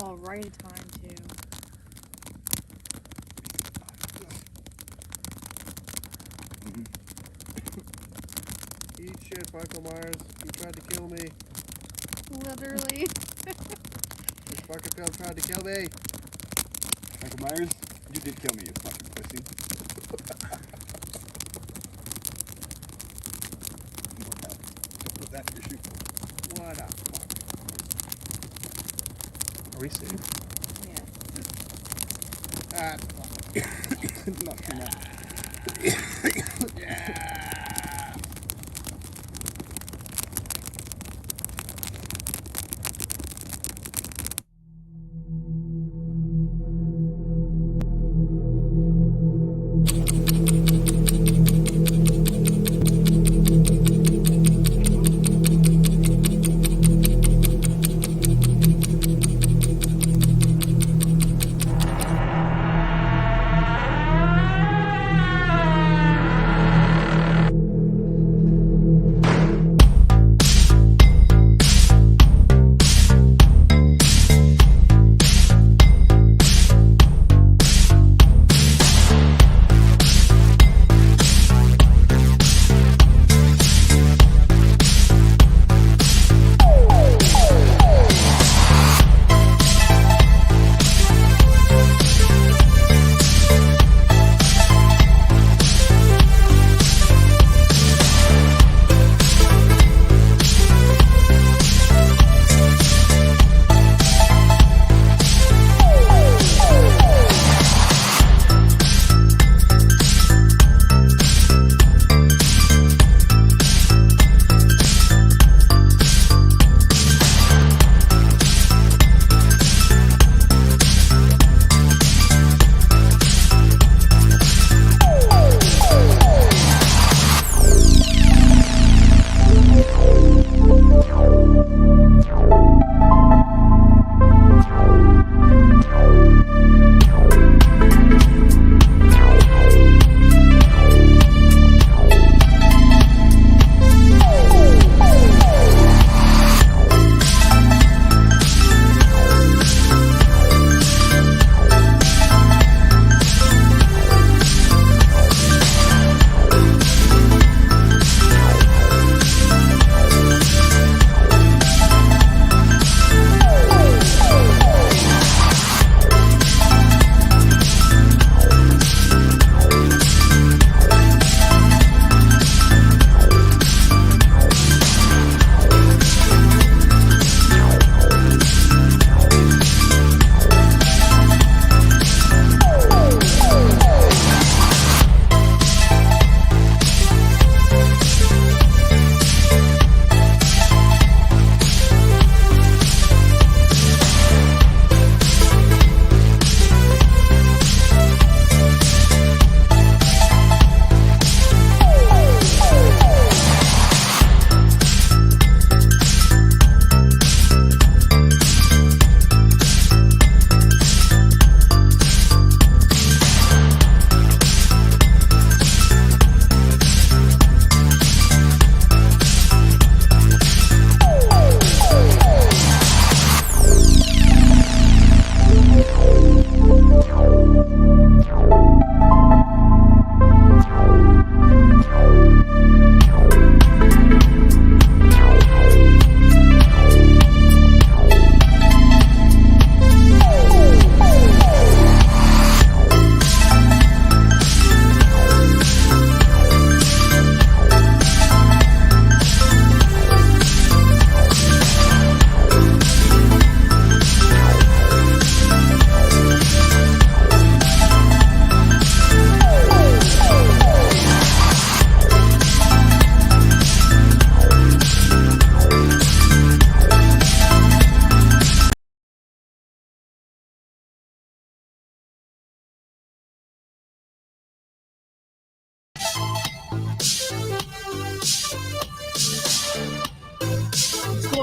Oh, right time too. Eat shit, Michael Myers. You tried to kill me. Literally. This fucking film tried to kill me. Michael Myers, you did kill me, you fucking pussy. What's that for shoot? What a fuck. Are we safe? Yeah. Ah, fuck. Not too much. Yeah.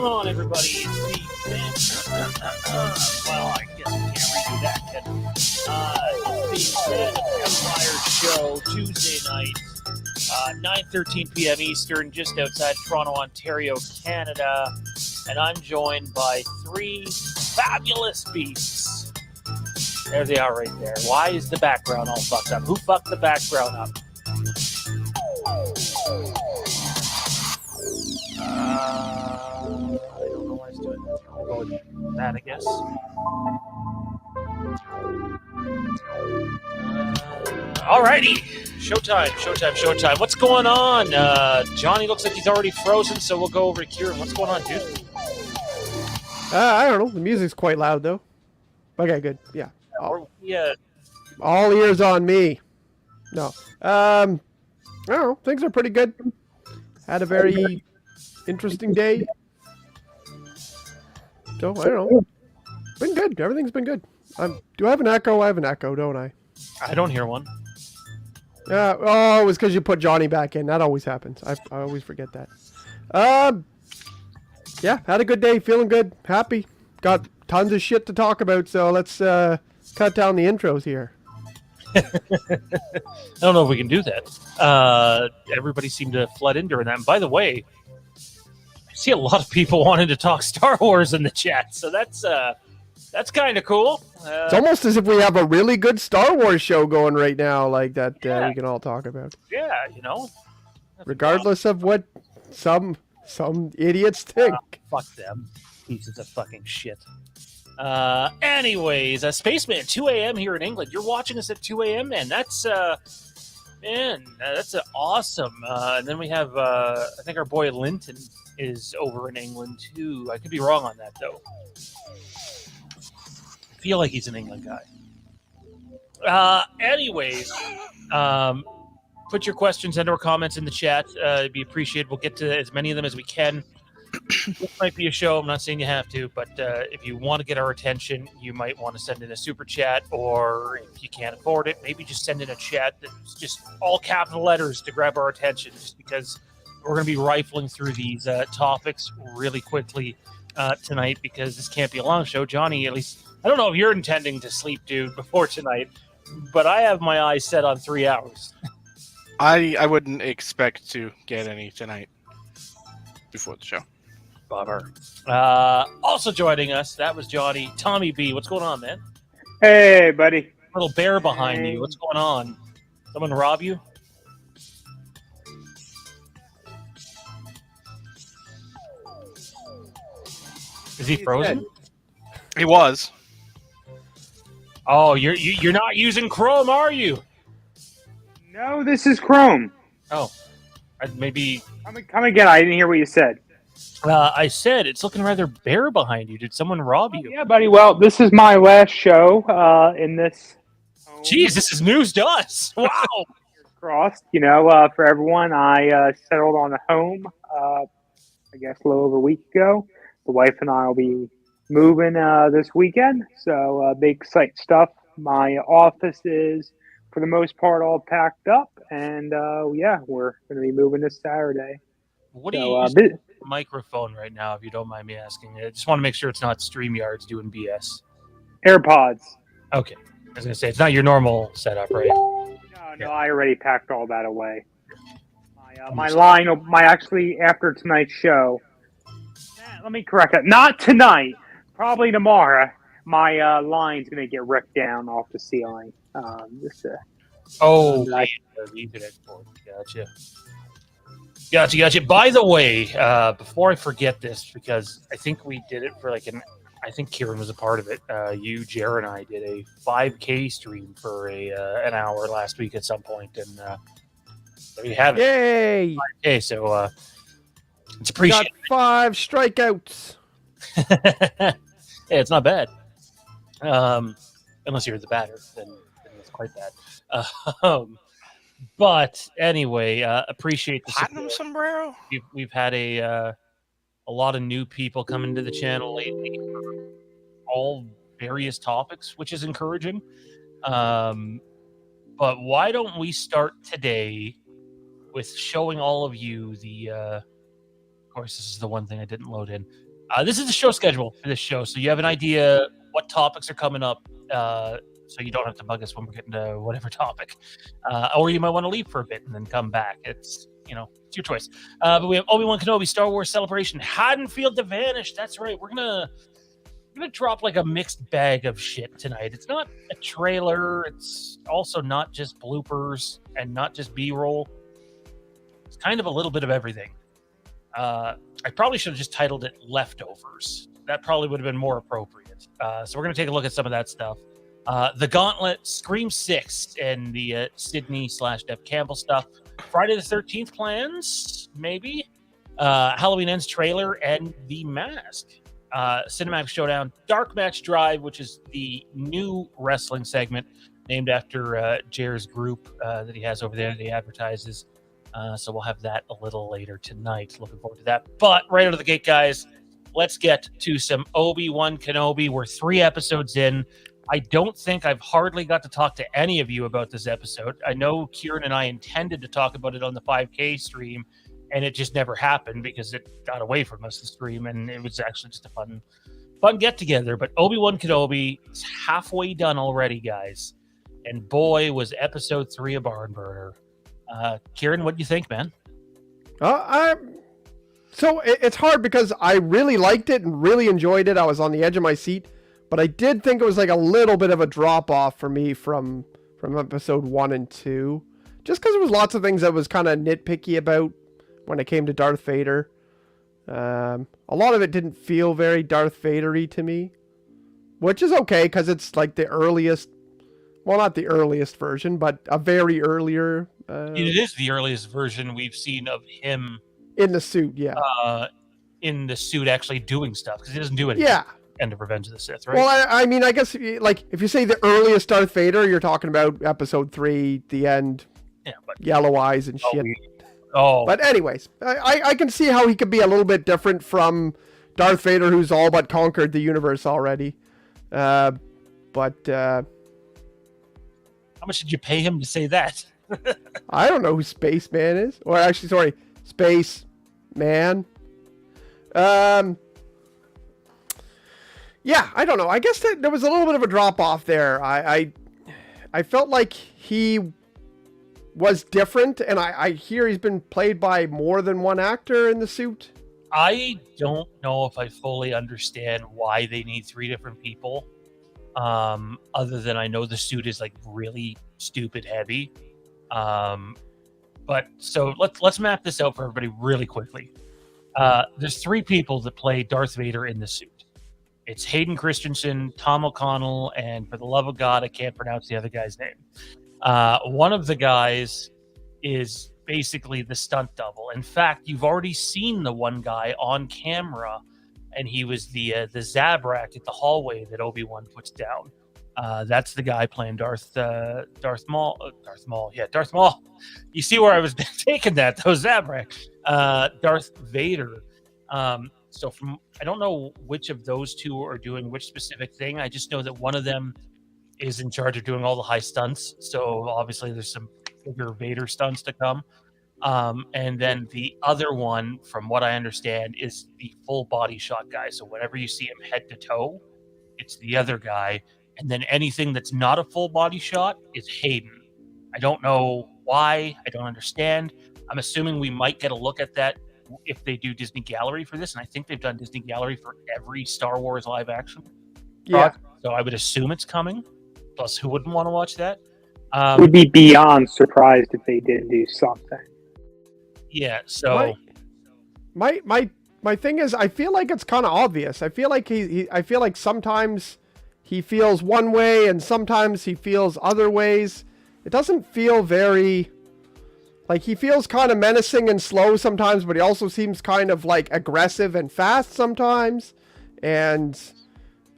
going on, everybody? It's the well, I guess we can't redo that, can we? It's the Fandom Empire Show, Tuesday night, 9:13 p.m. Eastern, just outside Toronto, Ontario, Canada. And I'm joined by three fabulous beasts. There they are right there. Why is the background all fucked up? Who fucked the background up? I don't know why it's doing that. I'll go with that, I guess. Alrighty. Showtime. What's going on? Johnny looks like he's already frozen, so we'll go over to Kieran. What's going on, dude? I don't know. The music's quite loud, though. Okay, good. Yeah. All ears on me. No. I don't know. Things are pretty good. Had a very interesting day. So, I don't know. Been good. Everything's been good. Do I have an echo? I have an echo, don't I? I don't hear one. Oh, it was because you put Johnny back in. That always happens. I always forget that. Yeah, had a good day. Feeling good. Happy. Got tons of shit to talk about, so let's cut down the intros here. I don't know if we can do that. Everybody seemed to flood in during that. And by the way, I see a lot of people wanting to talk Star Wars in the chat, so that's kind of cool. It's almost as if we have a really good Star Wars show going right now, like that we can all talk about. Yeah, you know. Regardless of what some idiots think. Fuck them. Pieces of fucking shit. Anyways, Spaceman, 2 a.m. here in England. You're watching us at 2 a.m., man. That's awesome. And then we have, I think our boy Linton is over in England, too. I could be wrong on that, though. I feel like he's an England guy. Anyways, put your questions and or comments in the chat. It'd be appreciated. We'll get to as many of them as we can. This might be a show. I'm not saying you have to, but if you want to get our attention, you might want to send in a super chat, or if you can't afford it, maybe just send in a chat that's just all capital letters to grab our attention, just because we're going to be rifling through these topics really quickly tonight, because this can't be a long show. Johnny, at least, I don't know if you're intending to sleep, dude, before tonight, but I have my eyes set on 3 hours. I wouldn't expect to get any tonight before the show. Bummer. Also joining us, that was Johnny. Tommy B, what's going on, man? Hey, buddy. Little bear behind you. What's going on? Someone rob you? Is he frozen? He was. Oh, you're not using Chrome, are you? No, this is Chrome. Oh, maybe. Come again. I didn't hear what you said. I said it's looking rather bare behind you. Did someone rob you? Yeah, buddy. Well, this is my last show in this. Jeez, this is news to us. Wow. Crossed. For everyone, I settled on a home, I guess a little over a week ago. The wife and I will be moving this weekend, so big site stuff. My office is, for the most part, all packed up, and we're going to be moving this Saturday. What do you use microphone right now, if you don't mind me asking? I just want to make sure it's not StreamYards doing BS. AirPods. Okay. I was going to say, it's not your normal setup, right? No, I already packed all that away. My line, actually, after tonight's show, let me correct that. Not tonight. Probably tomorrow. My line's going to get ripped down off the ceiling. The Ethernet port. Gotcha. By the way, before I forget this, because I think we did it for I think Kieran was a part of it. You, Jared, and I did a 5K stream for an hour last week at some point, and there you have it. Yay! 5K, so it's appreciated. Got 5 strikeouts. Yeah, it's not bad. Unless you're the batter, then it's quite bad. But anyway, appreciate the Platinum sombrero. We've had a lot of new people come into the channel lately, all various topics, which is encouraging. But why don't we start today with showing all of you the? Of course, this is the one thing I didn't load in. This is the show schedule for this show, so you have an idea what topics are coming up. So you don't have to bug us when we're getting to whatever topic. Or you might want to leave for a bit and then come back. It's your choice. But we have Obi Wan Kenobi, Star Wars Celebration, Haddonfield to Vanish. That's right. We're I'm going to drop like a mixed bag of shit tonight. It's not a trailer. It's also not just bloopers and not just B-roll. It's kind of a little bit of everything. I probably should have just titled it Leftovers. That probably would have been more appropriate. So we're going to take a look at some of that stuff. The Gauntlet, Scream 6, and the Sydney/Dev Campbell stuff. Friday the 13th plans, maybe. Halloween Ends trailer, and The Mask. Cinematic Showdown, Dark Match Drive, which is the new wrestling segment named after Jer's group that he has over there that he advertises. So we'll have that a little later tonight. Looking forward to that. But right out of the gate, guys, let's get to some Obi Wan Kenobi. We're 3 episodes in. I don't think I've hardly got to talk to any of you about this episode. I know Kieran and I intended to talk about it on the 5K stream, and it just never happened because it got away from us, the stream, and it was actually just a fun get-together. But Obi Wan Kenobi is halfway done already, guys. And boy, was episode 3 a barn burner. Kieran, what do you think, man? So it's hard because I really liked it and really enjoyed it. I was on the edge of my seat, but I did think it was like a little bit of a drop off for me from episode 1 and 2, just because there was lots of things that was kind of nitpicky about when it came to Darth Vader. A lot of it didn't feel very Darth Vader-y to me, which is okay because it's like the earliest, well, not the earliest version, but a very earlier. It is the earliest version we've seen of him in the suit, yeah. In the suit actually doing stuff, because he doesn't do anything. Yeah. End of Revenge of the Sith, right? Well, I mean, I guess, like, if you say the earliest Darth Vader, you're talking about episode 3, the end, yeah, but yellow eyes and shit. Oh. But anyways, I can see how he could be a little bit different from Darth Vader, who's all but conquered the universe already. But how much did you pay him to say that? I don't know who Spaceman is. Or actually, sorry, Space Man. Yeah, I don't know. I guess that there was a little bit of a drop off there. I felt like he was different, and I hear he's been played by more than one actor in the suit. I don't know if I fully understand why they need 3 different people. Other than I know the suit is like really stupid heavy. But so let's map this out for everybody really quickly. There's 3 people that play Darth Vader in the suit. It's Hayden Christensen, Tom O'Connell, and for the love of God, I can't pronounce the other guy's name. One of the guys is basically the stunt double. In fact, you've already seen the one guy on camera, and he was the Zabrak at the hallway that Obi-Wan puts down. That's the guy playing Darth Maul. Yeah, Darth Maul. You see where I was taking that, though, Zabrak. Darth Vader. So I don't know which of those 2 are doing which specific thing. I just know that one of them is in charge of doing all the high stunts. So obviously there's some bigger Vader stunts to come. And then the other one, from what I understand, is the full body shot guy. So whenever you see him head to toe, it's the other guy. And then anything that's not a full body shot is Hayden. I don't know why. I don't understand. I'm assuming we might get a look at that if they do Disney Gallery for this. And I think they've done Disney Gallery for every Star Wars live action. Yeah. So I would assume it's coming. Plus, who wouldn't want to watch that? Would be beyond surprised if they didn't do something. Yeah, so my thing is, I feel like it's kind of obvious. I feel like I feel like sometimes he feels one way and sometimes he feels other ways. It doesn't feel very, like, he feels kind of menacing and slow sometimes, but he also seems kind of like aggressive and fast sometimes. And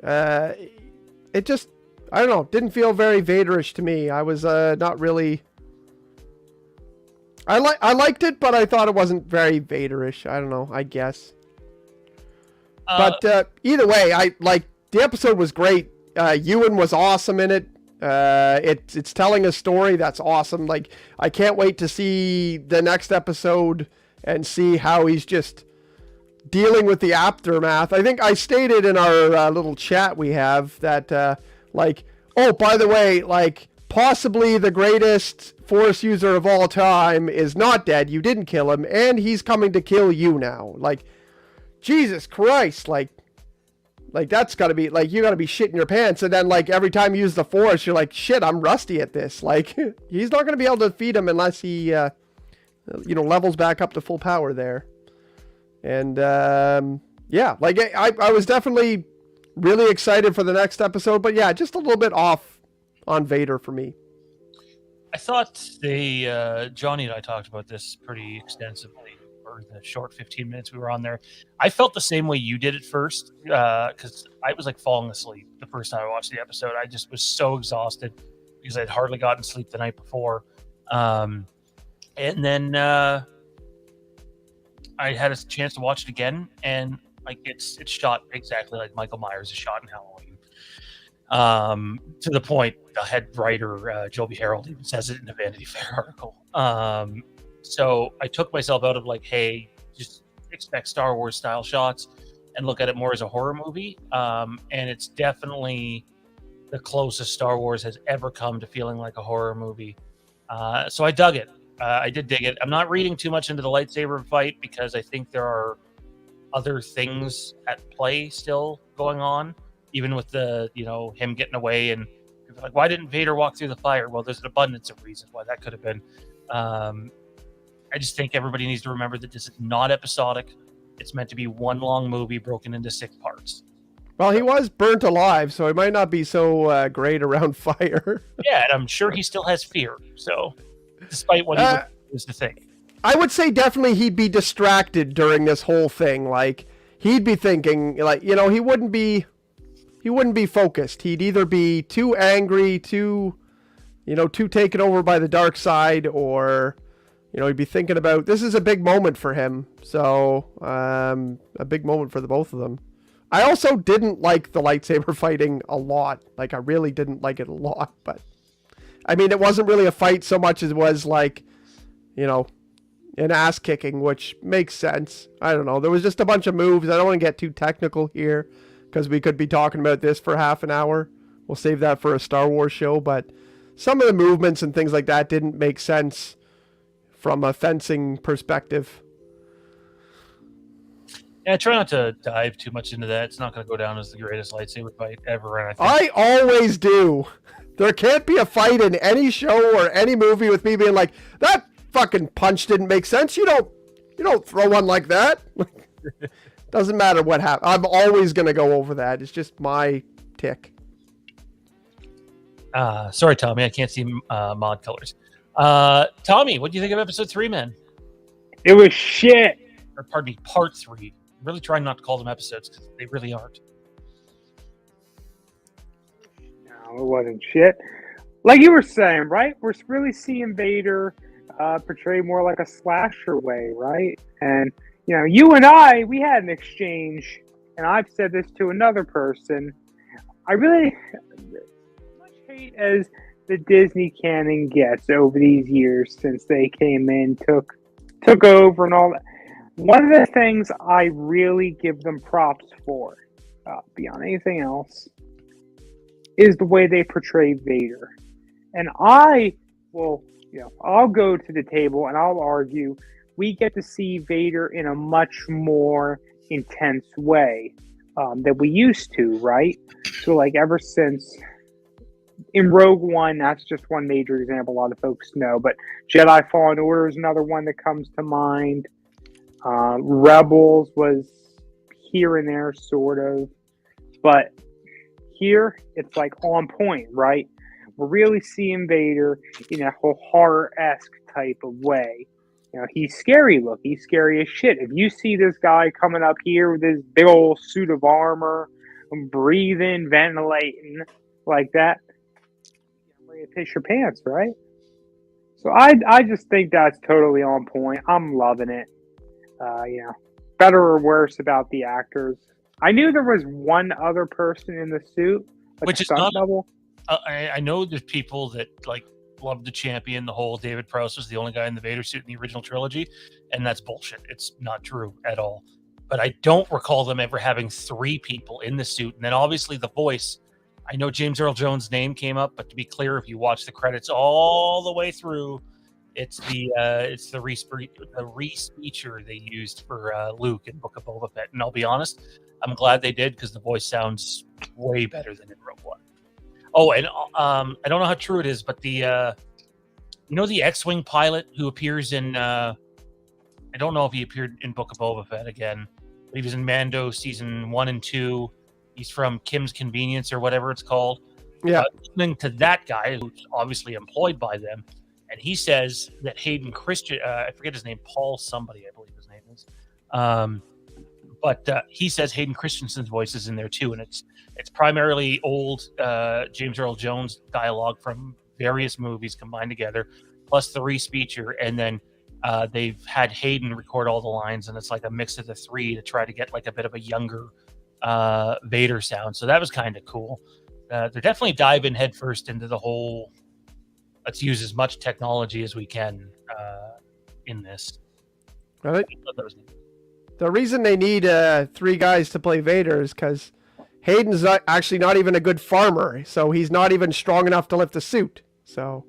it just, I don't know, didn't feel very Vaderish to me. I was not really. I liked it, but I thought it wasn't very Vaderish. I don't know, I guess. But either way, the episode was great. Ewan was awesome in it. It's telling a story that's awesome. Like, I can't wait to see the next episode and see how he's just dealing with the aftermath. I think I stated in our little chat we have that, like, oh, by the way, like, possibly the greatest Force user of all time is not dead. You didn't kill him, and he's coming to kill you now. Like, Jesus Christ, like, Like, that's got to be, like, you got to be shitting your pants. And then, like, every time you use the Force, you're like, shit, I'm rusty at this. Like, he's not going to be able to defeat him unless he, levels back up to full power there. And, yeah, like, I was definitely really excited for the next episode. But, yeah, just a little bit off on Vader for me. I thought Johnny and I talked about this pretty extensively for the short 15 minutes we were on there. I felt the same way you did at first because I was like falling asleep the first time I watched the episode. I just was so exhausted because I'd hardly gotten sleep the night before. And then I had a chance to watch it again, and like it's shot exactly like Michael Myers is shot in Halloween. To the point, the head writer, Joby Harold, even says it in a Vanity Fair article. So I took myself out of like, hey, just expect Star Wars style shots and look at it more as a horror movie. And it's definitely the closest Star Wars has ever come to feeling like a horror movie. So I dug it. I did dig it. I'm not reading too much into the lightsaber fight because I think there are other things at play still going on. Even with the, him getting away and like, why didn't Vader walk through the fire? Well, there's an abundance of reasons why that could have been. I just think everybody needs to remember that this is not episodic. It's meant to be one long movie broken into 6 parts. Well, he was burnt alive, so he might not be so great around fire. Yeah, and I'm sure he still has fear. So, despite what he was to think. I would say definitely he'd be distracted during this whole thing. Like, he'd be thinking, like, he wouldn't be focused. He'd either be too angry, too taken over by the dark side, or, he'd be thinking about, this is a big moment for him. So, a big moment for the both of them. I also didn't like the lightsaber fighting a lot. Like, I really didn't like it a lot, but I mean, it wasn't really a fight so much as it was like, an ass kicking, which makes sense. I don't know. There was just a bunch of moves. I don't want to get too technical here, because we could be talking about this for half an hour. We'll save that for a Star Wars show, but some of the movements and things like that didn't make sense from a fencing perspective. Yeah, try not to dive too much into that. It's not going to go down as the greatest lightsaber fight ever. And I always do. There can't be a fight in any show or any movie with me being like, that fucking punch didn't make sense. You don't throw one like that. Doesn't matter what happens. I'm always going to go over that. It's just my tick. Sorry, Tommy. I can't see mod colors. Tommy, what do you think of episode 3, man? It was shit. Or pardon me, part 3. I'm really trying not to call them episodes because they really aren't. No, it wasn't shit. Like you were saying, right? We're really seeing Vader portrayed more like a slasher way, right? And you and I, we had an exchange, and I've said this to another person. I really, as much hate as the Disney canon gets over these years since they came in, took over and all that. One of the things I really give them props for, beyond anything else, is the way they portray Vader. And I will, I'll go to the table and I'll argue we get to see Vader in a much more intense way than we used to, right? So, like, ever since in Rogue One, that's just one major example a lot of folks know, but Jedi Fallen Order is another one that comes to mind. Rebels was here and there, sort of, but here it's like on point, right? We're really seeing Vader in a whole horror-esque type of way. He's scary. Look, he's scary as shit. If you see this guy coming up here with his big old suit of armor, breathing, ventilating like that, you piss your pants, right? So I just think that's totally on point. I'm loving it. Better or worse about the actors. I knew there was one other person in the suit, which is not double. I know there's people that like love to champion the whole David Prowse was the only guy in the Vader suit in the original trilogy, and that's bullshit. It's not true at all. But I don't recall them ever having 3 people in the suit, and then obviously the voice. I know James Earl Jones' name came up, but to be clear, if you watch the credits all the way through, It's the re-speecher they used for Luke in Book of Boba Fett, and I'll be honest, I'm glad they did because the voice sounds way better than in Rogue One. Oh, and I don't know how true it is, but the the X-wing pilot who appears in I don't know if he appeared in Book of Boba Fett again, but he was in Mando season 1 and 2. He's from Kim's Convenience or whatever it's called. Yeah. Listening to that guy who's obviously employed by them. And he says that Hayden Christian, I forget his name, Paul somebody, I believe his name is. But he says Hayden Christensen's voice is in there too. And it's primarily old James Earl Jones dialogue from various movies combined together, plus the re-speecher. And then they've had Hayden record all the lines, and it's like a mix of the three to try to get like a bit of a younger Vader sound. So that was kind of cool. They're definitely diving headfirst into the whole let's use as much technology as we can in this. Right. The reason they need 3 guys to play Vader is because Hayden's actually not even a good farmer, so he's not even strong enough to lift a suit. So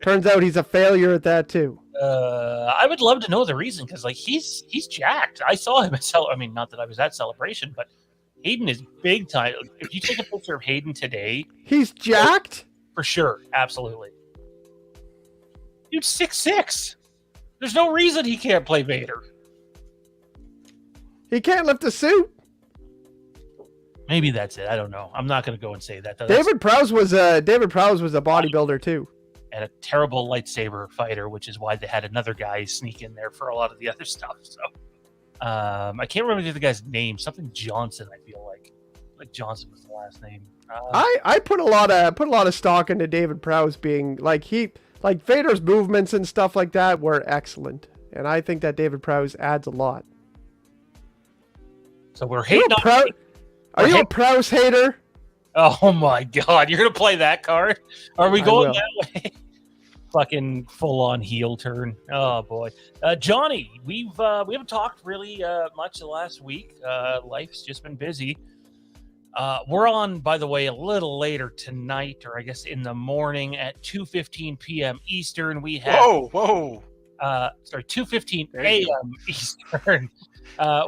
turns out he's a failure at that too. I would love to know the reason, because like he's jacked. I saw him at not that I was at Celebration, but Hayden is big time. If you take a picture of Hayden today, he's jacked for sure, absolutely. Dude's 6'6". There's no reason he can't play Vader. He can't lift a suit. Maybe that's it. I don't know. I'm not going to go and say that. David Prowse was a bodybuilder too, and a terrible lightsaber fighter, which is why they had another guy sneak in there for a lot of the other stuff. So I can't remember the other guy's name. Something Johnson. I feel like Johnson was the last name. I put a lot of stock into David Prowse being like Vader's movements and stuff like that were excellent, and I think that David Prowse adds a lot. So we're hating on. Are you a Prowse hater? Oh my God! You're gonna play that card? Are we going that way? Fucking full on heel turn. Oh boy, Johnny, we haven't talked really much the last week. Life's just been busy. We're on, by the way, a little later tonight, or I guess in the morning at 2:15 p.m. Eastern. We have 2:15 a.m. Eastern.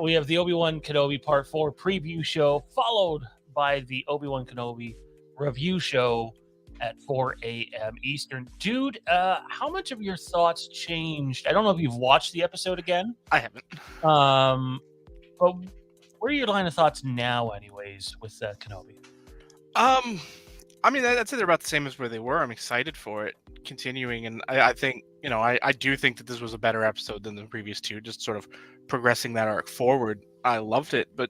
We have the Obi Wan Kenobi Part 4 preview show, followed by the Obi Wan Kenobi review show at 4 a.m. Eastern. Dude, how much of your thoughts changed? I don't know if you've watched the episode again. I haven't. But where are your line of thoughts now, anyways, with Kenobi? I mean, I'd say they're about the same as where they were. I'm excited for it continuing, and I think, I do think that this was a better episode than the previous two, just sort of progressing that arc forward. I loved it, but,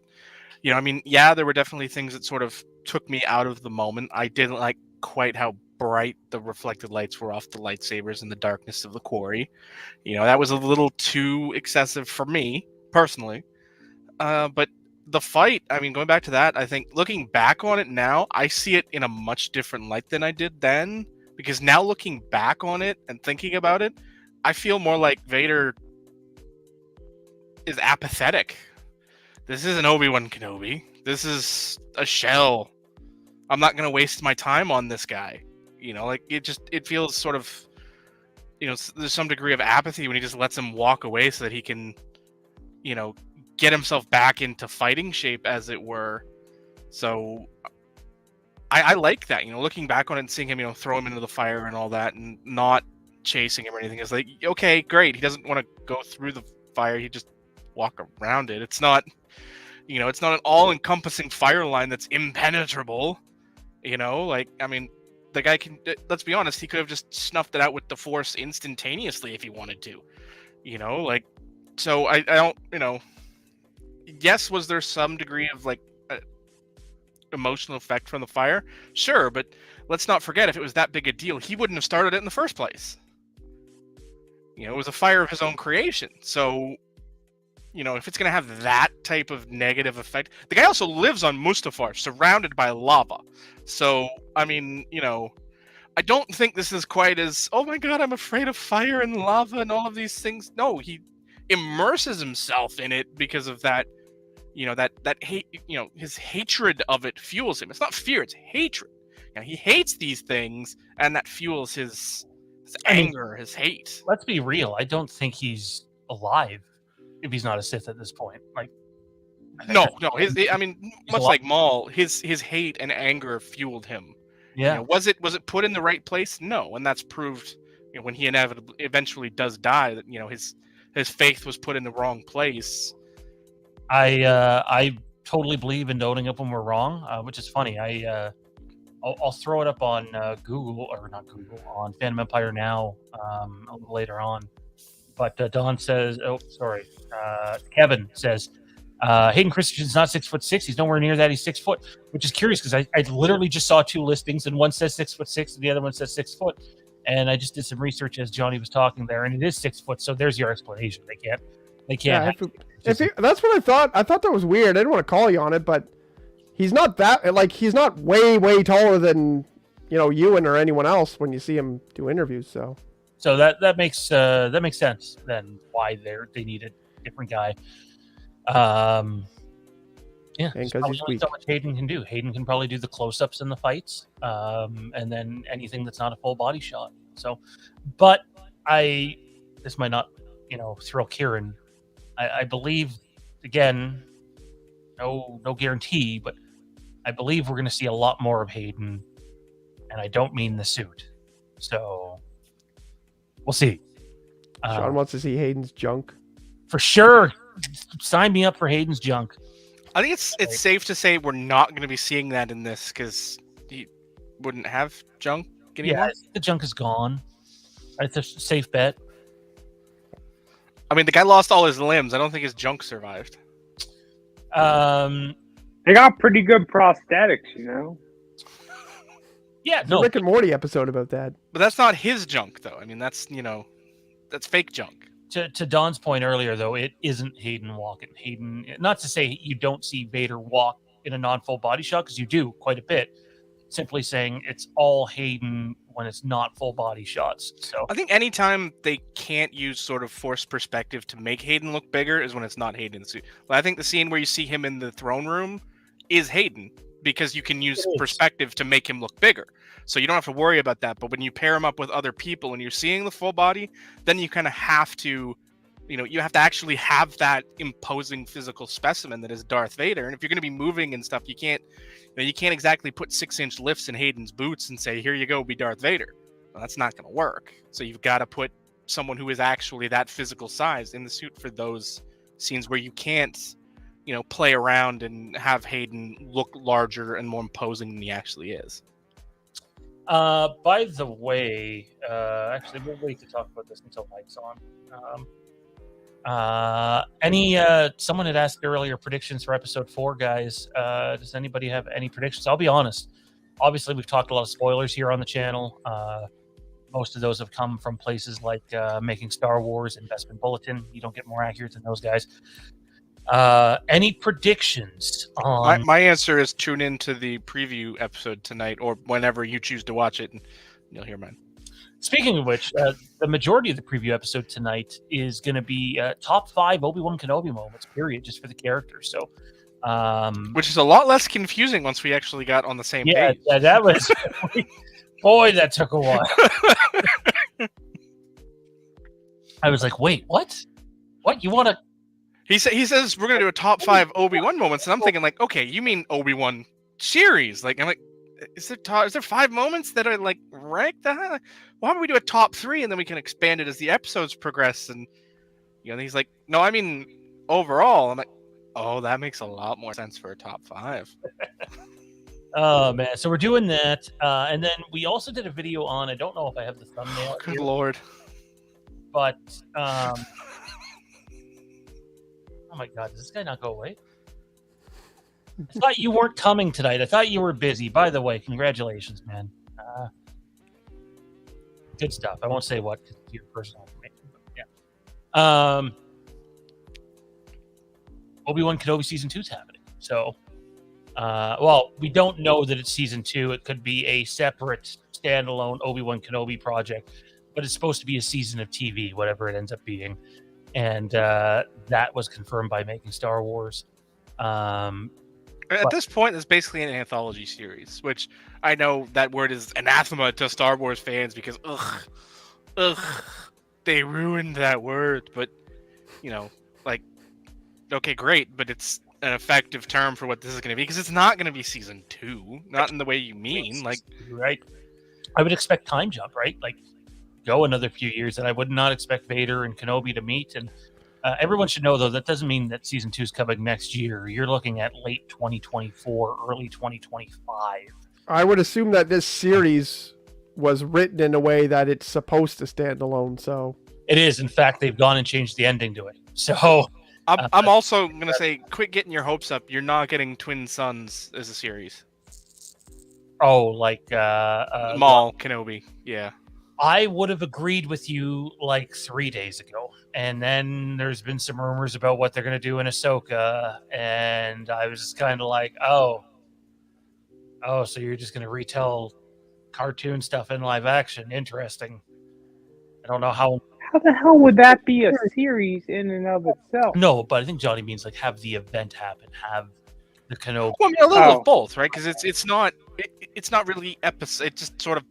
there were definitely things that sort of took me out of the moment. I didn't like quite how bright the reflected lights were off the lightsabers in the darkness of the quarry. That was a little too excessive for me, personally. But the fight, going back to that, I think looking back on it now, I see it in a much different light than I did then. Because now looking back on it and thinking about it, I feel more like Vader is apathetic. This isn't Obi-Wan Kenobi. This is a shell. I'm not going to waste my time on this guy. It feels sort of, there's some degree of apathy when he just lets him walk away so that he can, get himself back into fighting shape, as it were. So I like that, looking back on it and seeing him, throw him into the fire and all that and not chasing him or anything. It's like, okay, great. He doesn't want to go through the fire. He just walk around it. It's not, it's not an all-encompassing fire line that's impenetrable. The guy can, let's be honest, he could have just snuffed it out with the Force instantaneously if he wanted to, so I don't, yes, was there some degree of emotional effect from the fire? Sure, but let's not forget, if it was that big a deal, he wouldn't have started it in the first place. It was a fire of his own creation. So, if it's going to have that type of negative effect, the guy also lives on Mustafar, surrounded by lava. So, I don't think this is quite as, oh my God, I'm afraid of fire and lava and all of these things. No, he immerses himself in it because of that, that hate, his hatred of it fuels him. It's not fear, it's hatred. He hates these things, and that fuels his his anger, his hate. Let's be real. I don't think he's alive if he's not a Sith at this point. Like, No. I mean, He's much a lot- like Maul, his hate and anger fueled him. yeah. You know, was it put in the right place? No, and that's proved. You know, when he eventually does die, that his faith was put in the wrong place. I totally believe in owning up when we're wrong, which is funny. I'll throw it up on Google, or not Google, on Fandom Empire now a little later on. But Don says, Kevin says, Hayden Christensen's not 6'6". He's nowhere near that. He's 6 foot, which is curious because I literally just saw 2 listings, and one says 6'6" and the other one says 6 foot. And I just did some research as Johnny was talking there, and it is 6 foot. So there's your explanation. They can't. Yeah, that's what I thought. I thought that was weird. I didn't want to call you on it, but he's not that, like, he's not way taller than, Ewan or anyone else when you see him do interviews. So that makes sense then why they need a different guy. Yeah, And there's 'cause probably he's only weak. so much Hayden can do. Hayden can probably do the close-ups in the fights, and then anything that's not a full body shot. So, but this might not, thrill Kieran. I believe, again, no guarantee, but I believe we're going to see a lot more of Hayden, and I don't mean the suit. So we'll see. Sean wants to see Hayden's junk. For sure. Sign me up for Hayden's junk. I think it's safe to say we're not going to be seeing that in this because he wouldn't have junk anymore. Yeah, the junk is gone. It's a safe bet. I mean, the guy lost all his limbs. I don't think his junk survived. They got pretty good prosthetics. Yeah, no. Rick and Morty episode about that. But that's not his junk, though. I mean, that's fake junk. To Don's point earlier, though, it isn't Hayden walking. Hayden, not to say you don't see Vader walk in a non-full body shot, because you do quite a bit. Simply saying it's all Hayden when it's not full body shots. So I think anytime they can't use sort of forced perspective to make Hayden look bigger is when it's not Hayden. Well, I think the scene where you see him in the throne room is Hayden, because you can use perspective to make him look bigger. So you don't have to worry about that. But when you pair him up with other people and you're seeing the full body, then you kind of have to, you have to actually have that imposing physical specimen that is Darth Vader. And if you're going to be moving and stuff, you can't exactly put 6-inch lifts in Hayden's boots and say, here you go, be Darth Vader. Well, that's not going to work. So you've got to put someone who is actually that physical size in the suit for those scenes where you can't, play around and have Hayden look larger and more imposing than he actually is. by the way, actually, we'll wait to talk about this until Mike's on. Someone had asked earlier predictions for episode 4, guys. Does anybody have any predictions? I'll be honest. Obviously, we've talked a lot of spoilers here on the channel. Most of those have come from places like Making Star Wars and Bespin Bulletin. You don't get more accurate than those guys. Any predictions on... My answer is tune into the preview episode tonight, or whenever you choose to watch it, and you'll hear mine. Speaking of which, the majority of the preview episode tonight is going to be top 5 Obi Wan Kenobi moments, period, just for the characters. So, which is a lot less confusing once we actually got on the same page. Yeah, that was boy, that took a while. I was like, wait, what? What you want to? He says we're gonna do a top 5 Obi-Wan moments, and I'm thinking like, okay, you mean Obi-Wan series? Like, I'm like, is there 5 moments that are like ranked? Why don't we do a top 3 and then we can expand it as the episodes progress? And and he's like, no, I mean overall. I'm like, oh, that makes a lot more sense for a top 5. Oh man, so we're doing that, and then we also did a video on. I don't know if I have the thumbnail. Good here, lord! But oh my god, does this guy not go away? I thought you weren't coming tonight. I thought you were busy. By the way, congratulations, man. Good stuff. I won't say what to your personal information, but yeah. Obi-Wan Kenobi season 2 is happening. So, well, we don't know that it's season 2. It could be a separate, standalone Obi-Wan Kenobi project, but it's supposed to be a season of TV, whatever it ends up being. And that was confirmed by Making Star Wars. At this point, it's basically an anthology series, which I know that word is anathema to Star Wars fans because, ugh, they ruined that word. But like, okay, great, but it's an effective term for what this is going to be because it's not going to be season 2, not in the way you mean. Like, right? I would expect time jump, right? Like, go another few years, and I would not expect Vader and Kenobi to meet. And everyone should know, though, that doesn't mean that season 2 is coming next year. You're looking at late 2024, early 2025. I would assume that this series was written in a way that it's supposed to stand alone. So it is. In fact, they've gone and changed the ending to it. So I'm also going to say, quit getting your hopes up. You're not getting Twin Sons as a series. like Maul, Kenobi, yeah. I would have agreed with you like 3 days ago. And then there's been some rumors about what they're going to do in Ahsoka. And I was just kind of like, oh, so you're just going to retell cartoon stuff in live action. Interesting. I don't know how. How the hell would that be a series in and of itself? No, but I think Johnny means like have the event happen, have the Kenobi. Well, I mean, a little of both, right? Because it's not really episode. It just sort of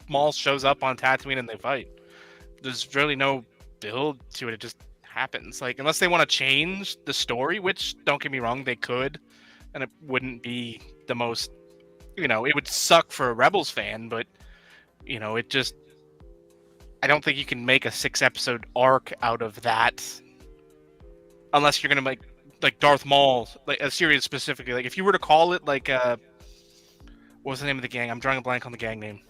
Maul shows up on Tatooine and they fight. There's really no build to it. It just happens. Like, unless they want to change the story, which, don't get me wrong, they could, and it wouldn't be the most, it would suck for a Rebels fan, but it just, I don't think you can make a 6-episode arc out of that unless you're gonna make like Darth Maul, like a series specifically. Like, if you were to call it like what was the name of the gang? I'm drawing a blank on the gang name.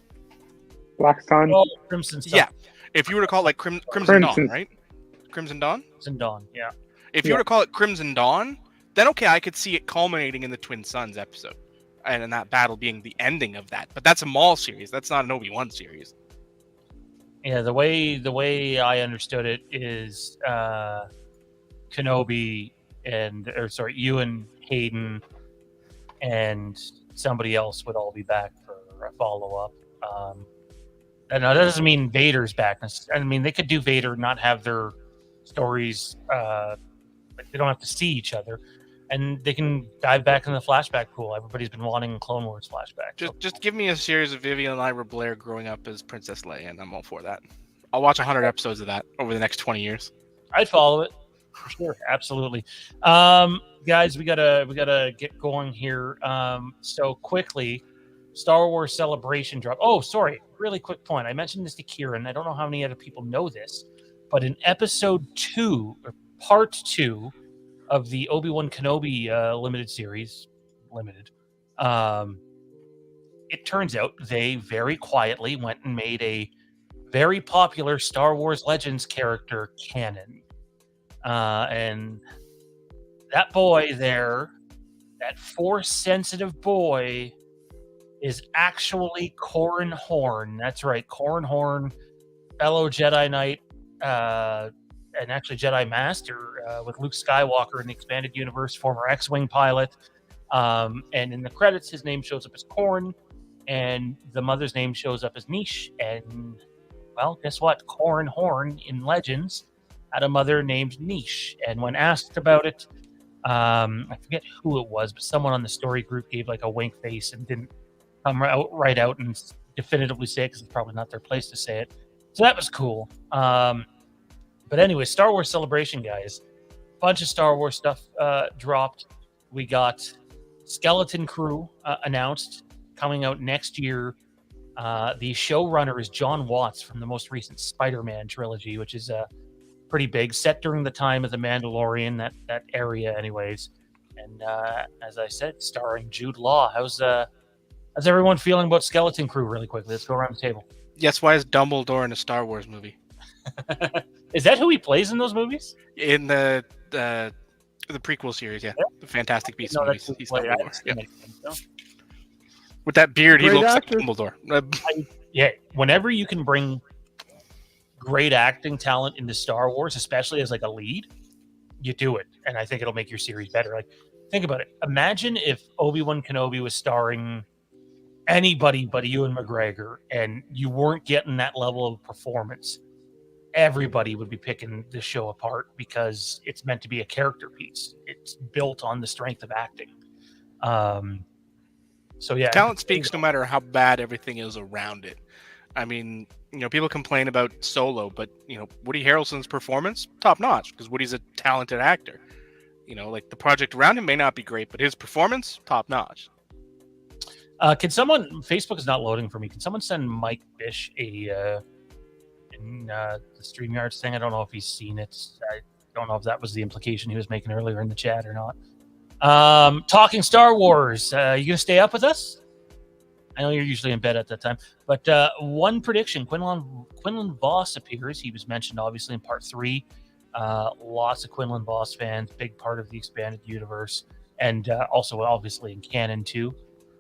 Black Sun. Oh, Crimson stuff. Yeah, if you were to call it like Crimson Dawn, right? Crimson Dawn. Crimson Dawn. Yeah. If you were to call it Crimson Dawn, then okay, I could see it culminating in the Twin Sons episode, and that battle being the ending of that. But that's a Maul series. That's not an Obi Wan series. Yeah, the way I understood it is Kenobi Ewan, Hayden, and somebody else would all be back for a follow-up. And that doesn't mean Vader's back. I mean, they could do Vader, not have their stories. Like they don't have to see each other, and they can dive back in the flashback pool. Everybody's been wanting Clone Wars flashback. Just give me a series of Vivian and Ira Blair growing up as Princess Leia, and I'm all for that. I'll watch 100 episodes of that over the next 20 years. I'd follow it for sure, absolutely. Guys, we gotta get going here. So quickly, Star Wars Celebration drop. Oh, sorry, really quick point. I mentioned this to Kieran. I don't know how many other people know this, but in episode 2 or part 2 of the Obi Wan Kenobi limited series, it turns out they very quietly went and made a very popular Star Wars Legends character canon. And that boy there, that Force-sensitive boy, is actually Corran Horn. That's right, Corran Horn, fellow Jedi Knight, and actually Jedi Master with Luke Skywalker in the expanded universe, former X-Wing pilot. And in the credits, his name shows up as Corran, and the mother's name shows up as Niche. And, well, guess what? Corran Horn in Legends had a mother named Niche. And when asked about it, I forget who it was, but someone on the story group gave like a wink face and didn't come right out and definitively say it because it's probably not their place to say it. So that was cool. But anyway, Star Wars Celebration, guys. Bunch of Star Wars stuff dropped. We got Skeleton Crew announced, coming out next year. The showrunner is John Watts from the most recent Spider-Man trilogy, which is pretty big, set during the time of The Mandalorian, that area anyways. And as I said, starring Jude Law. How's everyone feeling about Skeleton Crew really quickly? Let's go around the table. Yes, why is Dumbledore in a Star Wars movie? Is that who he plays in those movies? In the prequel series, yeah. The Fantastic Beasts movies. He's Dumbledore. Yeah. With that beard, he looks like Dumbledore. Yeah, whenever you can bring great acting talent into Star Wars, especially as like a lead, you do it. And I think it'll make your series better. Like, think about it. Imagine if Obi Wan Kenobi was starring anybody but Ewan McGregor and you weren't getting that level of performance. Everybody would be picking the show apart because it's meant to be a character piece. It's built on the strength of acting. So yeah, talent speaks no matter how bad everything is around it. I mean, people complain about Solo, but Woody Harrelson's performance, top notch, because Woody's a talented actor. Like the project around him may not be great, but his performance, top notch. Can someone? Facebook is not loading for me. Can someone send Mike Bish the StreamYards thing? I don't know if he's seen it. I don't know if that was the implication he was making earlier in the chat or not. Talking Star Wars. You gonna stay up with us? I know you're usually in bed at that time, but one prediction: Quinlan Voss appears. He was mentioned obviously in part 3. Lots of Quinlan Voss fans, big part of the expanded universe, and also obviously in canon too.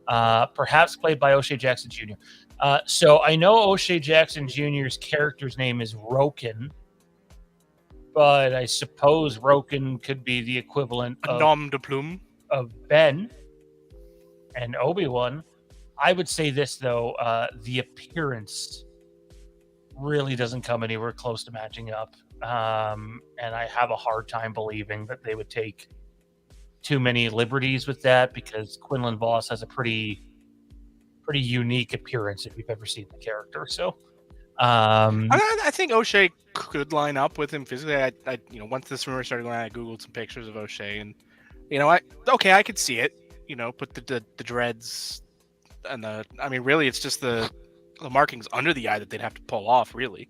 Perhaps played by O'Shea Jackson Jr. So I know O'Shea Jackson Jr.'s character's name is Roken, but I suppose Roken could be the equivalent A nom de plume of Ben and Obi-Wan. I would say this, though, the appearance really doesn't come anywhere close to matching up. And I have a hard time believing that they would take too many liberties with that, because Quinlan Voss has a pretty unique appearance if you've ever seen the character. So I think O'Shea could line up with him physically. I once this rumor started going, I googled some pictures of O'Shea, and I could see it. Put the dreads and really it's just the markings under the eye that they'd have to pull off. Really,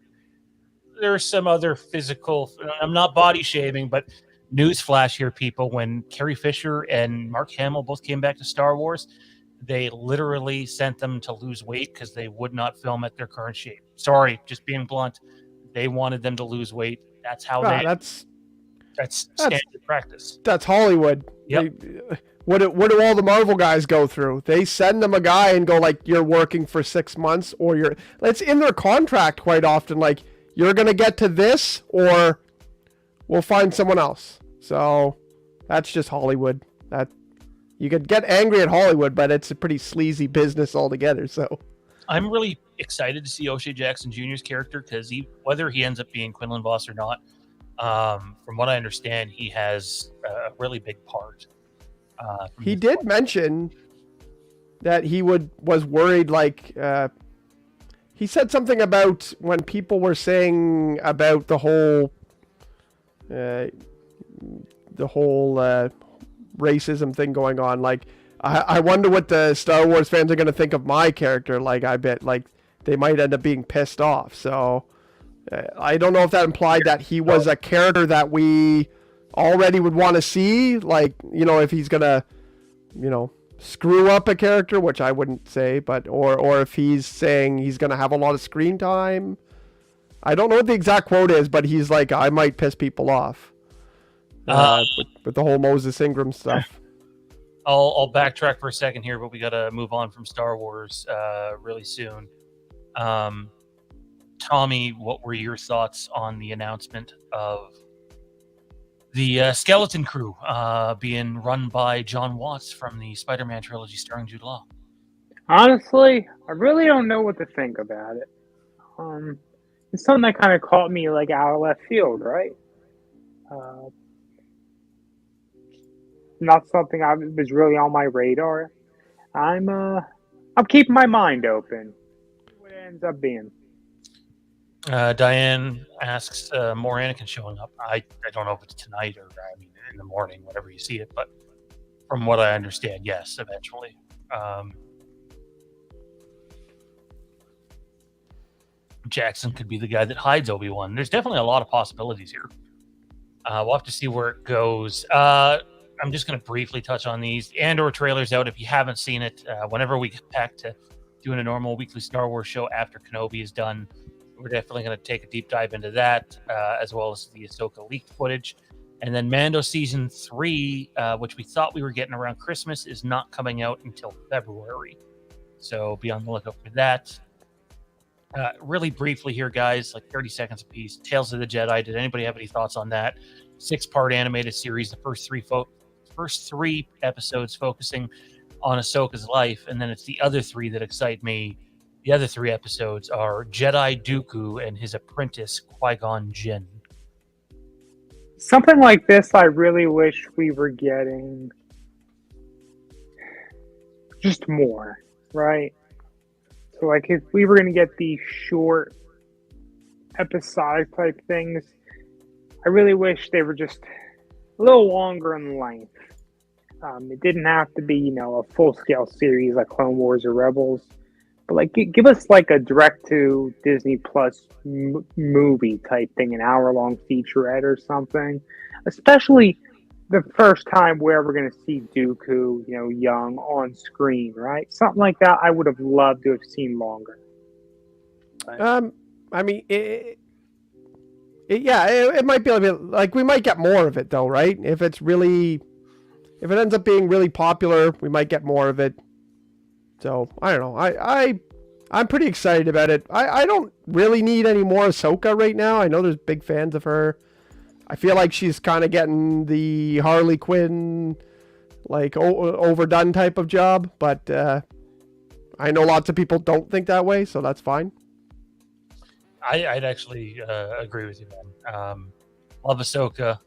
there's some other physical. I'm not body shaming, but newsflash here, people. When Carrie Fisher and Mark Hamill both came back to Star Wars, they literally sent them to lose weight because they would not film at their current shape. Sorry, just being blunt. They wanted them to lose weight. That's how that's standard practice. That's Hollywood. Yep. What do all the Marvel guys go through? They send them a guy and go like, you're working for 6 months, or it's in their contract quite often. Like, you're going to get to this, or we'll find someone else. So that's just Hollywood. That you could get angry at Hollywood, but it's a pretty sleazy business altogether. So I'm really excited to see O'Shea Jackson Jr.'s character, because whether he ends up being Quinlan Voss or not, from what I understand, he has a really big part. He did mention that he was worried, like he said something about when people were saying about the whole racism thing going on. Like, I wonder what the Star Wars fans are going to think of my character. Like, I bet like they might end up being pissed off. So I don't know if that implied that he was a character that we already would want to see. Like, if he's going to, screw up a character, which I wouldn't say, but, or if he's saying he's going to have a lot of screen time. I don't know what the exact quote is, but he's like, I might piss people off with the whole Moses Ingram stuff. I'll backtrack for a second here, but we got to move on from Star Wars really soon. Tommy, what were your thoughts on the announcement of the Skeleton Crew being run by John Watts from the Spider-Man trilogy starring Jude Law? Honestly, I really don't know what to think about it. It's something that kind of caught me like out of left field, right? Not something was really on my radar. I'm keeping my mind open. What it ends up being. Diane asks, more Anakin showing up. I don't know if it's tonight or in the morning, whenever you see it, but from what I understand, yes, eventually. Jackson could be the guy that hides Obi-Wan. There's definitely a lot of possibilities here. We'll have to see where it goes. I'm just going to briefly touch on these. Andor trailer's out. If you haven't seen it, whenever we get back to doing a normal weekly Star Wars show after Kenobi is done, we're definitely going to take a deep dive into that, as well as the Ahsoka leaked footage. And then Mando Season 3, which we thought we were getting around Christmas, is not coming out until February. So be on the lookout for that. Really briefly here, guys, like 30 seconds apiece. Tales of the Jedi. Did anybody have any thoughts on that? 6-part animated series. The first three episodes focusing on Ahsoka's life, and then it's the other 3 that excite me. The other 3 episodes are Jedi Dooku and his apprentice Qui-Gon Jinn. Something like this, I really wish we were getting just more, right? So, like, if we were going to get these short episodic type things, I really wish they were just a little longer in length. It didn't have to be, a full-scale series like Clone Wars or Rebels, but like give us like a direct-to Disney Plus movie type thing, an hour-long featurette or something. Especially the first time we're ever going to see Dooku, young on screen, right? Something like that. I would have loved to have seen longer. But, I mean, it might be a bit like we might get more of it though, right? If it ends up being really popular, we might get more of it. So I don't know. I'm pretty excited about it. I don't really need any more Ahsoka right now. I know there's big fans of her. I feel like she's kind of getting the Harley Quinn, like overdone type of job, but I know lots of people don't think that way, so that's fine. I'd actually agree with you, man. Love Ahsoka.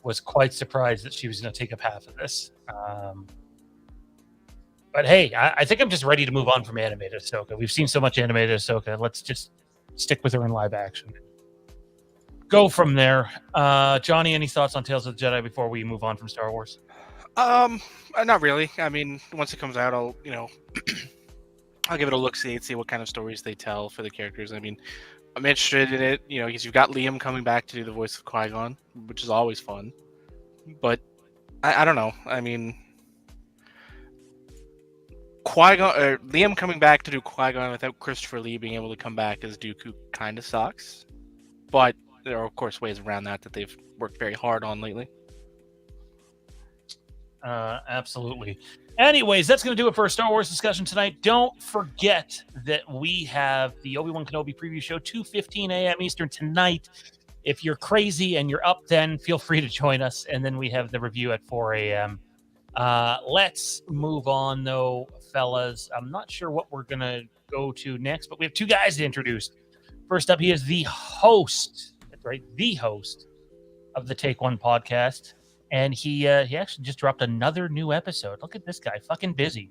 Was quite surprised that she was going to take up half of this. But hey, I think I'm just ready to move on from animated Ahsoka. We've seen so much animated Ahsoka. Let's just stick with her in live action. Go from there. Johnny, any thoughts on Tales of the Jedi before we move on from Star Wars? Not really. I mean, once it comes out, I'll I'll give it a look-see and see what kind of stories they tell for the characters. I mean, I'm interested in it, because you've got Liam coming back to do the voice of Qui-Gon, which is always fun. But I don't know. I mean, Liam coming back to do Qui-Gon without Christopher Lee being able to come back as Dooku kind of sucks. But there are, of course, ways around that they've worked very hard on lately. Absolutely. Anyways, that's going to do it for our Star Wars discussion tonight. Don't forget that we have the Obi Wan Kenobi preview show 2:15 a.m. Eastern tonight. If you're crazy and you're up then, feel free to join us. And then we have the review at 4 a.m. Let's move on, though, fellas. I'm not sure what we're going to go to next, but we have two guys to introduce. First up, he is the host, right? The host of the Take One podcast. And he actually just dropped another new episode. Look at this guy, fucking busy,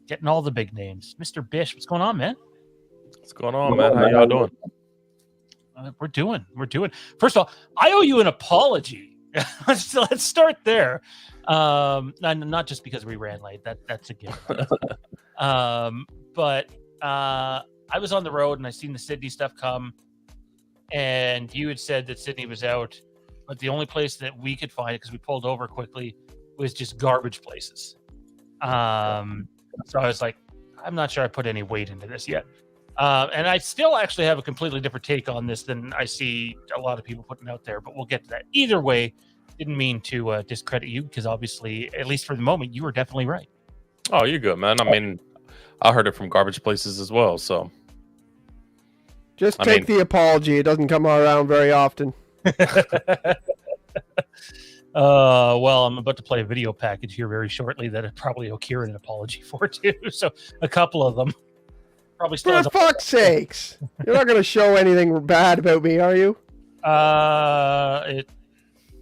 getting all the big names. Mr. Bish, what's going on, man? What's going on, man? How y'all doing? We're doing. First of all, I owe you an apology. let's start there. Not just because we ran late. That's a given. But I was on the road and I seen the Sydney stuff come, and you had said that Sydney was out. But the only place that we could find it, because we pulled over quickly, was just garbage places. So I was like, I'm not sure I put any weight into this yet. And I still actually have a completely different take on this than I see a lot of people putting out there, but we'll get to that. Either way, didn't mean to discredit you, because obviously, at least for the moment, you were definitely right. Oh, you're good, man. I mean, I heard it from garbage places as well, so. Just take the apology. It doesn't come around very often. Well, I'm about to play a video package here very shortly that I probably owe Kieran an apology for too. So a couple of them probably still. For fuck's sakes, you're not going to show anything bad about me, are you?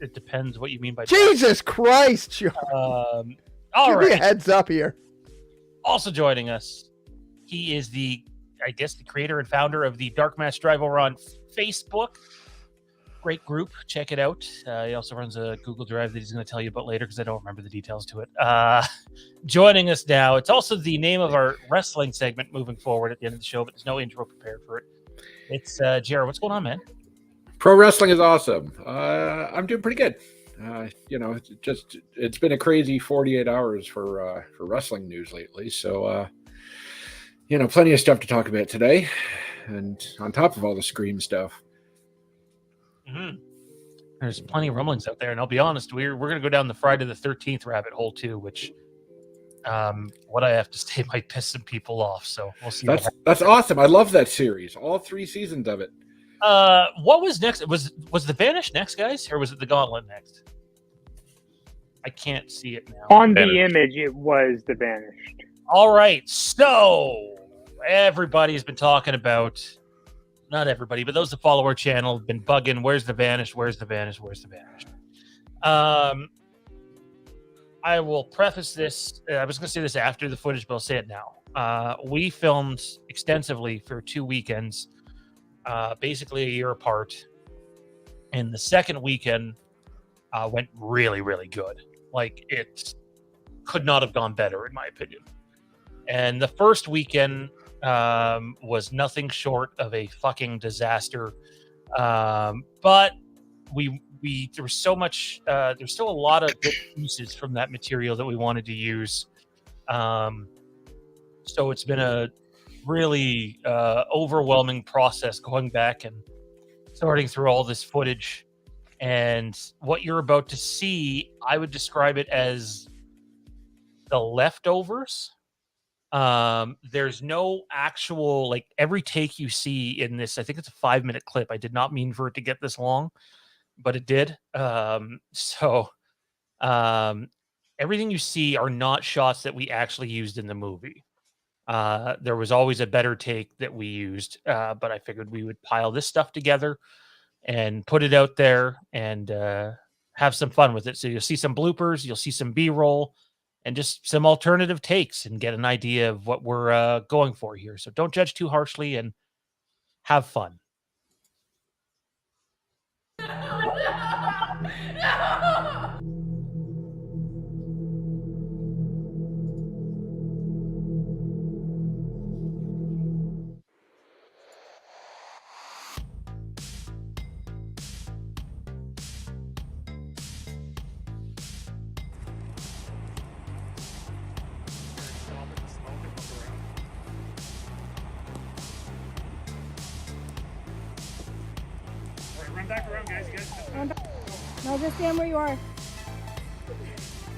It depends what you mean by Jesus Christ, John. All Give right. me a heads up here. Also joining us, he is the creator and founder of the Dark Match Drive over on Facebook. Great group. Check it out. He also runs a Google Drive that he's going to tell you about later, because I don't remember the details to it. Joining us now. It's also the name of our wrestling segment moving forward at the end of the show, but there's no intro prepared for it. It's Jared. What's going on, man? Pro wrestling is awesome. I'm doing pretty good. It's been a crazy 48 hours for wrestling news lately. So, plenty of stuff to talk about today. And on top of all the Scream stuff. Mm-hmm. There's plenty of rumblings out there, and I'll be honest, we're going to go down the Friday the 13th rabbit hole too, which what I have to say might piss some people off. So we'll see. That's awesome. I love that series. All 3 seasons of it. What was next? Was the Vanish next, guys, or was it the Gauntlet next? I can't see it now. On the image, it was the Vanished. All right, so everybody's been talking about. Not everybody, but those that follow our channel have been bugging. Where's the Vanished? Where's the Vanished? Where's the Vanished? I will preface this. I was going to say this after the footage, but I'll say it now. We filmed extensively for 2 weekends basically a year apart. And the second weekend went really, really good. Like, it could not have gone better, in my opinion. And the first weekend was nothing short of a fucking disaster. But there was so much, there's still a lot of good pieces from that material that we wanted to use. So it's been a really overwhelming process going back and sorting through all this footage. And what you're about to see, I would describe it as the leftovers. There's no actual, like, every take you see in this, I think it's a 5-minute clip. I did not mean for it to get this long, but it did. Everything you see are not shots that we actually used in the movie. There was always a better take that we used, but I figured we would pile this stuff together and put it out there and have some fun with it. So you'll see some bloopers, you'll see some B-roll, and just some alternative takes and get an idea of what we're going for here. So don't judge too harshly and have fun. Run back around, guys. You guys Run back. No, just stand where you are.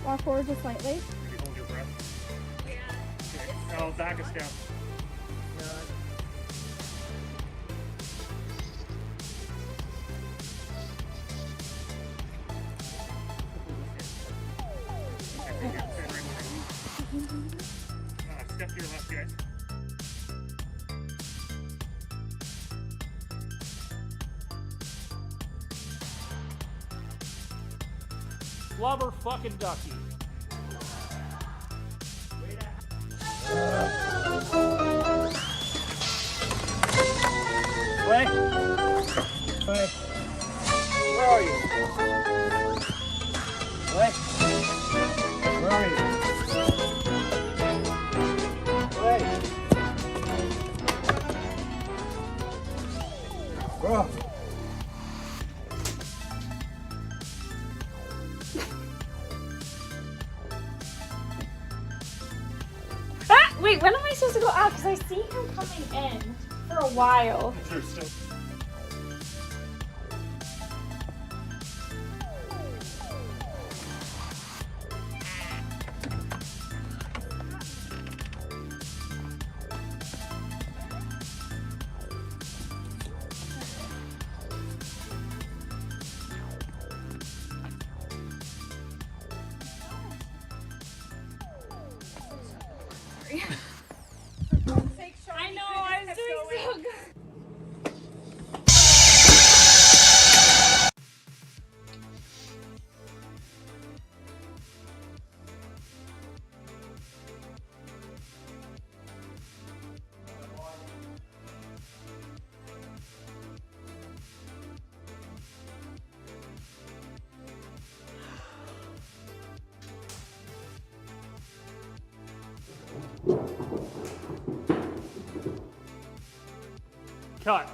Walk forward just slightly. maybe hold your breath. Yeah. Okay. No, back a step. Step to your left, guys. Flubber fucking ducky. Play. Play. Where are you? Play. Where are you? Play. Bro. Wait, when am I supposed to go out? Because I see him coming in for a while. I know, I was doing so good. Cut.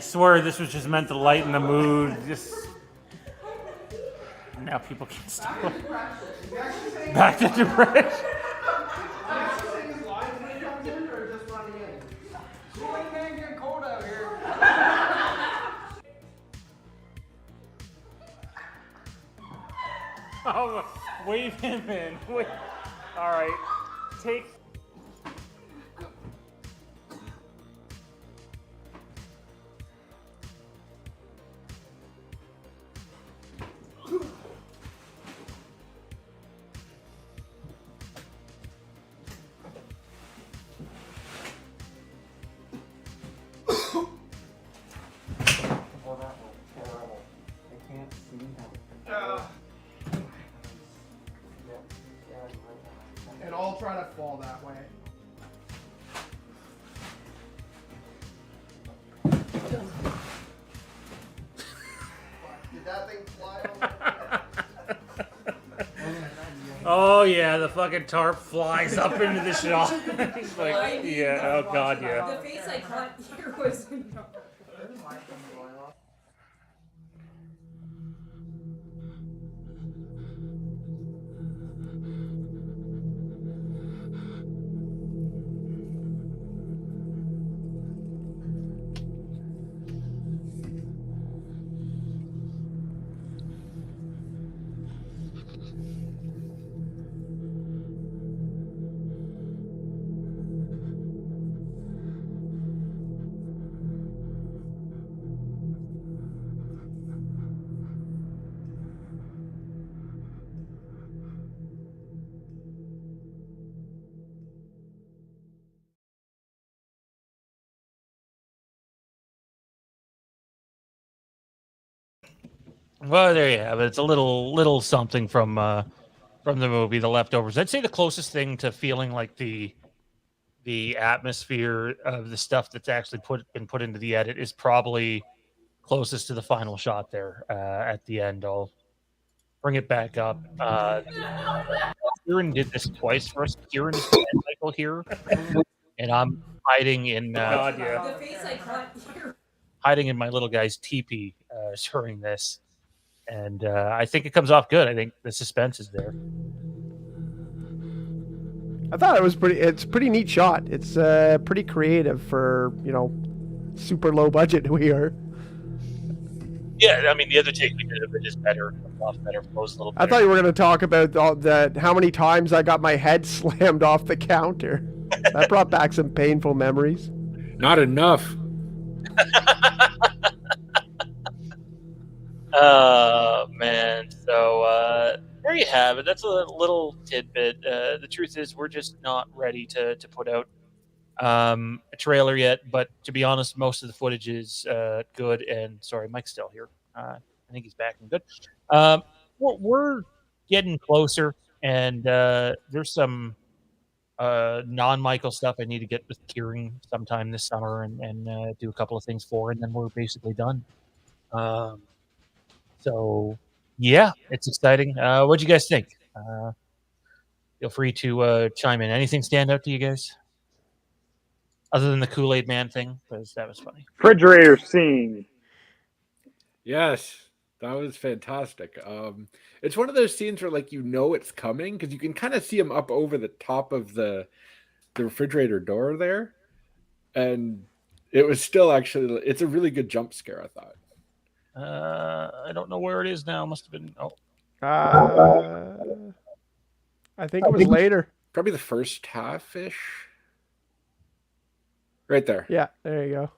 swear this was just meant to lighten the mood. Just now people can't stop. Back to depression. Oh, wave him in. Wait. All right, take. And I'll try to fall that way. Did that thing fly over? Oh yeah, the fucking tarp flies up into the shot. It's like, yeah, oh god, yeah. The face I caught here was. Well, there you have it. It's a little something from the movie, The Leftovers. I'd say the closest thing to feeling like the atmosphere of the stuff that's actually been put into the edit is probably closest to the final shot there at the end. I'll bring it back up. Kieran did this twice for us. Kieran is the cycle here, and I'm hiding in God, yeah. The face I caught here. hiding in my little guy's teepee during this. And I think it comes off good. I think the suspense is there. I thought it was it's a pretty neat shot. It's pretty creative for, super low budget we are. Yeah, I mean, the other take we did of it is better. Off better, flows a little better. I thought you were going to talk about how many times I got my head slammed off the counter. That brought back some painful memories. Not enough. Oh, man. So there you have it. That's a little tidbit. The truth is we're just not ready to put out a trailer yet. But to be honest, most of the footage is good. And sorry, Mike's still here. I think he's back and good. We're getting closer. And there's some non-Michael stuff I need to get with Kieran sometime this summer and do a couple of things for. And then we're basically done. So, yeah, it's exciting. What do you guys think? Feel free to chime in. Anything stand out to you guys? Other than the Kool-Aid Man thing, because that was funny. Refrigerator scene. Yes, that was fantastic. It's one of those scenes where, it's coming, because you can kind of see him up over the top of the refrigerator door there. And it was still actually, it's a really good jump scare, I thought. I don't know where it is now. Must have been. Oh, I think it was later. Probably the first half-ish. Right there. Yeah, there you go.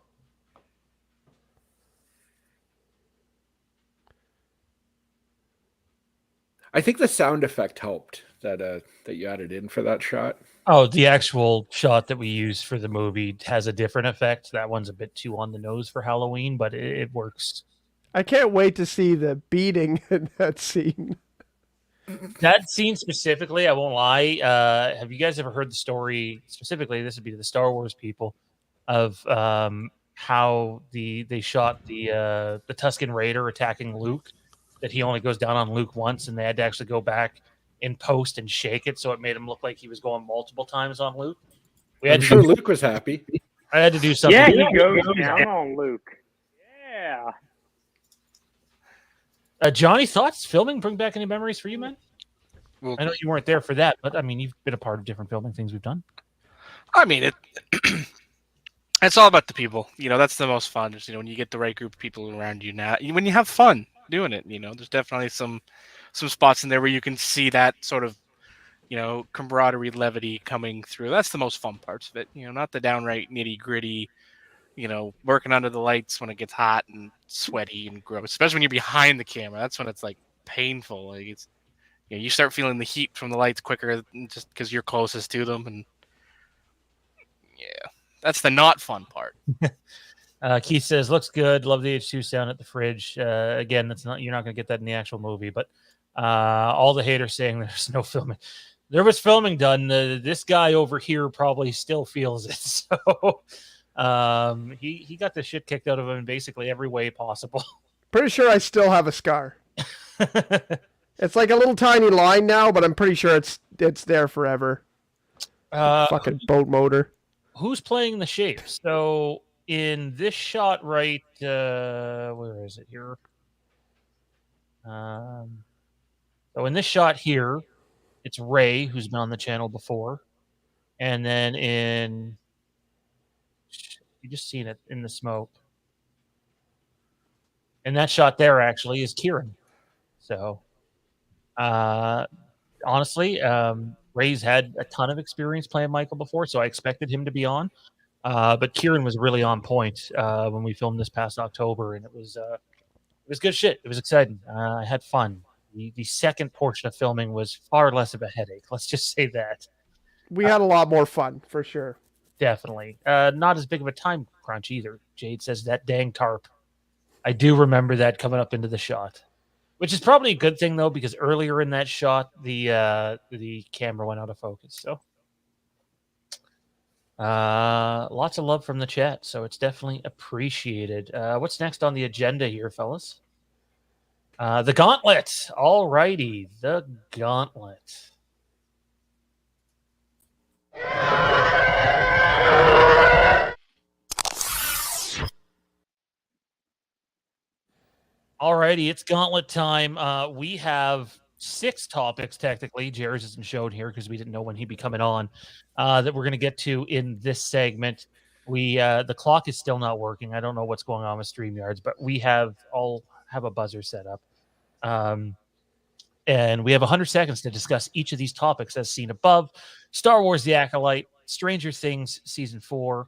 I think the sound effect helped that you added in for that shot. Oh, the actual shot that we used for the movie has a different effect. That one's a bit too on the nose for Halloween, but it works. I can't wait to see the beating in that scene. That scene specifically, I won't lie. Have you guys ever heard the story? Specifically, this would be to the Star Wars people of how they shot the Tusken Raider attacking Luke. That he only goes down on Luke once, and they had to actually go back in post and shake it, so it made him look like he was going multiple times on Luke. I'm sure Luke was happy. I had to do something. Yeah, he goes down on Luke. Yeah. Johnny, thoughts? Filming bring back any memories for you, man? Well, I know you weren't there for that, but I mean, you've been a part of different filming things we've done. I mean, it's all about the people. That's the most fun. Is, when you get the right group of people around you. Now, when you have fun doing it, there's definitely some spots in there where you can see that sort of, camaraderie, levity coming through. That's the most fun parts of it. Not the downright nitty gritty. Working under the lights when it gets hot and sweaty and gross, especially when you're behind the camera. That's when it's like painful. Like it's, you start feeling the heat from the lights quicker just because you're closest to them, and yeah, that's the not fun part. Keith says, looks good. Love the H2 sound at the fridge. Again, you're not going to get that in the actual movie, but all the haters saying there's no filming. There was filming done. This guy over here probably still feels it. So he got the shit kicked out of him in basically every way possible. Pretty sure I still have a scar. It's like a little tiny line now, but I'm pretty sure it's there forever. Fucking boat motor. Who's playing the shape? So in this shot, right? Where is it here? So in this shot here, it's Ray, who's been on the channel before, and then you just seen it in the smoke. And that shot there actually is Kieran. So, honestly, Ray's had a ton of experience playing Michael before, so I expected him to be on. But Kieran was really on point when we filmed this past October, and it was good shit. It was exciting. I had fun. The second portion of filming was far less of a headache. Let's just say that. We had a lot more fun, for sure. Definitely. Not as big of a time crunch either. Jade says that dang tarp. I do remember that coming up into the shot, which is probably a good thing, though, because earlier in that shot, the camera went out of focus. So lots of love from the chat, so it's definitely appreciated. What's next on the agenda here, fellas? The Gauntlet. All righty, the Gauntlet. Alrighty, it's Gauntlet time. We have 6 topics, technically. Jared isn't shown here because we didn't know when he'd be coming on, that we're going to get to in this segment. The clock is still not working. I don't know what's going on with StreamYards, but we all have a buzzer set up. And we have 100 seconds to discuss each of these topics as seen above. Star Wars The Acolyte, Stranger Things Season 4,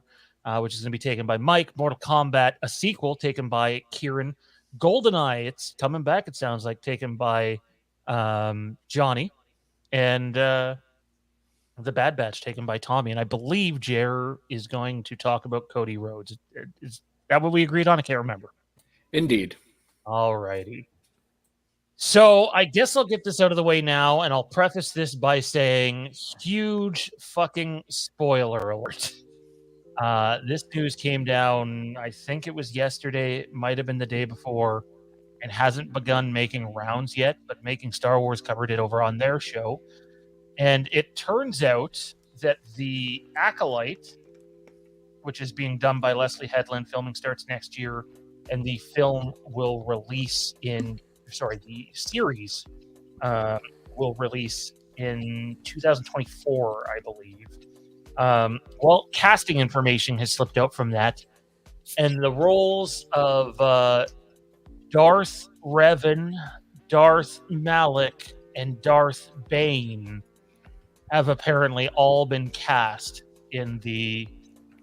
which is going to be taken by Mike. Mortal Kombat, a sequel taken by Kieran. GoldenEye, it's coming back, it sounds like, taken by Johnny. And The Bad Batch taken by Tommy. And I believe Jer is going to talk about Cody Rhodes. Is that what we agreed on? I can't remember. Indeed. All righty. So I guess I'll get this out of the way now, and I'll preface this by saying huge fucking spoiler alert. This news came down, I think it was yesterday, it might have been the day before, and hasn't begun making rounds yet, but Making Star Wars covered it over on their show. And it turns out that The Acolyte, which is being done by Leslie Headland, filming starts next year, and the film will release the series will release in 2024, I believe. Well, casting information has slipped out from that, and the roles of Darth Revan, Darth Malak, and Darth Bane have apparently all been cast in The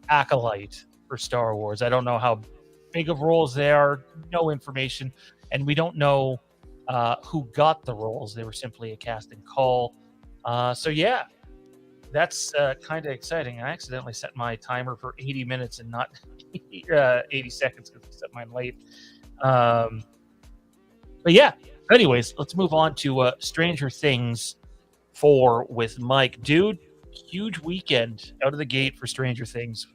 Acolyte for Star Wars. I don't know how big of roles they are, no information, and we don't know who got the roles. They were simply a casting call. So yeah, that's kind of exciting. I accidentally set my timer for 80 minutes and not 80 seconds because I set mine late. But yeah, anyways, let's move on to Stranger Things 4 with Mike. Dude, huge weekend out of the gate for Stranger Things.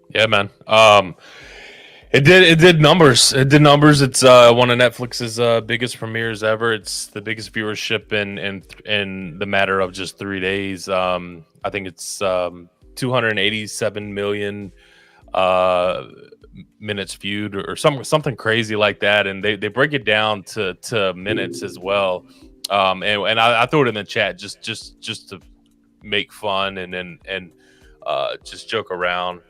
Yeah, man. It did numbers. It did numbers. It's one of Netflix's biggest premieres ever. It's the biggest viewership in the matter of just 3 days. I think it's 287 million minutes feud or something crazy like that, and they break it down to minutes as well. And I threw it in the chat just to make fun and just joke around.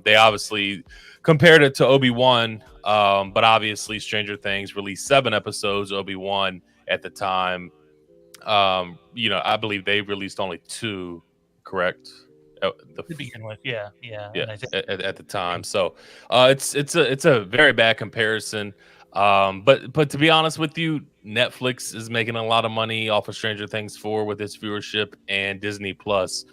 They obviously compared it to Obi-Wan, but obviously Stranger Things released 7 episodes. Obi-Wan at the time, I believe they released only 2, correct? To begin with, yeah. And I think at the time, so it's a very bad comparison. But to be honest with you, Netflix is making a lot of money off of Stranger Things 4 with its viewership, and Disney Plus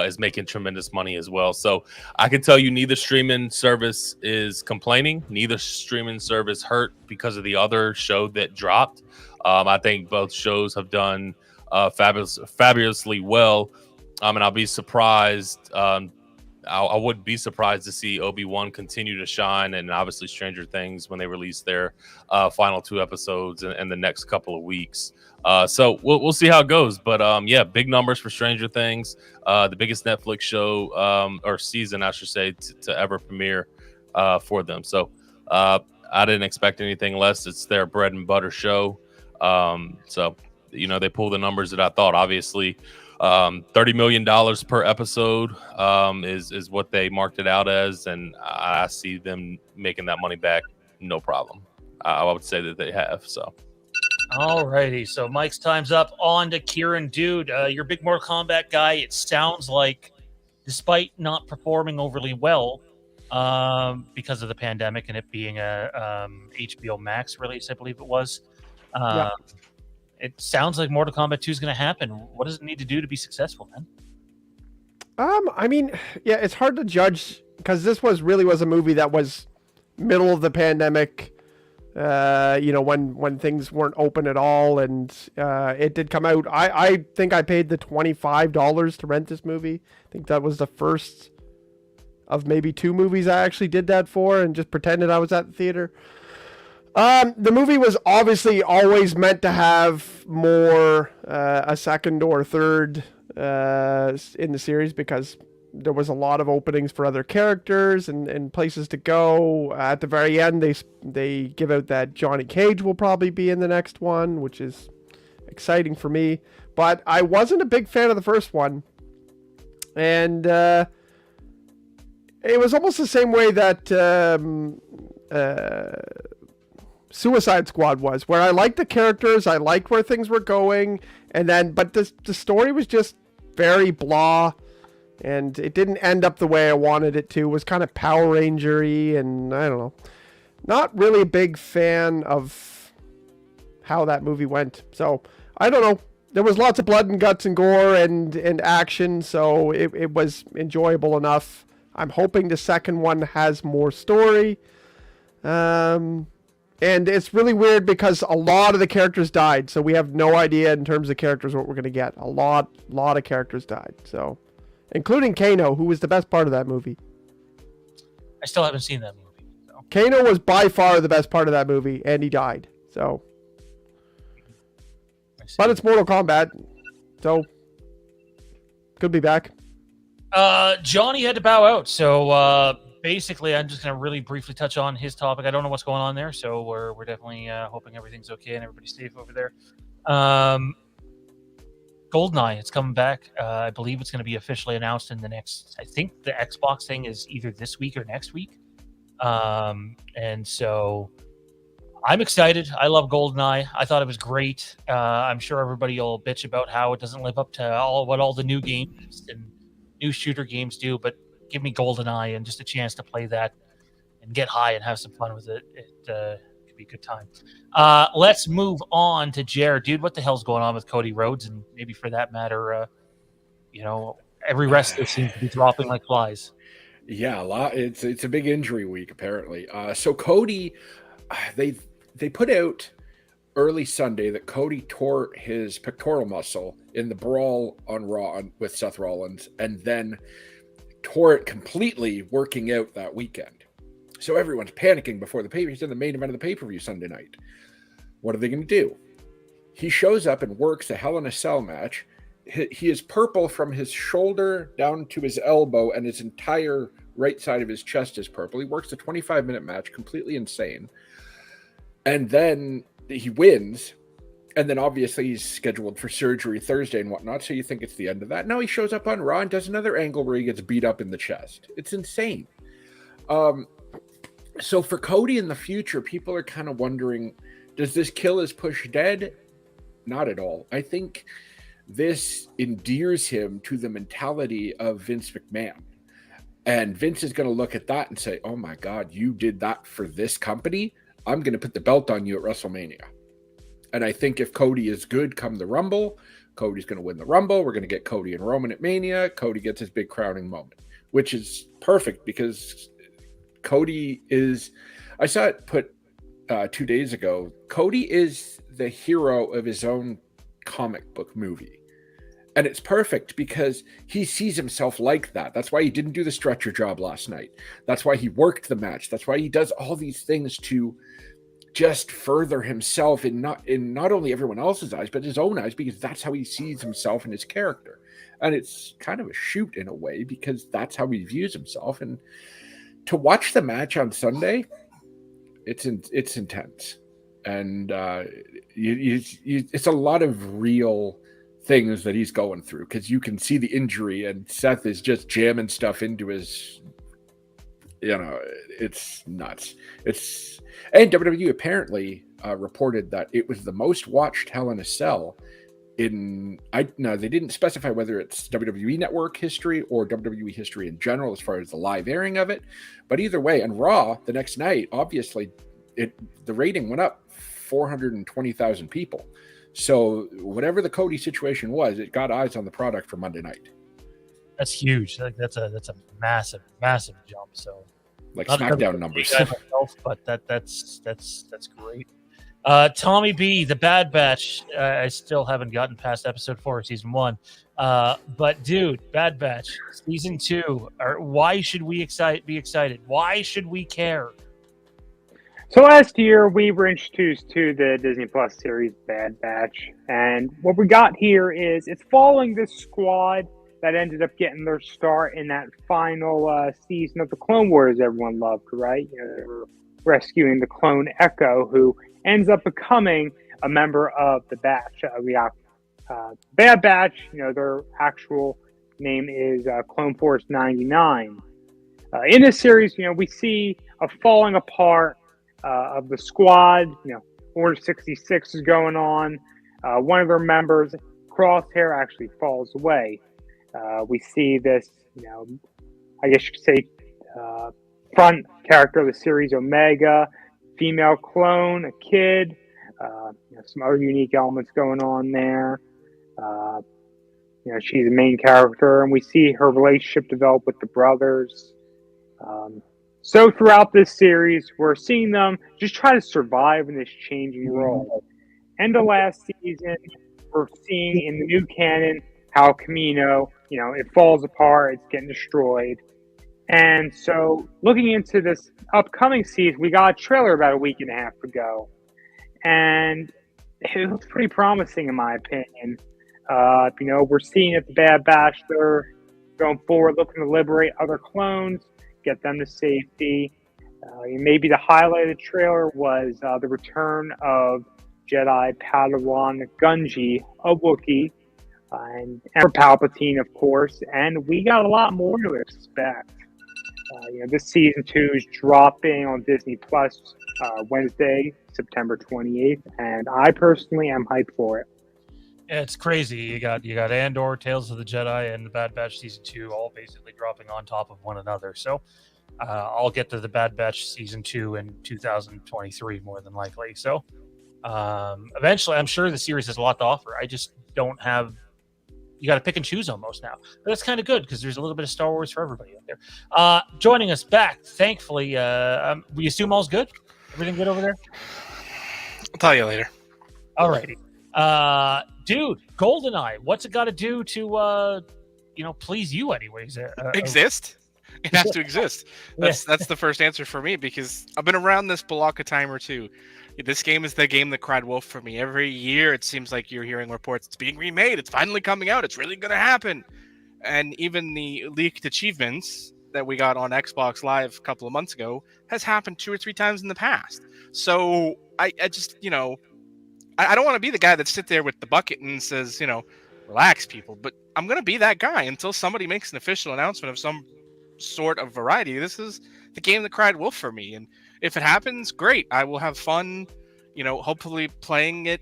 is making tremendous money as well. So I can tell you, neither streaming service is complaining. Neither streaming service hurt because of the other show that dropped. I think both shows have done fabulously well. And I'll be surprised. I would be surprised to see Obi-Wan continue to shine, and obviously Stranger Things when they release their final 2 episodes in the next couple of weeks. So we'll see how it goes. But big numbers for Stranger Things, the biggest Netflix show or season, I should say, to ever premiere for them. So I didn't expect anything less. It's their bread and butter show. So they pull the numbers that I thought. Obviously, $30 million per episode is what they marked it out as, and I see them making that money back, no problem. I would say that they have. So, alrighty, so Mike's time's up. On to Kieran, dude. You're a big Mortal Kombat guy. It sounds like, despite not performing overly well, because of the pandemic and it being a HBO Max release, I believe it was. It sounds like Mortal Kombat 2 is going to happen. What does it need to do to be successful, man? It's hard to judge because this was a movie that was middle of the pandemic, when things weren't open at all, and it did come out. I think I paid the $25 to rent this movie. I think that was the first of maybe 2 movies I actually did that for, and just pretended I was at the theater. The movie was obviously always meant to have more, a second or third in the series, because there was a lot of openings for other characters and places to go. At the very end, they give out that Johnny Cage will probably be in the next one, which is exciting for me. But I wasn't a big fan of the first one. And it was almost the same way that Suicide Squad was, where I liked the characters, I liked where things were going, but the story was just very blah, and it didn't end up the way I wanted it to. It was kind of Power Ranger-y, and I don't know. Not really a big fan of how that movie went. So, I don't know. There was lots of blood and guts and gore and action, so it was enjoyable enough. I'm hoping the second one has more story. And it's really weird because a lot of the characters died, so we have no idea in terms of characters what we're going to get. A lot of characters died, so including Kano, who was the best part of that movie. I still haven't seen that movie. So. Kano was by far the best part of that movie, and he died. So, but it's Mortal Kombat, so could be back. Johnny had to bow out, so basically, I'm just going to really briefly touch on his topic. I don't know what's going on there, so we're definitely hoping everything's okay and everybody's safe over there. GoldenEye, it's coming back. I believe it's going to be officially announced in the next. I think the Xbox thing is either this week or next week. And so I'm excited. I love GoldenEye. I thought it was great. I'm sure everybody will bitch about how it doesn't live up to what all the new games and new shooter games do, but give me GoldenEye and just a chance to play that and get high and have some fun with it. It could be a good time. Let's move on to Jared. Dude, what the hell's going on with Cody Rhodes? And maybe for that matter, every wrestler seems to be dropping like flies. Yeah, a lot. It's a big injury week, apparently. So Cody, they put out early Sunday that Cody tore his pectoral muscle in the brawl on Raw with Seth Rollins, and then tore it completely working out that weekend. So everyone's panicking before the pay-per-view. He's in the main event of the pay-per-view Sunday night. What are they going to do? He shows up and works a Hell in a Cell match. He is purple from his shoulder down to his elbow, and his entire right side of his chest is purple. He works a 25-minute match, completely insane. And then he wins. And then obviously he's scheduled for surgery Thursday and whatnot. So you think it's the end of that. No, he shows up on Raw and does another angle where he gets beat up in the chest. It's insane. So for Cody in the future, people are kind of wondering, does this kill his push dead? Not at all. I think this endears him to the mentality of Vince McMahon. And Vince is going to look at that and say, oh my God, you did that for this company? I'm going to put the belt on you at WrestleMania. And I think if Cody is good come the Rumble, Cody's going to win the Rumble. We're going to get Cody and Roman at Mania. Cody gets his big crowning moment, which is perfect because Cody is, I saw it put 2 days ago, Cody is the hero of his own comic book movie. And it's perfect because he sees himself like that. That's why he didn't do the stretcher job last night. That's why he worked the match. That's why he does all these things to just further himself in not only everyone else's eyes, but his own eyes, because that's how he sees himself and his character. And it's kind of a shoot in a way, because that's how he views himself. And to watch the match on Sunday, it's intense. And it's a lot of real things that he's going through, because you can see the injury and Seth is just jamming stuff into his, it's nuts. And WWE apparently reported that it was the most watched Hell in a Cell they didn't specify whether it's WWE Network history or WWE history in general as far as the live airing of it. But either way, and Raw the next night, obviously the rating went up 420,000 people. So whatever the Cody situation was, it got eyes on the product for Monday night. That's huge. Like that's a massive jump. So like SmackDown numbers. Myself, but that's great. Tommy B, the Bad Batch. I still haven't gotten past episode 4 of season 1. But dude, Bad Batch season 2. Why should we be excited? Why should we care? So last year we were introduced to the Disney Plus series Bad Batch, and what we got here is it's following this squad that ended up getting their start in that final season of the Clone Wars everyone loved, right? They were rescuing the clone Echo, who ends up becoming a member of the Batch. We got Bad Batch, their actual name is Clone Force 99. In this series, we see a falling apart of the squad. Order 66 is going on. One of their members, Crosshair, actually falls away. We see this, I guess you could say, front character of the series, Omega, female clone, a kid, some other unique elements going on there. She's the main character, and we see her relationship develop with the brothers. So throughout this series, we're seeing them just try to survive in this changing world. End of last season, we're seeing in the new canon how Camino, it falls apart, it's getting destroyed. And so looking into this upcoming season, we got a trailer about a week and a half ago. And it looks pretty promising in my opinion. We're seeing at the Bad Batch, they're going forward, looking to liberate other clones, get them to safety. Maybe the highlight of the trailer was the return of Jedi Padawan Gunji, a Wookiee, and Emperor Palpatine, of course. And we got a lot more to expect. This season 2 is dropping on Disney Plus Wednesday, September 28th, and I personally am hyped for it. Yeah, it's crazy. You got Andor, Tales of the Jedi, and the Bad Batch season 2 all basically dropping on top of one another. So I'll get to the Bad Batch season 2 in 2023 more than likely. So eventually, I'm sure the series has a lot to offer. I just don't have. You got to pick and choose almost now. But that's kind of good because there's a little bit of Star Wars for everybody out there. Joining us back, thankfully, we assume all's good? Everything good over there? I'll tell you later. All righty. Dude, GoldenEye, what's it got to do to, please you anyways? Exist? It has to exist. That's the first answer for me, because I've been around this block a time or two. This game is the game that cried wolf for me. Every year it seems like you're hearing reports it's being remade, it's finally coming out, it's really going to happen. And even the leaked achievements that we got on Xbox Live a couple of months ago has happened 2 or 3 times in the past. So I just, I don't want to be the guy that sits there with the bucket and says, relax, people. But I'm going to be that guy until somebody makes an official announcement of some sort of variety. This is the game that cried wolf for me. And if it happens, great. I will have fun, hopefully playing it,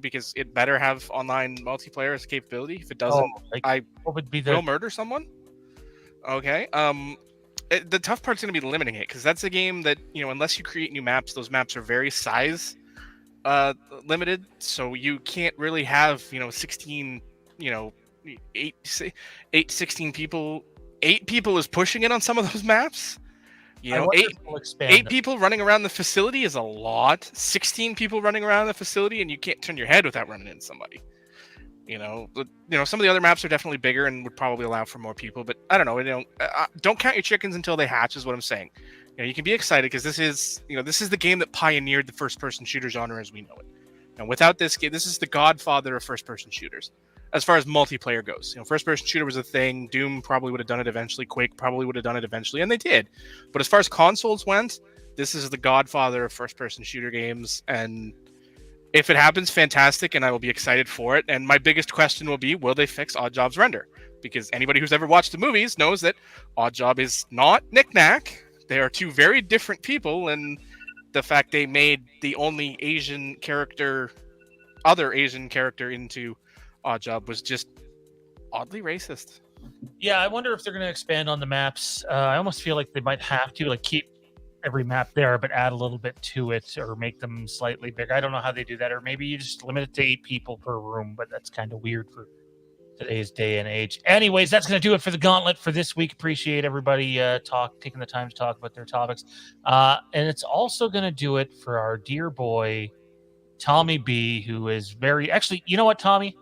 because it better have online multiplayer as capability. If it doesn't, I will murder someone. Okay. The tough part's going to be limiting it, because that's a game that, unless you create new maps, those maps are very size limited. So you can't really have, 16, 16 people. 8 people is pushing it on some of those maps. Eight people running around the facility is a lot. 16 people running around the facility, and you can't turn your head without running into somebody. Some of the other maps are definitely bigger and would probably allow for more people, but I don't know. Don't count your chickens until they hatch, is what I'm saying. You can be excited because this is the game that pioneered the first-person shooter genre as we know it. And without this game, this is the godfather of first-person shooters. As far as multiplayer goes, first-person shooter was a thing. Doom probably would have done it eventually. Quake probably would have done it eventually, and they did. But as far as consoles went, this is the godfather of first-person shooter games. And if it happens, fantastic, and I will be excited for it. And my biggest question will be, will they fix Oddjob's render? Because anybody who's ever watched the movies knows that Oddjob is not Knick Knack. They are 2 very different people, and the fact they made the only other Asian character into Oddjob was just oddly racist. Yeah, I wonder if they're going to expand on the maps. I almost feel like they might have to keep every map there, but add a little bit to it or make them slightly bigger. I don't know how they do that, or maybe you just limit it to 8 people per room, but that's kind of weird for today's day and age. Anyways, that's going to do it for the Gauntlet for this week. Appreciate everybody taking the time to talk about their topics. And it's also going to do it for our dear boy, Tommy B, who is very... Actually, you know what, Tommy?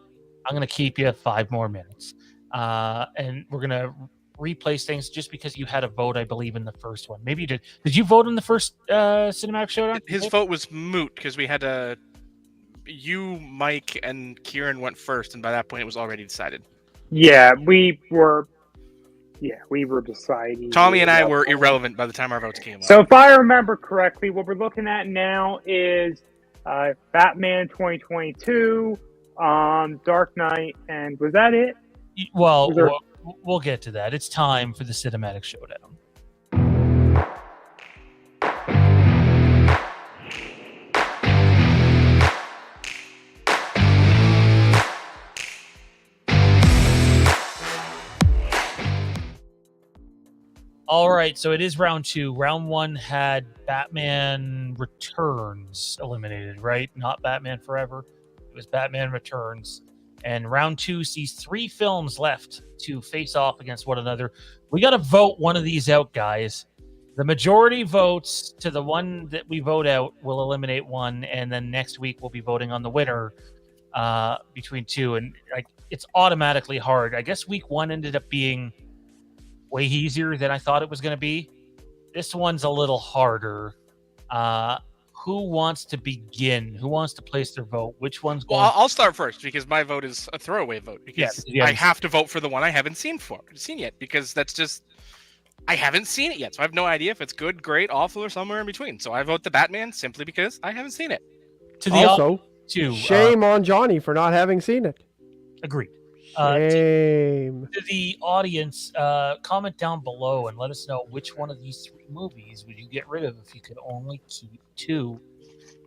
I'm going to keep you 5 more minutes. And we're going to replace things just because you had a vote, I believe, in the first one. Maybe you did. Did you vote in the first Cinematic Showdown? His vote was moot because we had you, Mike, and Kieran went first, and by that point it was already decided. Yeah, we were deciding. Tommy and I were irrelevant by the time our votes came up. So if I remember correctly, what we're looking at now is Batman 2022, Dark Knight, and was that it? Well, we'll get to that. It's time for the Cinematic Showdown. All right, so it is round 2. Round 1 had Batman Returns eliminated, right? Not Batman Forever. It was Batman Returns. And round 2 sees 3 films left to face off against one another. We got to vote one of these out, guys. The majority votes to the one that we vote out will eliminate one, and then next week we'll be voting on the winner between 2. And it's automatically hard. I guess week 1 ended up being way easier than I thought it was going to be. This one's a little harder. Who wants to begin? Who wants to place their vote? Which one's going? Well, I'll start first because my vote is a throwaway vote. Because yeah. I have to vote for the one I haven't seen yet. Because that's just I haven't seen it yet, so I have no idea if it's good, great, awful, or somewhere in between. So I vote the Batman simply because I haven't seen it. Shame on Johnny for not having seen it. Agreed. Shame. To the audience, comment down below and let us know which one of these 3 movies would you get rid of if you could only keep 2,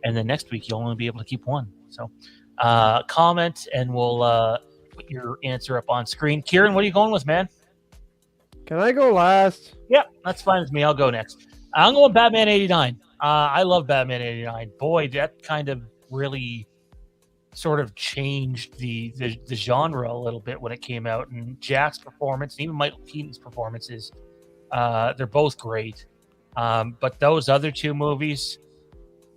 and then next week you'll only be able to keep 1. So comment and we'll put your answer up on screen. Kieran, what are you going with, man? Can I go last? Yep, that's fine with me. I'll go next. I'm going Batman 89. I love Batman 89. Boy, that kind of really sort of changed the genre a little bit when it came out. And Jack's performance, and even Michael Keaton's performances, they're both great. But those other 2 movies,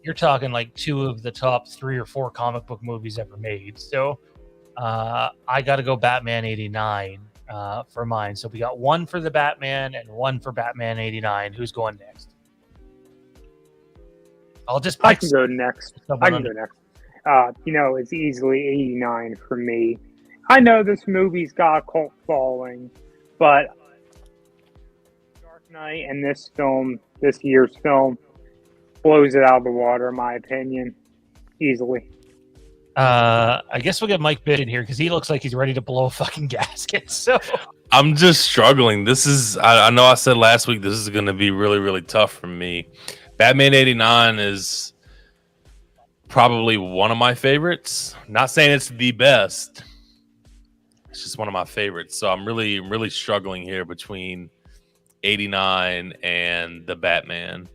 you're talking like 2 of the top 3 or 4 comic book movies ever made. So I got to go Batman 89 for mine. So we got 1 for the Batman and 1 for Batman 89. Who's going next? I can go next. It's easily 89 for me. I know this movie's got a cult following, but Knight and this year's film, blows it out of the water, in my opinion, easily. I guess we'll get Mike Bitt in here because he looks like he's ready to blow a fucking gasket. So I'm just struggling. This is, I know I said last week this is going to be really, really tough for me. Batman 89 is probably one of my favorites. Not saying it's the best. It's just one of my favorites. So I'm really struggling here between 89 and the Batman.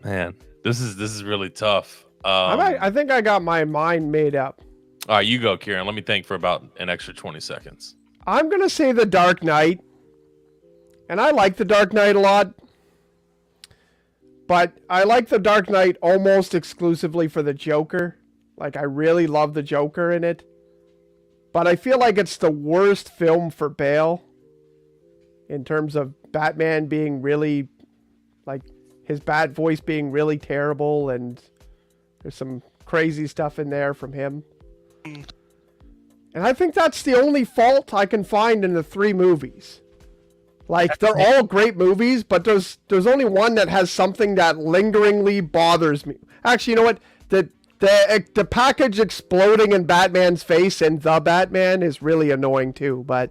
Man, this is really tough. I think I got my mind made up. All right, you go, Kieran. Let me think for about an extra 20 seconds. I'm going to say The Dark Knight. And I like The Dark Knight a lot. But I like The Dark Knight almost exclusively for the Joker. Like, I really love the Joker in it. But I feel like it's the worst film for Bale. In terms of Batman being really, like, his bat voice being really terrible. And there's some crazy stuff in there from him. And I think that's the only fault I can find in the three movies. Like, they're all great movies, but there's only one that has something that lingeringly bothers me. Actually, you know what? The package exploding in Batman's face in The Batman is really annoying too, but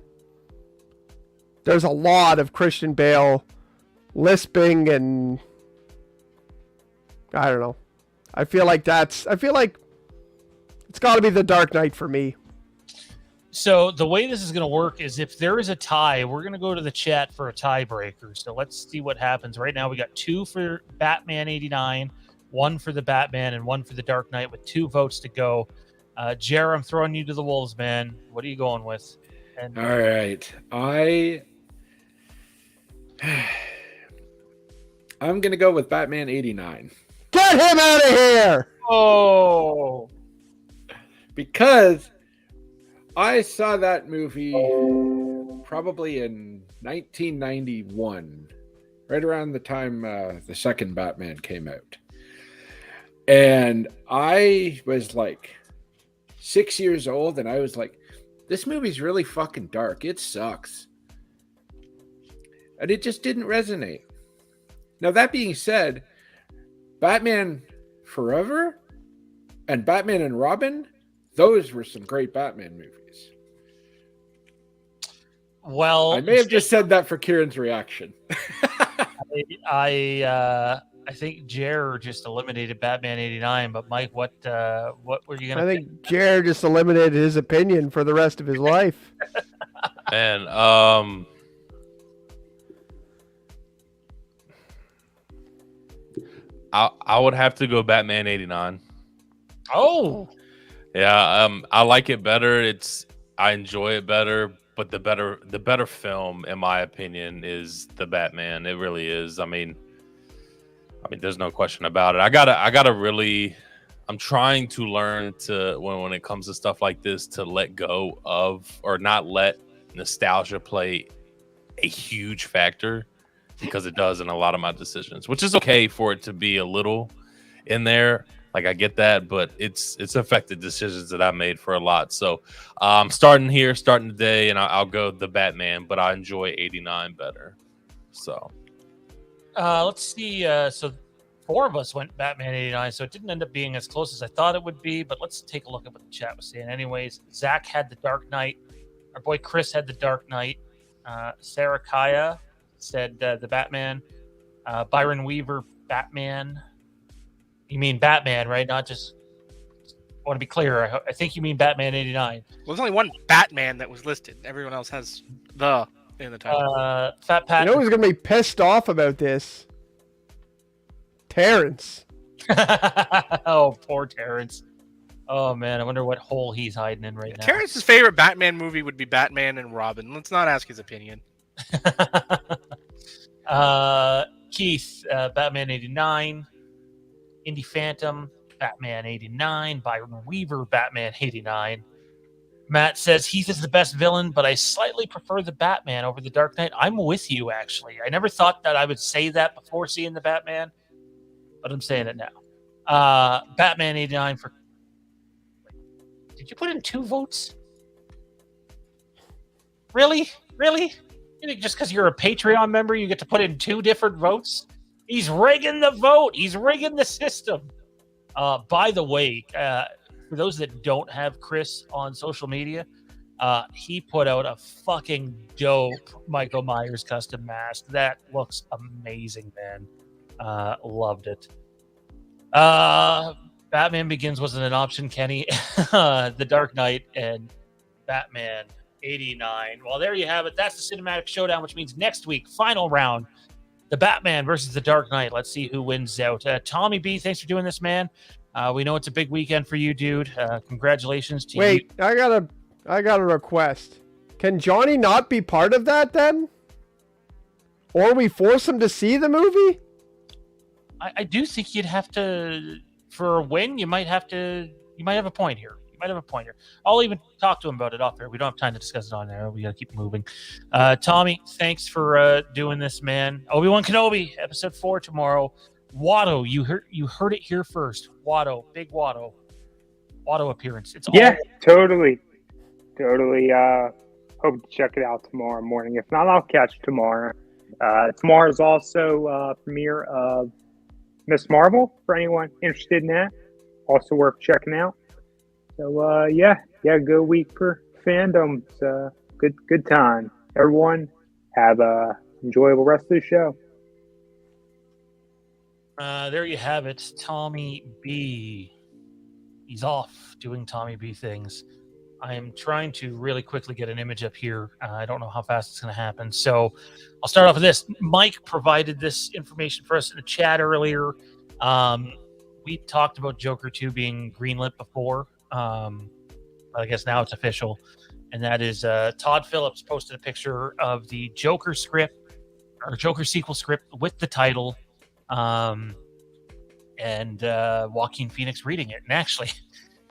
there's a lot of Christian Bale lisping and I don't know. I feel like it's got to be The Dark Knight for me. So the way this is going to work is if there is a tie, we're going to go to the chat for a tiebreaker. So let's see what happens. Right now we got 2 for Batman 89, 1 for the Batman, and 1 for the Dark Knight with 2 votes to go. Jer, I'm throwing you to the wolves, man. What are you going with? And all right. I'm going to go with Batman 89. Get him out of here! Oh! Because I saw that movie probably in 1991, right around the time the second Batman came out. And I was like 6 years old, and I was like, this movie's really fucking dark. It sucks. And it just didn't resonate. Now, that being said, Batman Forever and Batman and Robin, those were some great Batman movies. Well, I may have just said that for Kieran's reaction. I think Jer just eliminated Batman 89, but Mike, what were you going to I think Jer just eliminated his opinion for the rest of his life. Man, I would have to go Batman 89. Oh. Yeah, I like it better. I enjoy it better, but the better film, in my opinion, is the Batman. It really is. I mean, there's no question about it. I'm trying to learn to when it comes to stuff like this to let go of or not let nostalgia play a huge factor, because it does in a lot of my decisions, which is okay for it to be a little in there. Like, I get that, but it's affected decisions that I made for a lot. So I'm starting today, and I'll go the Batman, but I enjoy 89 better. So let's see. So 4 of us went Batman 89, so it didn't end up being as close as I thought it would be, but let's take a look at what the chat was saying. Anyways, Zach had the Dark Knight. Our boy Chris had the Dark Knight. Sarah Kaya said the Batman. Byron Weaver, Batman. You mean Batman, right? Not just... I want to be clear. I think you mean Batman 89. Well, there's only one Batman that was listed. Everyone else has the in the title. Fat Pat. You know who's going to be pissed off about this? Terrence. Oh, poor Terrence. Oh, man. I wonder what hole he's hiding in right now. Terrence's favorite Batman movie would be Batman and Robin. Let's not ask his opinion. Keith, Batman 89. Indy Phantom, Batman 89. Byron Weaver, Batman 89. Matt says Heath is the best villain, but I slightly prefer the Batman over the Dark Knight. I'm with you, actually. I never thought that I would say that before seeing the Batman, but I'm saying it now. Batman 89 for... Did you put in 2 votes? Really? You're You think just because you're a Patreon member, you get to put in 2 different votes? He's rigging the vote. He's rigging the system. By the way, for those that don't have Chris on social media, he put out a fucking dope Michael Myers custom mask. That looks amazing, man. Loved it. Batman Begins wasn't an option, Kenny. The Dark Knight and Batman 89. Well, there you have it. That's the cinematic showdown, which means next week, final round, the Batman versus the Dark Knight. Let's see who wins out. Tommy B, thanks for doing this, man. We know it's a big weekend for you, dude. Congratulations to you. Wait, I got a request. Can Johnny not be part of that then? Or we force him to see the movie? I do think you'd have to, for a win, you might have a point here. I'll even talk to him about it off there. We don't have time to discuss it on there. We got to keep moving. Tommy, thanks for doing this, man. Obi Wan Kenobi, episode 4 tomorrow. Watto, you heard it here first. Watto, big Watto appearance. It's totally. Hope to check it out tomorrow morning. If not, I'll catch tomorrow. Tomorrow's also premiere of Miss Marvel for anyone interested in that. Also worth checking out. So good week for fandom. Good time. Everyone have a enjoyable rest of the show. There you have it, Tommy B. He's off doing Tommy B things. I am trying to really quickly get an image up here. I don't know how fast it's going to happen. So I'll start off with this. Mike provided this information for us in the chat earlier. We talked about Joker 2 being greenlit before. I guess now it's official. And that is Todd Phillips posted a picture of the Joker script, or Joker sequel script with the title, and Joaquin Phoenix reading it. And actually,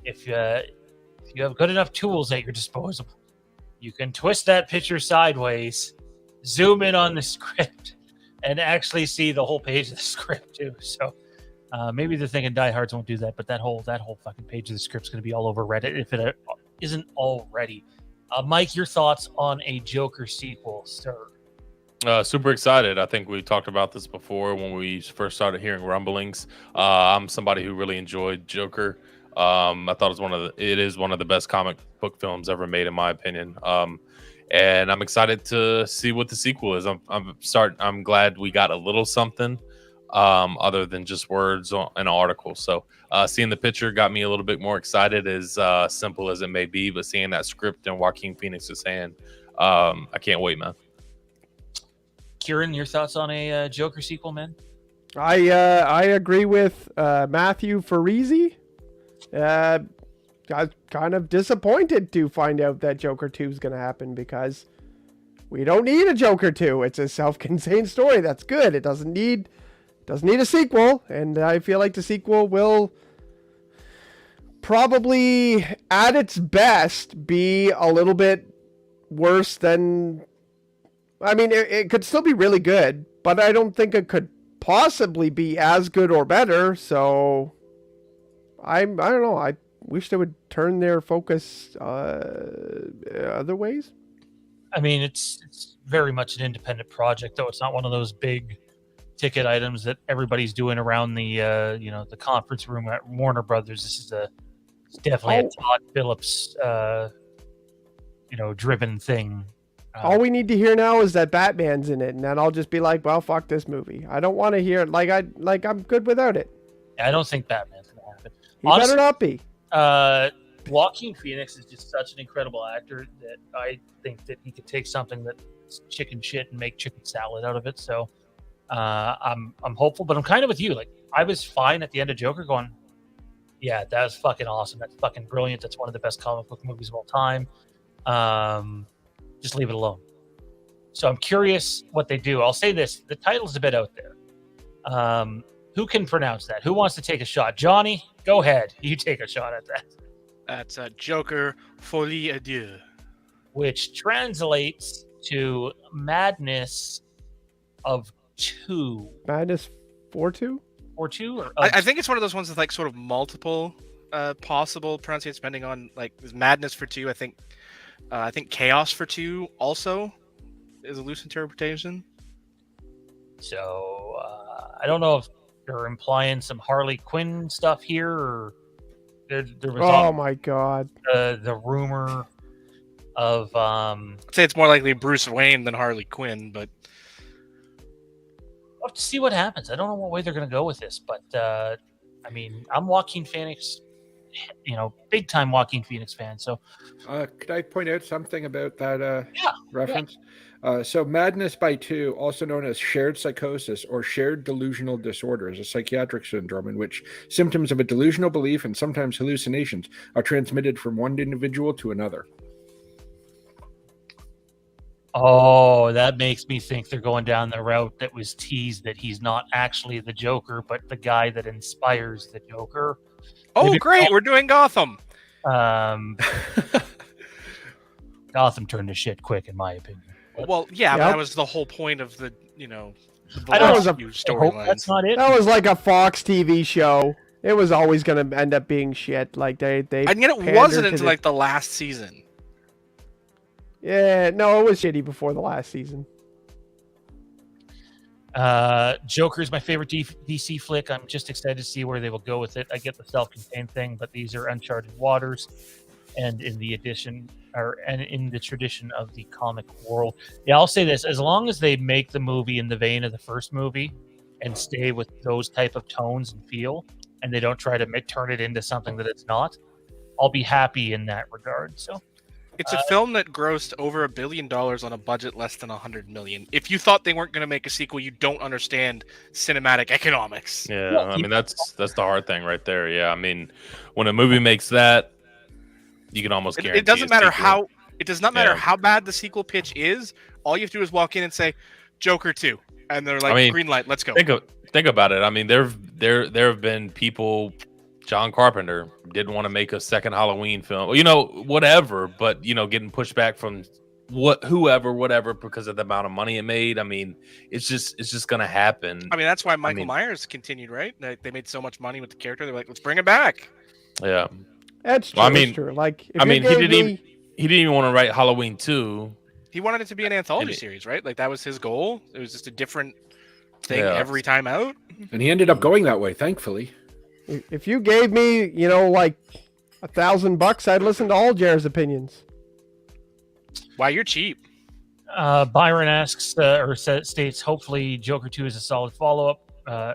if you have good enough tools at your disposal, you can twist that picture sideways, zoom in on the script, and actually see the whole page of the script too. So maybe they're thinking diehards won't do that, but that whole fucking page of the script's going to be all over Reddit if it isn't already. Mike, your thoughts on a Joker sequel, sir? Super excited. I think we talked about this before when we first started hearing rumblings. I'm somebody who really enjoyed Joker. I thought it is one of the best comic book films ever made, in my opinion. And I'm excited to see what the sequel is. I'm glad we got a little something other than just words on an article. So seeing the picture got me a little bit more excited, as simple as it may be. But seeing that script in Joaquin Phoenix's hand, I can't wait, man. Kieran, your thoughts on a Joker sequel, man? I agree with Matthew Farisi. I was kind of disappointed to find out that Joker 2 is going to happen, because we don't need a Joker 2. It's a self-contained story. That's good. It doesn't need a sequel, and I feel like the sequel will probably, at its best, be a little bit worse than... I mean, it could still be really good, but I don't think it could possibly be as good or better, so... I don't know. I wish they would turn their focus other ways. I mean, it's very much an independent project, though. It's not one of those big ticket items that everybody's doing around the the conference room at Warner Brothers. This is definitely a Todd Phillips driven thing. All we need to hear now is that Batman's in it, and then I'll just be like, well, fuck this movie. I don't want to hear it. I'm good without it. I don't think Batman's gonna happen. He better not be. Joaquin Phoenix is just such an incredible actor that I think that he could take something that's chicken shit and make chicken salad out of it. So I'm hopeful, but I'm kind of with you. Like, I was fine at the end of Joker going, yeah, that was fucking awesome. That's fucking brilliant. That's one of the best comic book movies of all time. Just leave it alone. So I'm curious what they do. I'll say this. The title's a bit out there. Who can pronounce that? Who wants to take a shot? Johnny, go ahead. You take a shot at that. That's Joker Folie à Deux, which translates to Madness of Two. Madness 4-2? 4-2? Or I think it's one of those ones with like sort of multiple possible pronunciations depending on, like, Madness for 2. I think Chaos for 2 also. is a loose interpretation. So I don't know if they're implying some Harley Quinn stuff here, or there was my god, the rumor of I'd say it's more likely Bruce Wayne than Harley Quinn, but we'll have to see what happens. I don't know what way they're going to go with this, but I mean, I'm Joaquin Phoenix, big time Joaquin Phoenix fan. So, could I point out something about that reference? So, madness by two, also known as shared psychosis or shared delusional disorder, is a psychiatric syndrome in which symptoms of a delusional belief and sometimes hallucinations are transmitted from one individual to another. Oh, that makes me think they're going down the route that was teased, that he's not actually the Joker, but the guy that inspires the Joker. Oh, Maybe great! We're doing Gotham. Gotham turned to shit quick, in my opinion. Well, yeah, Yep. that was the whole point of the I don't was a- storylines. That's not it. that was like a Fox TV show. It was always going to end up being shit. Like they. And yet it pandered wasn't to until the- like the last season. Yeah, no, it was shitty before the last season. Joker is my favorite DC flick. I'm just excited to see where they will go with it. I get the self-contained thing, but these are uncharted waters, and in the tradition of the comic world. Yeah, I'll say this: as long as they make the movie in the vein of the first movie and stay with those type of tones and feel, and they don't try to turn it into something that it's not, I'll be happy in that regard. So. It's a film that grossed over $1 billion on a budget less than $100 million. If you thought they weren't going to make a sequel, you don't understand cinematic economics. Yeah, I mean that's the hard thing right there. Yeah, I mean when a movie makes that, you can almost guarantee It doesn't a matter sequel. how. It does not matter Yeah. how bad the sequel pitch is. All you have to do is walk in and say, "Joker 2," and they're like, I mean, "Green light, let's go." Think about it. I mean, there have been people. John Carpenter didn't want to make a second Halloween film, whatever, but getting pushed back from whatever because of the amount of money it made. I mean, it's just gonna happen. I mean, that's why Michael Myers continued, right? They made so much money with the character. They're like, "Let's bring it back." Yeah, That's true. Well, that's true. Like, if I you mean, he gave didn't me- even want to write Halloween 2. He wanted it to be an anthology series, right? Like that was his goal. It was just a different thing Yeah. every time out. And he ended up going that way, thankfully. If you gave me, like $1,000, I'd listen to all Jared's opinions. Why, you're cheap. Byron asks states, hopefully Joker 2 is a solid follow-up,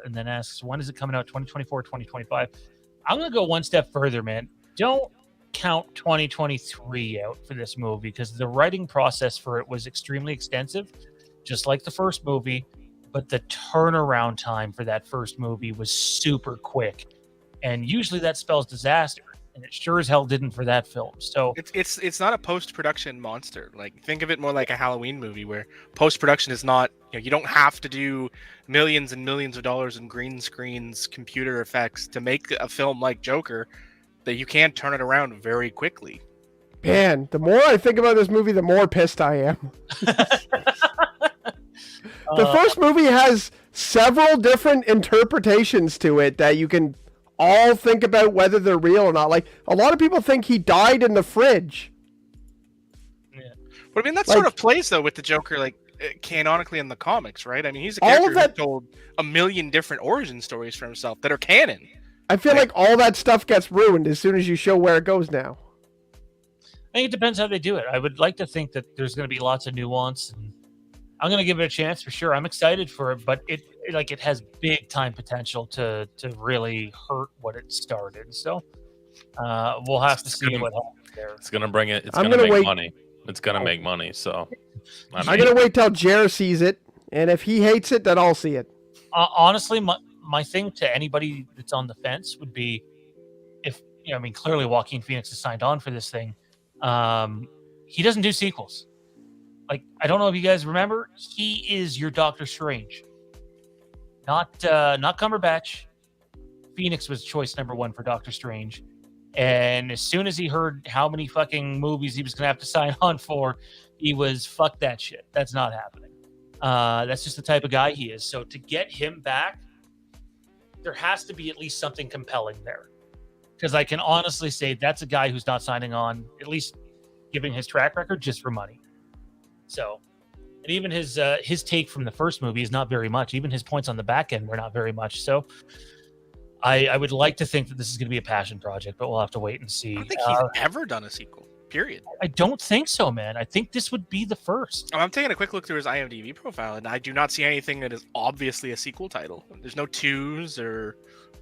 and then asks, when is it coming out, 2024, 2025? I'm going to go one step further, man. Don't count 2023 out for this movie, because the writing process for it was extremely extensive, just like the first movie, but the turnaround time for that first movie was super quick. And usually that spells disaster, and it sure as hell didn't for that film. So It's not a post-production monster. Like, think of it more like a Halloween movie where post-production is not, you don't have to do millions and millions of dollars in green screens, computer effects to make a film like Joker, that you can turn it around very quickly. Man, the more I think about this movie, the more pissed I am. The first movie has several different interpretations to it that you can all think about whether they're real or not. Like, a lot of people think he died in the fridge. But I mean, that sort of plays though with the Joker, like canonically in the comics, right? I mean, he's a All of character that- who told a million different origin stories for himself that are canon. I feel like all that stuff gets ruined as soon as you show where it goes now. I think it depends how they do it. I would like to think that there's going to be lots of nuance, and I'm going to give it a chance for sure. I'm excited for it, but it has big time potential to really hurt what it started. So we'll have to see what happens there. It's gonna bring it. It's I'm gonna gonna make wait- money. It's gonna make money. So I'm going to wait till Jared sees it, and if he hates it, then I'll see it. Honestly, my thing to anybody that's on the fence would be, if clearly Joaquin Phoenix has signed on for this thing. He doesn't do sequels. Like, I don't know if you guys remember, he is your Doctor Strange. Not Cumberbatch. Phoenix was choice number one for Doctor Strange. And as soon as he heard how many fucking movies he was going to have to sign on for, he was, fuck that shit. That's not happening. That's just the type of guy he is. So to get him back, there has to be at least something compelling there. Because I can honestly say that's a guy who's not signing on, at least giving his track record, just for money. So And even his take from the first movie is not very much. Even his points on the back end were not very much. So I would like to think that this is going to be a passion project, but we'll have to wait and see. I don't think he's ever done a sequel, period. I don't think so, man. I think this would be the first. I'm taking a quick look through his IMDb profile, and I do not see anything that is obviously a sequel title. There's no twos or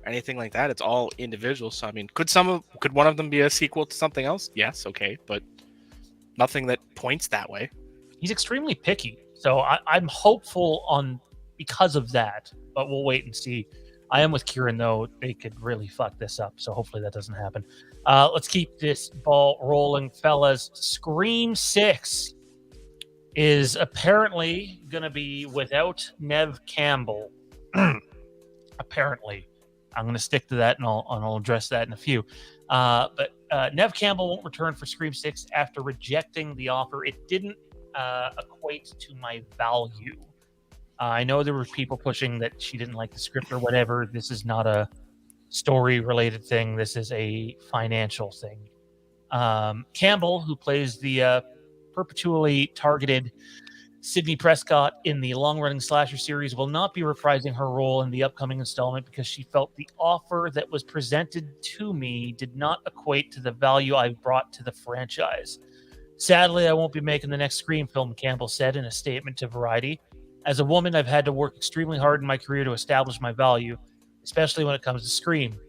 anything like that. It's all individual. So, I mean, could one of them be a sequel to something else? Yes, okay, but nothing that points that way. He's extremely picky, so I'm hopeful because of that, but we'll wait and see. I am with Kieran, though. They could really fuck this up, so hopefully that doesn't happen. Let's keep this ball rolling, fellas. Scream 6 is apparently going to be without Neve Campbell. Apparently. I'm going to stick to that, and I'll address that in a few. But Neve Campbell won't return for Scream 6 after rejecting the offer. It didn't equate to my value. I know there were people pushing that she didn't like the script or whatever. This is not a story-related thing. This is a financial thing. Campbell, who plays the perpetually targeted Sidney Prescott in the long-running slasher series, will not be reprising her role in the upcoming installment because she felt the offer that was presented to me did not equate to the value I've brought to the franchise. Sadly, I won't be making the next Scream film, Campbell said in a statement to Variety. As a woman, I've had to work extremely hard in my career to establish my value, especially when it comes to Scream.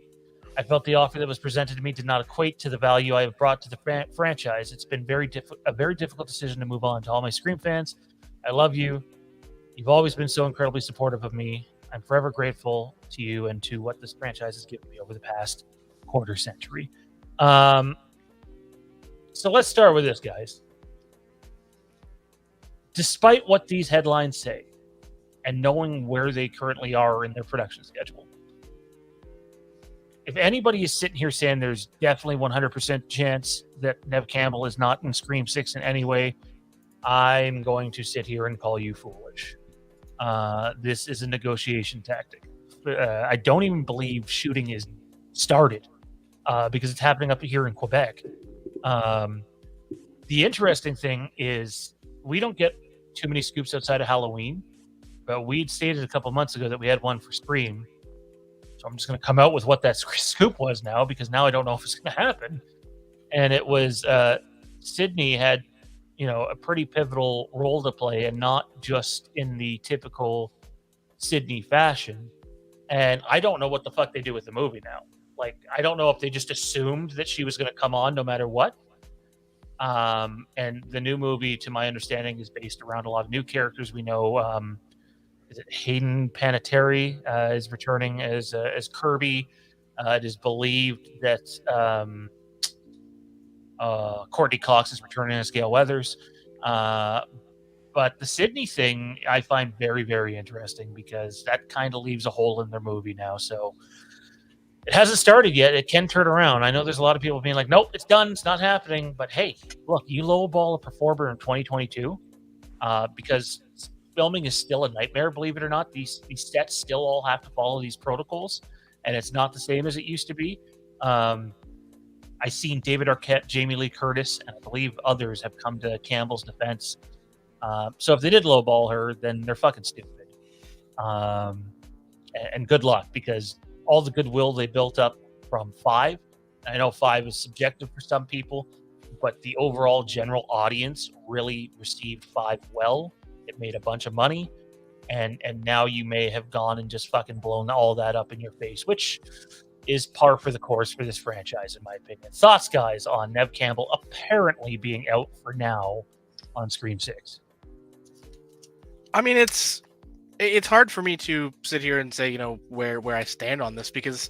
I felt the offer that was presented to me did not equate to the value I have brought to the franchise. It's been a very difficult decision to move on. To all my Scream fans, I love you. You've always been so incredibly supportive of me. I'm forever grateful to you and to what this franchise has given me over the past quarter century. So let's start with this, guys. Despite what these headlines say, and knowing where they currently are in their production schedule, if anybody is sitting here saying there's definitely 100% chance that Neve Campbell is not in Scream 6 in any way, I'm going to sit here and call you foolish. This is a negotiation tactic. I don't even believe shooting is started because it's happening up here in Quebec. The interesting thing is we don't get too many scoops outside of Halloween, but we'd stated a couple months ago that we had one for Scream. So I'm just going to come out with what that scoop was now, because now I don't know if it's going to happen. And it was Sydney had, a pretty pivotal role to play, and not just in the typical Sydney fashion. And I don't know what the fuck they do with the movie now. Like, I don't know if they just assumed that she was going to come on no matter what. And the new movie, to my understanding, is based around a lot of new characters. We know, is it Hayden Panettiere is returning as Kirby. It is believed that Courtney Cox is returning as Gale Weathers. But the Sydney thing I find very, very interesting, because that kind of leaves a hole in their movie now. So it hasn't started yet. It can turn around. I know there's a lot of people being like, nope, it's done. It's not happening. But hey, look, you lowball a performer in 2022 because filming is still a nightmare, believe it or not. These sets still all have to follow these protocols, and it's not the same as it used to be. I've seen David Arquette, Jamie Lee Curtis, and I believe others have come to Campbell's defense. So if they did lowball her, then they're fucking stupid. And good luck, because all the goodwill they built up from 5, I know 5 is subjective for some people, but the overall general audience really received 5 well. It made a bunch of money, and now you may have gone and just fucking blown all that up in your face, which is par for the course for this franchise, in my opinion. Thoughts, guys, on Neve Campbell apparently being out for now on Scream 6? I mean, it's hard for me to sit here and say, where I stand on this, because,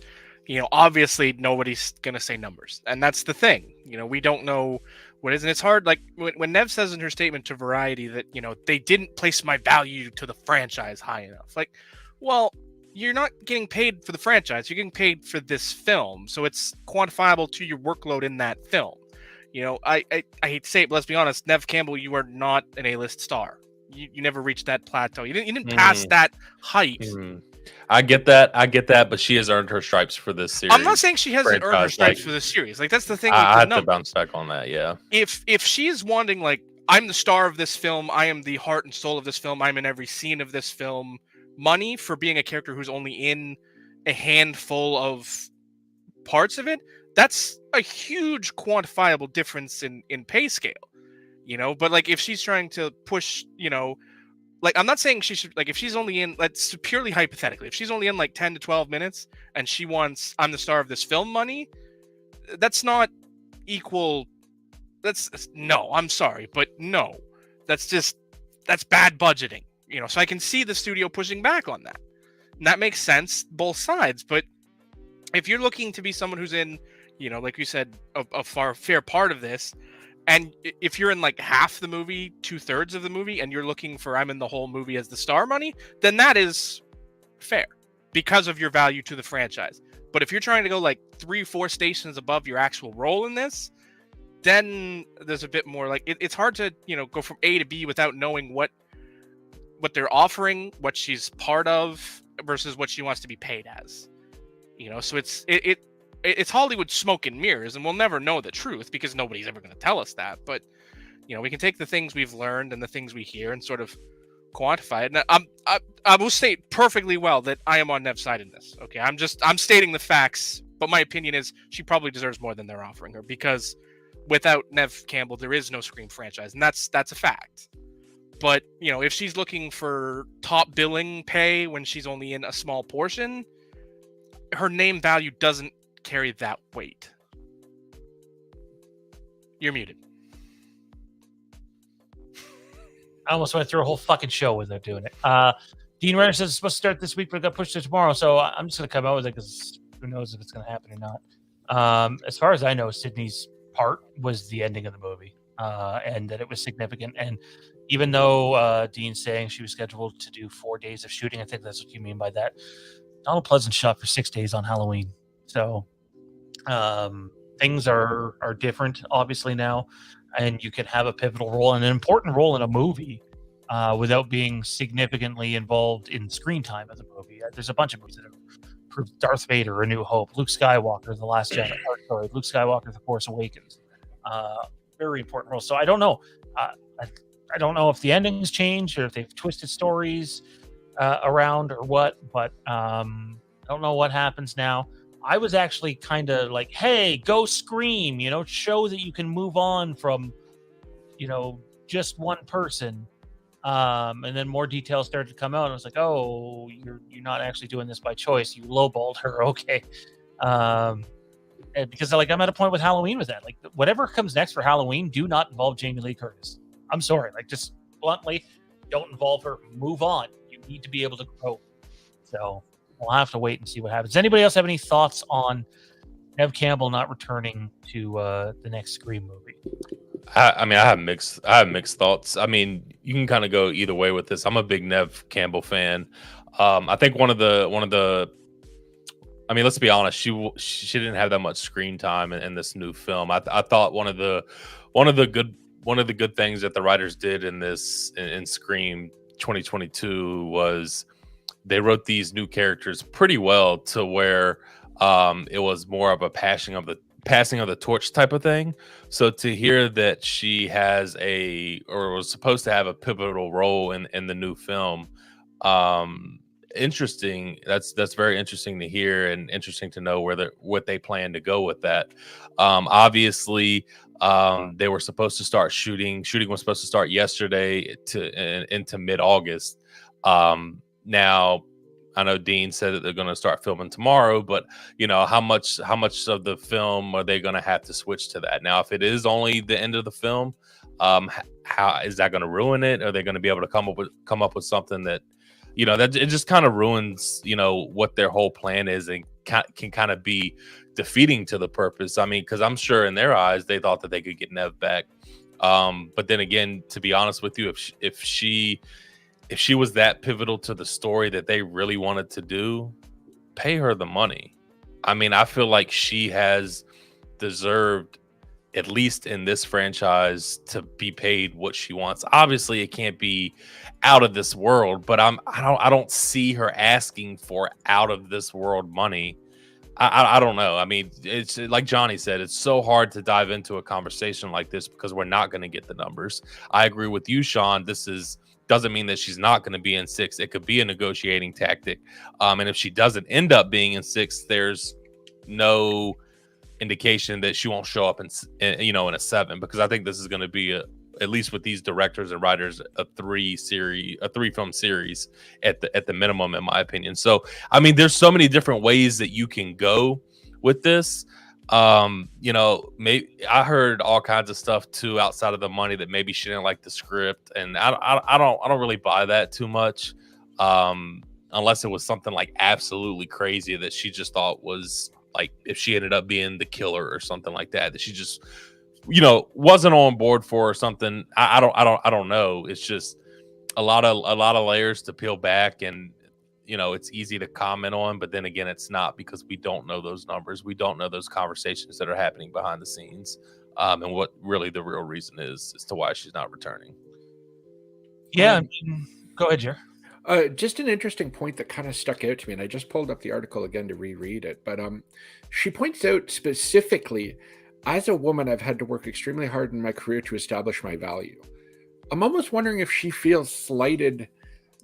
obviously nobody's going to say numbers. And that's the thing. We don't know what is, and it's hard. Like when Neve says in her statement to Variety that, they didn't place my value to the franchise high enough. Like, well, you're not getting paid for the franchise. You're getting paid for this film. So it's quantifiable to your workload in that film. I hate to say it, but let's be honest, Neve Campbell, you are not an A-list star. You never reached that plateau. You didn't pass that height. I get that, but she has earned her stripes for this series. I'm not saying she hasn't earned her stripes for this series. Like, that's the thing. I have to bounce back on that. Yeah. If she's wanting like I'm the star of this film. I am the heart and soul of this film. I'm in every scene of this film. Money for being a character who's only in a handful of parts of it, that's a huge quantifiable difference in pay scale, but like if she's trying to push, like I'm not saying she should, like if she's only in, let's purely hypothetically, if she's only in like 10 to 12 minutes and she wants I'm the star of this film money, that's not equal. No, I'm sorry, but no, that's bad budgeting, so I can see the studio pushing back on that. And that makes sense, both sides. But if you're looking to be someone who's in, like you said, a fair part of this, and if you're in like half the movie, 2/3 of the movie, and you're looking for I'm in the whole movie as the star money, then that is fair because of your value to the franchise. But if you're trying to go like 3-4 stations above your actual role in this, then there's a bit more like it's hard to go from A to B without knowing what they're offering, what she's part of versus what she wants to be paid as. So it's Hollywood smoke and mirrors, and we'll never know the truth because nobody's ever going to tell us that. But we can take the things we've learned and the things we hear and sort of quantify it. And I will state perfectly well that I am on Nev's side in this. Okay, I'm stating the facts, but my opinion is she probably deserves more than they're offering her because without Nev Campbell, there is no Scream franchise, and that's a fact. But if she's looking for top billing pay when she's only in a small portion, her name value doesn't carry that weight. You're muted. I almost want to throw a whole fucking show without doing it. Dean Renner says it's supposed to start this week, but it got pushed to tomorrow. So I'm just going to come out with it because who knows if it's going to happen or not. As far as I know, Sydney's part was the ending of the movie, and that it was significant. And even though Dean's saying she was scheduled to do 4 days of shooting, I think that's what you mean by that. Donald Pleasant shot for 6 days on Halloween. So things are different, obviously, now. And you can have a pivotal role and an important role in a movie without being significantly involved in screen time of the movie. There's a bunch of movies that have proved Darth Vader, A New Hope, Luke Skywalker, The Last Jedi, sorry, Luke Skywalker, The Force Awakens. Very important role. So I don't know. I don't know if the endings changed or if they've twisted stories around or what, but I don't know what happens now. I was actually kind of like, hey, go Scream, show that you can move on from, just one person. And then more details started to come out. And I was like, oh, you're not actually doing this by choice. You lowballed her. Okay. Because I'm at a point with Halloween with that. Like whatever comes next for Halloween, do not involve Jamie Lee Curtis. I'm sorry. Like just bluntly, don't involve her. Move on. You need to be able to grow. So we'll have to wait and see what happens. Does anybody else have any thoughts on Nev Campbell not returning to the next Scream movie? I have mixed thoughts. I mean, you can kind of go either way with this. I'm a big Nev Campbell fan. I think one of the I mean, let's be honest, she didn't have that much screen time in this new film. I thought one of the good things that the writers did in Scream 2022 was they wrote these new characters pretty well to where it was more of a passing of the torch type of thing. So to hear that she has or was supposed to have a pivotal role in the new film, interesting. That's very interesting to hear and interesting to know what they plan to go with that. Obviously, they were supposed to start shooting. Shooting was supposed to start yesterday into mid-August. Now, I know Dean said that they're going to start filming tomorrow, but how much of the film are they going to have to switch to that? Now, if it is only the end of the film, how is that going to ruin it? Are they going to be able to come up with something that that it just kind of ruins what their whole plan is and can kind of be defeating to the purpose? I mean, because I'm sure in their eyes they thought that they could get Nev back, but then again, to be honest with you, if she was that pivotal to the story that they really wanted to do, pay her the money. I mean, I feel like she has deserved, at least in this franchise, to be paid what she wants. Obviously, it can't be out of this world, but I don't see her asking for out of this world money. I don't know. I mean, it's like Johnny said, it's so hard to dive into a conversation like this because we're not going to get the numbers. I agree with you, Sean. Doesn't mean that she's not going to be in 6. It could be a negotiating tactic. And if she doesn't end up being in 6, there's no indication that she won't show up in a 7, because I think this is going to be at least with these directors and writers, a 3-film series at the minimum, in my opinion. So, I mean, there's so many different ways that you can go with this. Maybe I heard all kinds of stuff too outside of the money, that maybe she didn't like the script, and I don't really buy that too much, unless it was something like absolutely crazy that she just thought was like, if she ended up being the killer or something like that she just wasn't on board for, or something. I don't know. It's just a lot of layers to peel back, and it's easy to comment on, but then again, it's not, because we don't know those numbers. We don't know those conversations that are happening behind the scenes, and what really the real reason is as to why she's not returning. Yeah, go ahead, Jer. Just an interesting point that kind of stuck out to me, and I just pulled up the article again to reread it. But she points out specifically, as a woman, I've had to work extremely hard in my career to establish my value. I'm almost wondering if she feels slighted,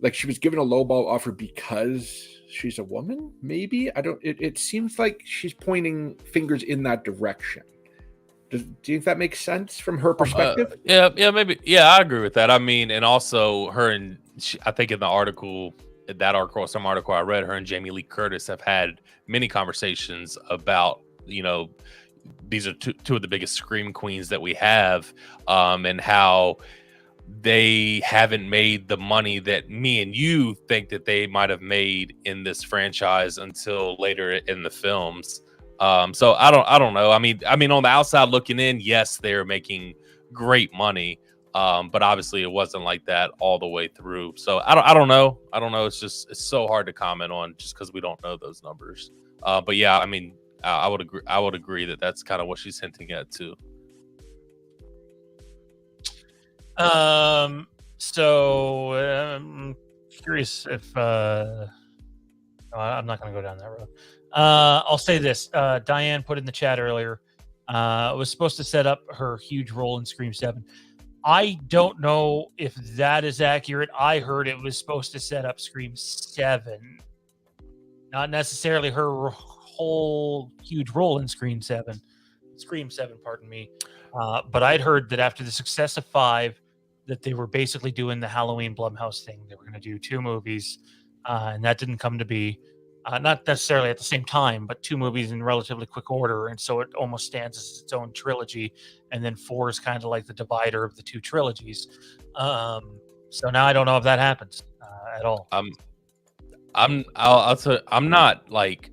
like she was given a lowball offer because she's a woman. Maybe it seems like she's pointing fingers in that direction. Do you think that makes sense from her perspective? Yeah, maybe. Yeah, I agree with that. I mean, and also I think in the article, some article I read, her and Jamie Lee Curtis have had many conversations about, these are two of the biggest scream queens that we have, and how they haven't made the money that me and you think that they might have made in this franchise until later in the films. So I don't know. I mean, on the outside looking in, yes, they're making great money. But obviously it wasn't like that all the way through. So I don't know. It's so hard to comment on just because we don't know those numbers. But yeah, I mean, I would agree that that's kind of what she's hinting at too. So I'm curious if I'm not going to go down that road. I'll say this. Diane put in the chat earlier, was supposed to set up her huge role in Scream 7. I don't know if that is accurate. I heard it was supposed to set up Scream 7, not necessarily her whole huge role in Scream 7, pardon me. But I'd heard that after the success of 5, that they were basically doing the Halloween Blumhouse thing. They were going to do 2 movies, and that didn't come to be. Not necessarily at the same time, but 2 movies in relatively quick order, and so it almost stands as its own trilogy. And then 4 is kind of like the divider of the 2 trilogies. So now I don't know if that happens at all. I'll tell you, I'm not like,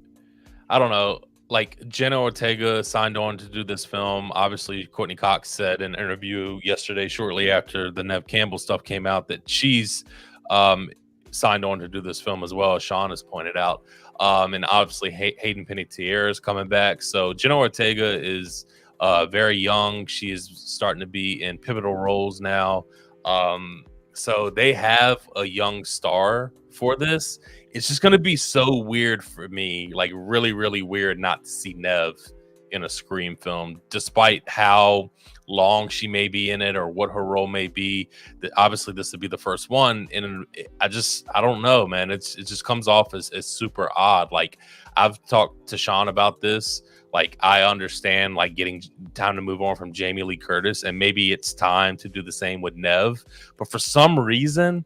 I don't know. Like, Jenna Ortega signed on to do this film. Obviously, Courtney Cox said in an interview yesterday, shortly after the Neve Campbell stuff came out, that she's signed on to do this film as well, as Sean has pointed out. And obviously Hayden Panettiere is coming back. So Jenna Ortega is very young. She is starting to be in pivotal roles now. So they have a young star for this. It's just going to be so weird for me, like really, really weird not to see Neve in a Scream film, despite how long she may be in it or what her role may be. Obviously this would be the first one, and I don't know, man. It just comes off as super odd. Like, I've talked to Sean about this. Like, I understand like getting time to move on from Jamie Lee Curtis, and maybe it's time to do the same with Neve, but for some reason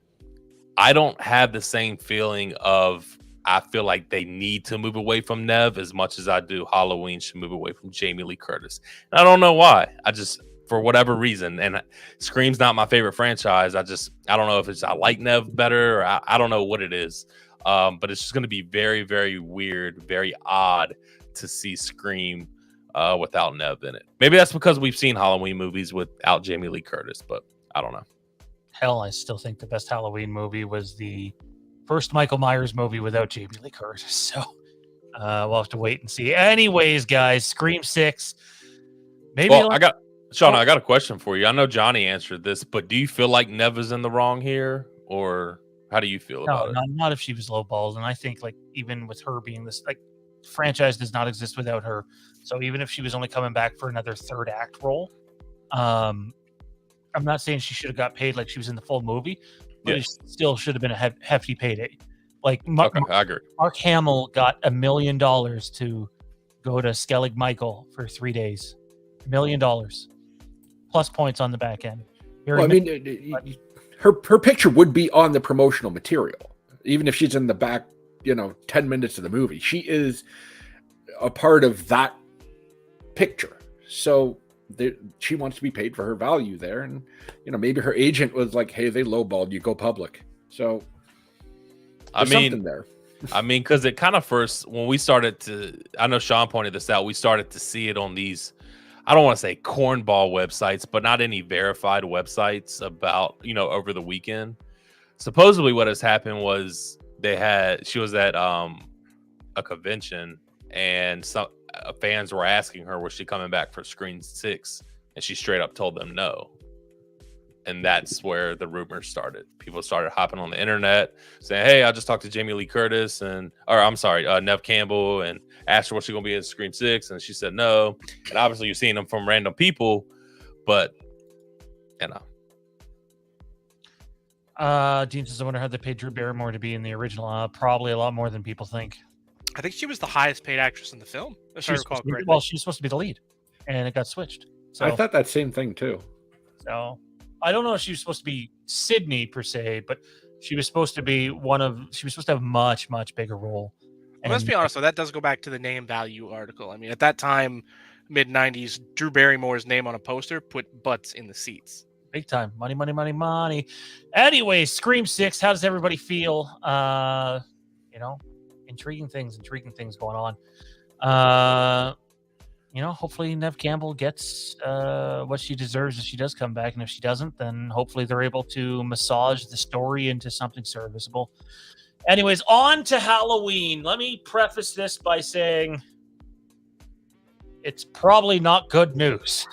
I don't have the same feeling of, I feel like they need to move away from Neve as much as I do Halloween should move away from Jamie Lee Curtis. And I don't know why. For whatever reason, and Scream's not my favorite franchise. I don't know if it's, I like Neve better, or I don't know what it is. But it's just going to be very, very weird, very odd to see Scream without Neve in it. Maybe that's because we've seen Halloween movies without Jamie Lee Curtis, but I don't know. Hell, I still think the best Halloween movie was the first Michael Myers movie without Jamie Lee Curtis. So we'll have to wait and see. Anyways, guys, Scream 6. Maybe. Well, I got a question for you. I know Johnny answered this, but do you feel like Neve is in the wrong here, or how do you feel about it? Not if she was lowballed. And I think, like, even with her being this, like, franchise does not exist without her. So even if she was only coming back for another third act role, I'm not saying she should have got paid like she was in the full movie, but it still should have been a hefty payday. Like I agree. Mark Hamill got $1 million to go to Skellig Michael for 3 days. $1 million plus points on the back end. Well, I mean, her picture would be on the promotional material, even if she's in the back, 10 minutes of the movie. She is a part of that picture. So she wants to be paid for her value there. And, maybe her agent was like, hey, they lowballed you, go public. So something there. I mean, because it kind of first, when we started to, I know Sean pointed this out, we started to see it on these, I don't want to say cornball websites, but not any verified websites about, over the weekend. Supposedly what has happened was she was at a convention and some fans were asking her, was she coming back for Screen 6? And she straight up told them no. And that's where the rumors started. People started hopping on the internet saying, hey, I just talked to Jamie Lee Curtis Nev Campbell, and asked her, was she going to be in Scream 6? And she said no. And obviously you're seeing them from random people, but, Dean says, I wonder how they paid Drew Barrymore to be in the original. Probably a lot more than people think. I think she was the highest paid actress in the film, if I recall correctly. Well, she was supposed to be the lead, and it got switched. So I thought that same thing, too. So I don't know if she was supposed to be Sydney per se, but she was supposed to be she was supposed to have a much, much bigger role. Well, let's be honest, though, that does go back to the name value article. I mean, at that time, mid-90s, Drew Barrymore's name on a poster put butts in the seats. Big time. Money, money, money, money. Anyway, Scream 6, how does everybody feel? Intriguing things going on. Hopefully Nev Campbell gets what she deserves if she does come back. And if she doesn't, then hopefully they're able to massage the story into something serviceable. Anyways, on to Halloween. Let me preface this by saying it's probably not good news.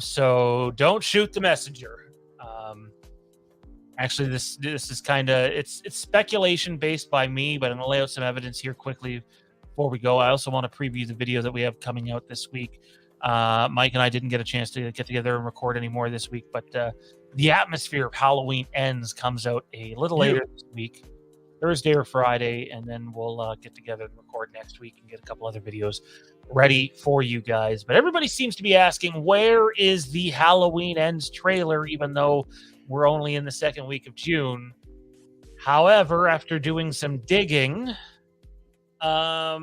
So don't shoot the messenger. Actually, this is kind of it's speculation based by me, but I'm gonna lay out some evidence here quickly before we go. I also want to preview the video that we have coming out this week. Mike and I didn't get a chance to get together and record any more this week, but the atmosphere of Halloween Ends comes out a little later this week, Thursday or Friday, and then we'll get together and record next week and get a couple other videos ready for you guys. But everybody seems to be asking, where is the Halloween Ends trailer, even though we're only in the second week of June? However, after doing some digging, I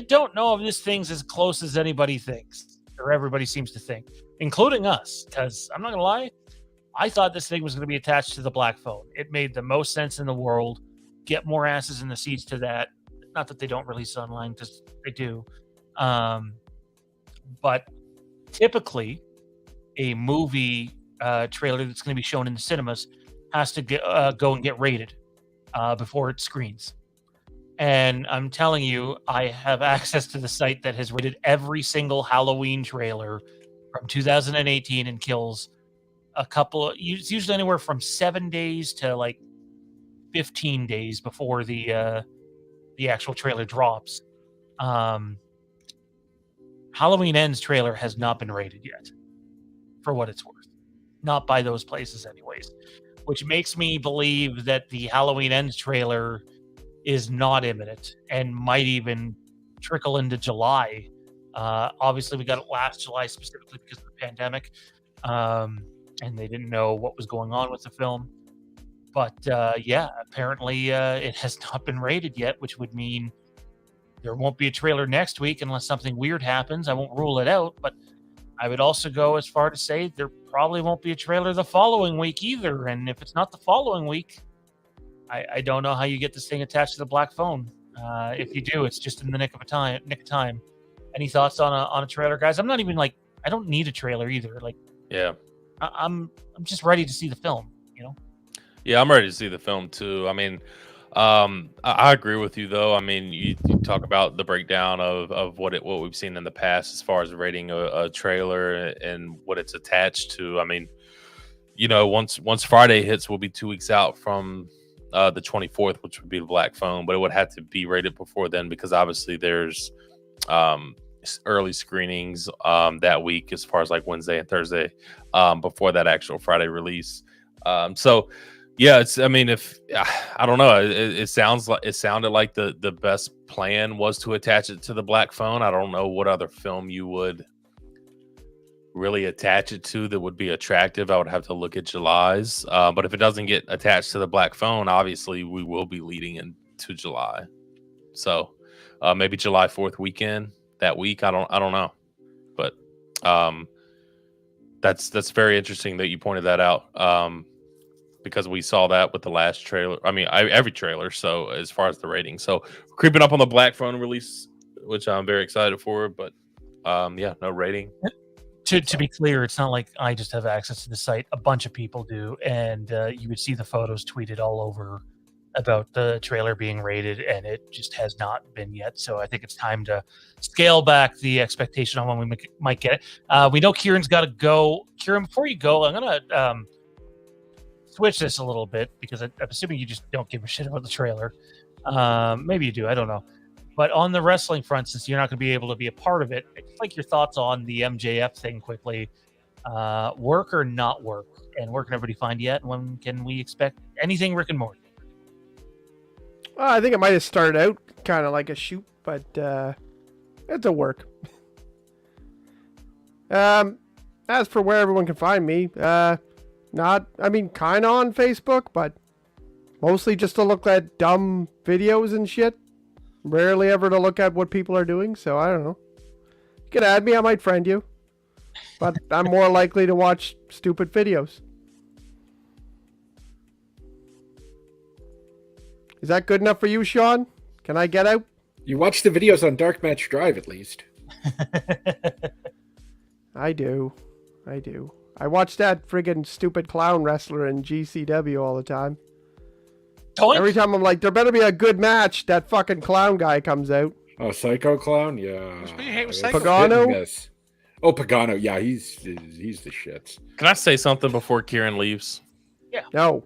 don't know if this thing's as close as anybody thinks, or everybody seems to think, including us, because I'm not going to lie, I thought this thing was going to be attached to the Black Phone. It made the most sense in the world. Get more asses in the seats to that. Not that they don't release it online, because they do. But typically, a movie trailer that's going to be shown in the cinemas has to go and get rated before it screens. And I'm telling you, I have access to the site that has rated every single Halloween trailer from 2018 and kills it's usually anywhere from 7 days to like 15 days before the actual trailer drops. Halloween Ends trailer has not been rated yet, for what it's worth. Not by those places anyways, which makes me believe that the Halloween Ends trailer is not imminent and might even trickle into July. Obviously, we got it last July specifically because of the pandemic, and they didn't know what was going on with the film. But apparently it has not been rated yet, which would mean there won't be a trailer next week unless something weird happens. I won't rule it out, but I would also go as far to say there probably won't be a trailer the following week either. And if it's not the following week, I don't know how you get this thing attached to the Black Phone. If you do, it's just in the nick of time. Any thoughts on a trailer, guys? I'm not even I don't need a trailer either. I'm just ready to see the film. Yeah, I'm ready to see the film too. I mean, I agree with you though. I mean, you talk about the breakdown of what we've seen in the past as far as rating a trailer and what it's attached to. I mean, once Friday hits, we'll be 2 weeks out from the 24th, which would be the Black Phone, but it would have to be rated before then because obviously there's early screenings that week as far as like Wednesday and Thursday before that actual Friday release. So yeah, it's, I mean, if I don't know, it sounded like the best plan was to attach it to the Black Phone. I don't know what other film you would really attach it to that would be attractive. I would have to look at July's, but if it doesn't get attached to the Black Phone, obviously we will be leading into July. So maybe July 4th weekend that week. I don't know, but that's very interesting that you pointed that out. Because we saw that with the last trailer. I mean, every trailer. So as far as the rating, so creeping up on the Black Phone release, which I'm very excited for. But yeah, no rating. To be clear, it's not like I just have access to the site. A bunch of people do, and you would see the photos tweeted all over about the trailer being rated, and it just has not been yet. So I think it's time to scale back the expectation on when we might get it. We know Kieran's got to go. Kieran, before you go, I'm gonna switch this a little bit because I'm assuming you just don't give a shit about the trailer. Maybe you do. I don't know. But on the wrestling front, since you're not going to be able to be a part of it, I'd just like your thoughts on the MJF thing quickly. Work or not work? And where can everybody find you at? And when can we expect anything Rick and Morty? I think it might have started out kind of like a shoot, but it's a work. As for where everyone can find me, kind of on Facebook, but mostly just to look at dumb videos and shit. Rarely ever to look at what people are doing, so I don't know. You can add me, I might friend you. But I'm more likely to watch stupid videos. Is that good enough for you, Sean? Can I get out? You watch the videos on Dark Match Drive, at least. I do. I watch that friggin' stupid clown wrestler in GCW all the time. Toink. Every time I'm like, there better be a good match, that fucking clown guy comes out. Oh, Psycho Clown? Yeah. What do you hate with Psycho? Pagano? Oh, Pagano. Yeah, he's the shit. Can I say something before Kieran leaves? Yeah. No.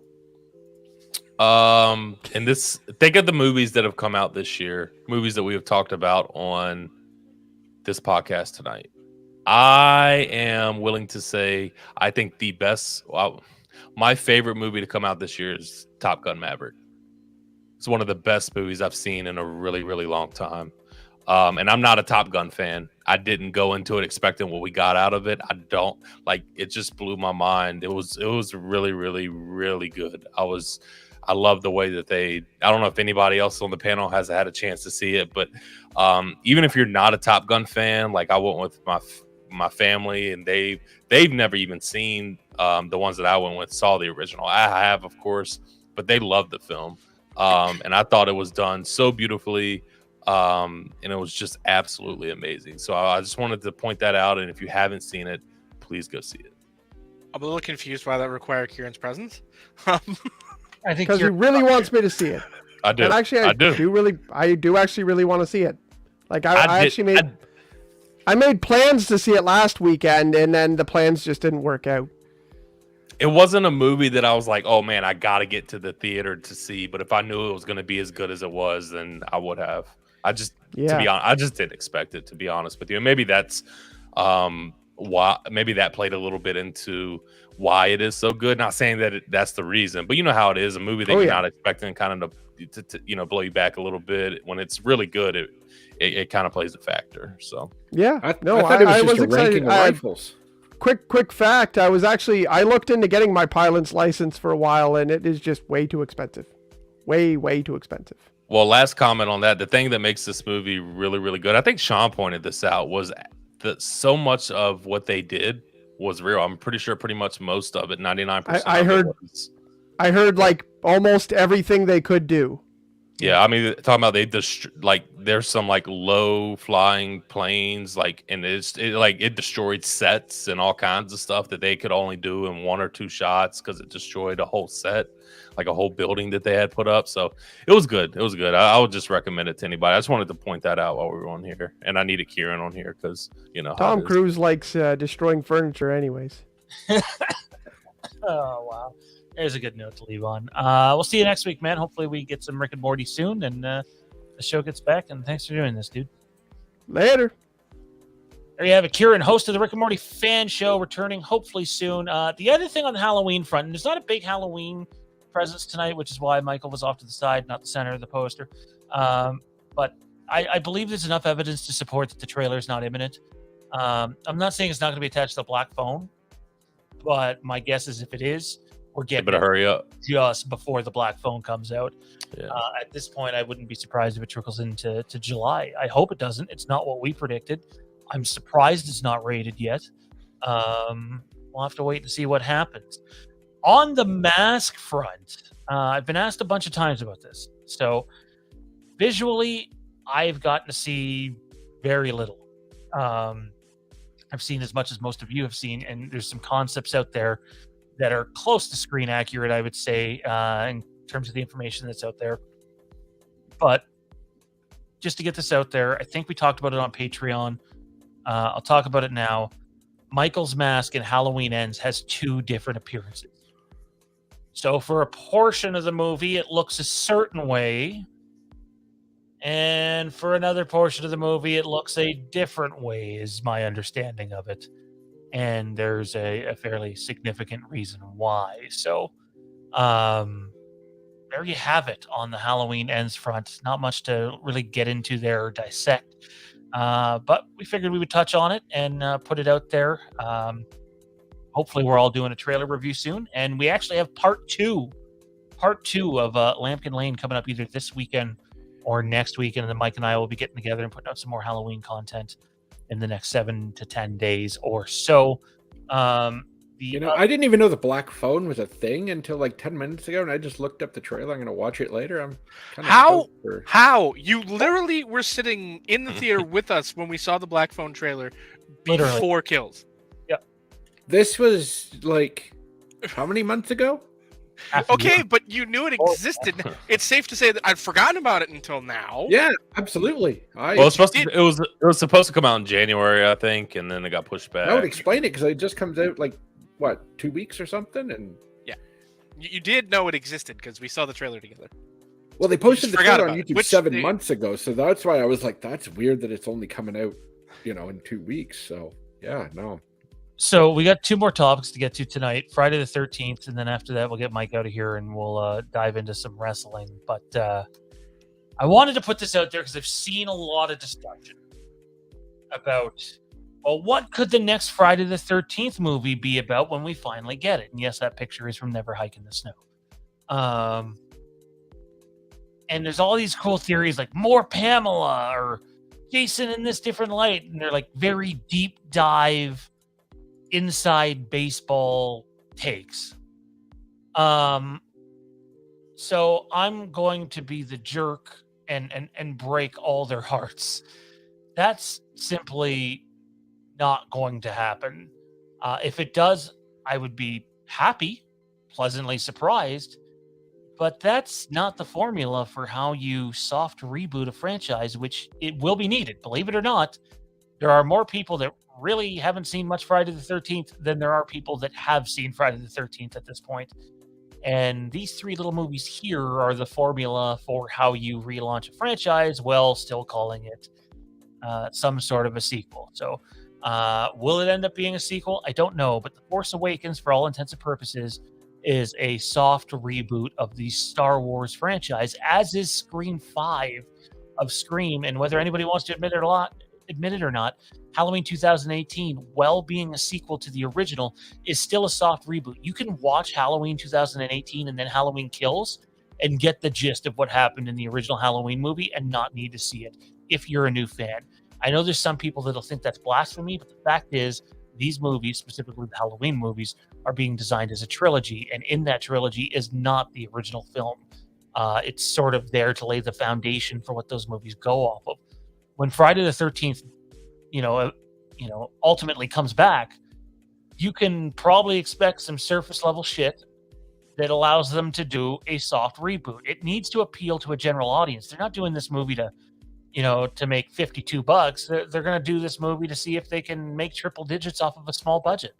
And this, think of the movies that have come out this year, movies that we have talked about on this podcast tonight. I am willing to say, I think the best, my favorite movie to come out this year is Top Gun Maverick. It's one of the best movies I've seen in a really, really long time. And I'm not a Top Gun fan. I didn't go into it expecting what we got out of it. It just blew my mind. It was really, really, really good. I love the way that I don't know if anybody else on the panel has had a chance to see it, but even if you're not a Top Gun fan, like I went with my family, and they've never even seen the ones that I went with, saw the original. I have, of course, but they loved the film. And I thought it was done so beautifully. And it was just absolutely amazing. So I just wanted to point that out. And if you haven't seen it, please go see it. I'm a little confused why that required Kieran's presence. I think because he really wants me to see it. I do. And actually, I do actually really want to see it. Like I made plans to see it last weekend, and then the plans just didn't work out. It wasn't a movie that I was like, oh man, I got to get to the theater to see. But if I knew it was going to be as good as it was, then I would have. To be honest, I just didn't expect it, to be honest with you. And maybe that's why. Maybe that played a little bit into why it is so good. Not saying that that's the reason, but you know how it is. A movie that you're not expecting, kind of to blow you back a little bit. When it's really good, it kind of plays a factor. So yeah, I thought it was just a ranking of rifles. Quick fact: I looked into getting my pilot's license for a while, and it is just way too expensive. Way too expensive. Well, last comment on that. The thing that makes this movie really, really good, I think Sean pointed this out, was that so much of what they did was real. I'm pretty sure pretty much most of it, 99%. I heard like almost everything they could do. Yeah, I mean, talking about there's some like low flying planes, and it destroyed sets and all kinds of stuff that they could only do in one or two shots because it destroyed a whole set, like a whole building that they had put up. So it was good. I would just recommend it to anybody. I just wanted to point that out while we were on here, and I needed Kieran on here because Tom Cruise likes destroying furniture, anyways. Oh wow. There's a good note to leave on. We'll see you next week, man. Hopefully we get some Rick and Morty soon, and the show gets back. And thanks for doing this, dude. Later. There you have it, Kieran, host of the Rick and Morty fan show, returning hopefully soon. The other thing on the Halloween front, and there's not a big Halloween presence tonight, which is why Michael was off to the side, not the center of the poster. But I believe there's enough evidence to support that the trailer is not imminent. I'm not saying it's not going to be attached to the black phone, but my guess is if it is, we're getting better hurry up just before the black phone comes out. Yeah. At this point, I wouldn't be surprised if it trickles into July. I hope it doesn't. It's not what we predicted. I'm surprised it's not rated yet. We'll have to wait and see what happens. On the mask front, I've been asked a bunch of times about this. So visually, I've gotten to see very little. I've seen as much as most of you have seen, and there's some concepts out there that are close to screen accurate, I would say, in terms of the information that's out there. But just to get this out there, I think we talked about it on Patreon. I'll talk about it now. Michael's mask in Halloween Ends has 2 different appearances. So for a portion of the movie, it looks a certain way. And for another portion of the movie, it looks a different way, is my understanding of it. And there's a fairly significant reason why. So there you have it on the Halloween Ends front. Not much to really get into there or dissect. But we figured we would touch on it and put it out there. Hopefully we're all doing a trailer review soon. And we actually have part two of Lampkin Lane coming up either this weekend or next weekend. And then Mike and I will be getting together and putting out some more Halloween content in the next 7 to 10 days or so. I didn't even know the black phone was a thing until like 10 minutes ago, and I just looked up the trailer. I'm going to watch it later. I'm kind of How? You literally were sitting in the theater with us when we saw the black phone trailer before Kills. Yep. This was like how many months ago? Okay, but you knew it existed. It's safe to say that I'd forgotten about it until now. Yeah, absolutely. It was supposed to come out in January, I think, and then it got pushed back. I would explain it because it just comes out like 2 weeks or something, and yeah, you did know it existed because we saw the trailer together. Well, they posted the trailer on YouTube 7 they... months ago, so that's why I was like, that's weird that it's only coming out, in 2 weeks. So yeah, no. So we got 2 more topics to get to tonight, Friday the 13th, and then after that we'll get Mike out of here and we'll dive into some wrestling. But I wanted to put this out there because I've seen a lot of discussion about, well, what could the next Friday the 13th movie be about when we finally get it? And yes, that picture is from Never Hike in the Snow. And there's all these cool theories like more Pamela or Jason in this different light. And they're like very deep dive inside baseball takes. So I'm going to be the jerk and break all their hearts. That's simply not going to happen. If it does, I would be happy, pleasantly surprised, but that's not the formula for how you soft reboot a franchise, which it will be needed. Believe it or not, there are more people that really haven't seen much Friday the 13th than there are people that have seen Friday the 13th at this point. And these 3 little movies here are the formula for how you relaunch a franchise while still calling it some sort of a sequel. So will it end up being a sequel? I don't know, but The Force Awakens, for all intents and purposes, is a soft reboot of the Star Wars franchise, as is Scream 5 of Scream. And whether anybody wants to admit it or not, Halloween 2018, while being a sequel to the original, is still a soft reboot. You can watch Halloween 2018 and then Halloween Kills and get the gist of what happened in the original Halloween movie and not need to see it if you're a new fan. I know there's some people that'll think that's blasphemy, but the fact is these movies, specifically the Halloween movies, are being designed as a trilogy, and in that trilogy is not the original film. It's sort of there to lay the foundation for what those movies go off of. When Friday the 13th, ultimately comes back, you can probably expect some surface level shit that allows them to do a soft reboot. It needs to appeal to a general audience. They're not doing this movie to make $52. They're going to do this movie to see if they can make triple digits off of a small budget.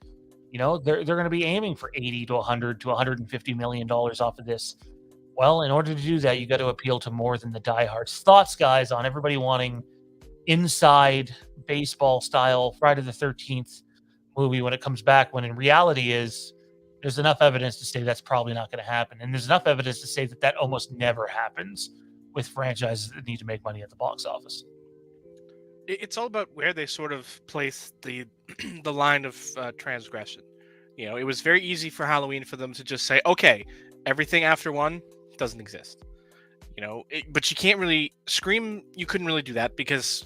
they're going to be aiming for 80 to 100 to 150 million dollars off of this. Well, in order to do that, you got to appeal to more than the diehards. Thoughts, guys, on everybody wanting inside baseball style Friday the 13th movie when it comes back, when in reality there's enough evidence to say that's probably not going to happen. And there's enough evidence to say that almost never happens with franchises that need to make money at the box office. It's all about where they sort of place the the line of transgression. It was very easy for Halloween for them to just say, okay, everything after 1 doesn't exist. But you can't really Scream. You couldn't really do that because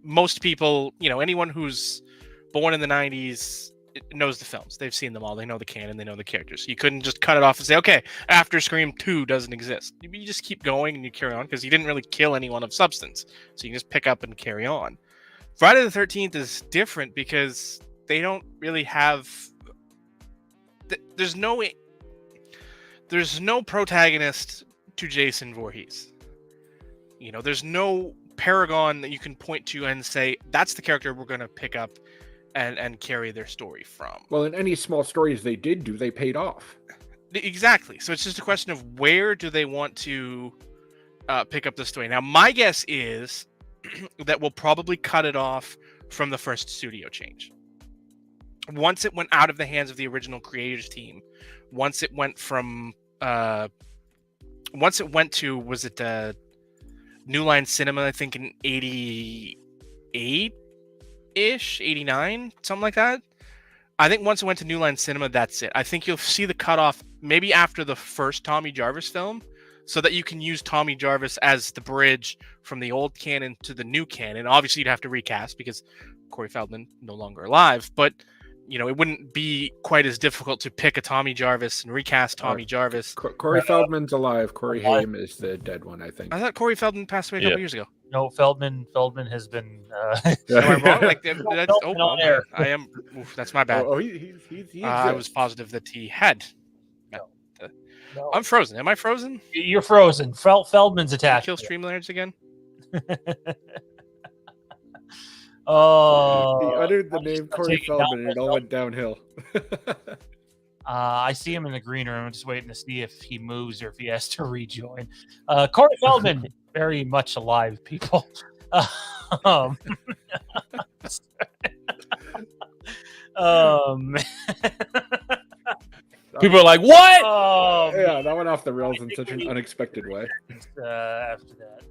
most people, anyone who's born in the 90s knows the films. They've seen them all. They know the canon. They know the characters. You couldn't just cut it off and say, okay, after Scream 2 doesn't exist. You just keep going and you carry on because you didn't really kill anyone of substance. So you can just pick up and carry on. Friday the 13th is different because they don't really have... There's no protagonist to Jason Voorhees. There's no paragon that you can point to and say, that's the character we're going to pick up and carry their story from. Well, in any small stories they did do, they paid off. Exactly. So it's just a question of where do they want to pick up the story. Now, my guess is that we'll probably cut it off from the first studio change. Once it went out of the hands of the original creators team, once it went to, was it New Line Cinema, I think in 88-ish, 89, something like that. I think once it went to New Line Cinema, that's it. I think you'll see the cutoff maybe after the first Tommy Jarvis film, so that you can use Tommy Jarvis as the bridge from the old canon to the new canon. Obviously, you'd have to recast because Corey Feldman no longer alive, but it wouldn't be quite as difficult to pick a Tommy Jarvis and recast Tommy Jarvis. Corey Feldman's alive. Corey Haim is the dead one, I think. I thought Corey Feldman passed away a couple years ago. No, Feldman has been. Am I wrong? On air. I am. Oof, that's my bad. I was positive that he had. No. I'm frozen. Am I frozen? You're frozen. Feldman's attacked. Kill Streamlabs again. Oh, he uttered the name Corey Feldman and it all went downhill. I see him in the green room. I'm just waiting to see if he moves or if he has to rejoin. Corey Feldman, very much alive, people. People are like, what? Yeah, that went off the rails in such an unexpected way. After that.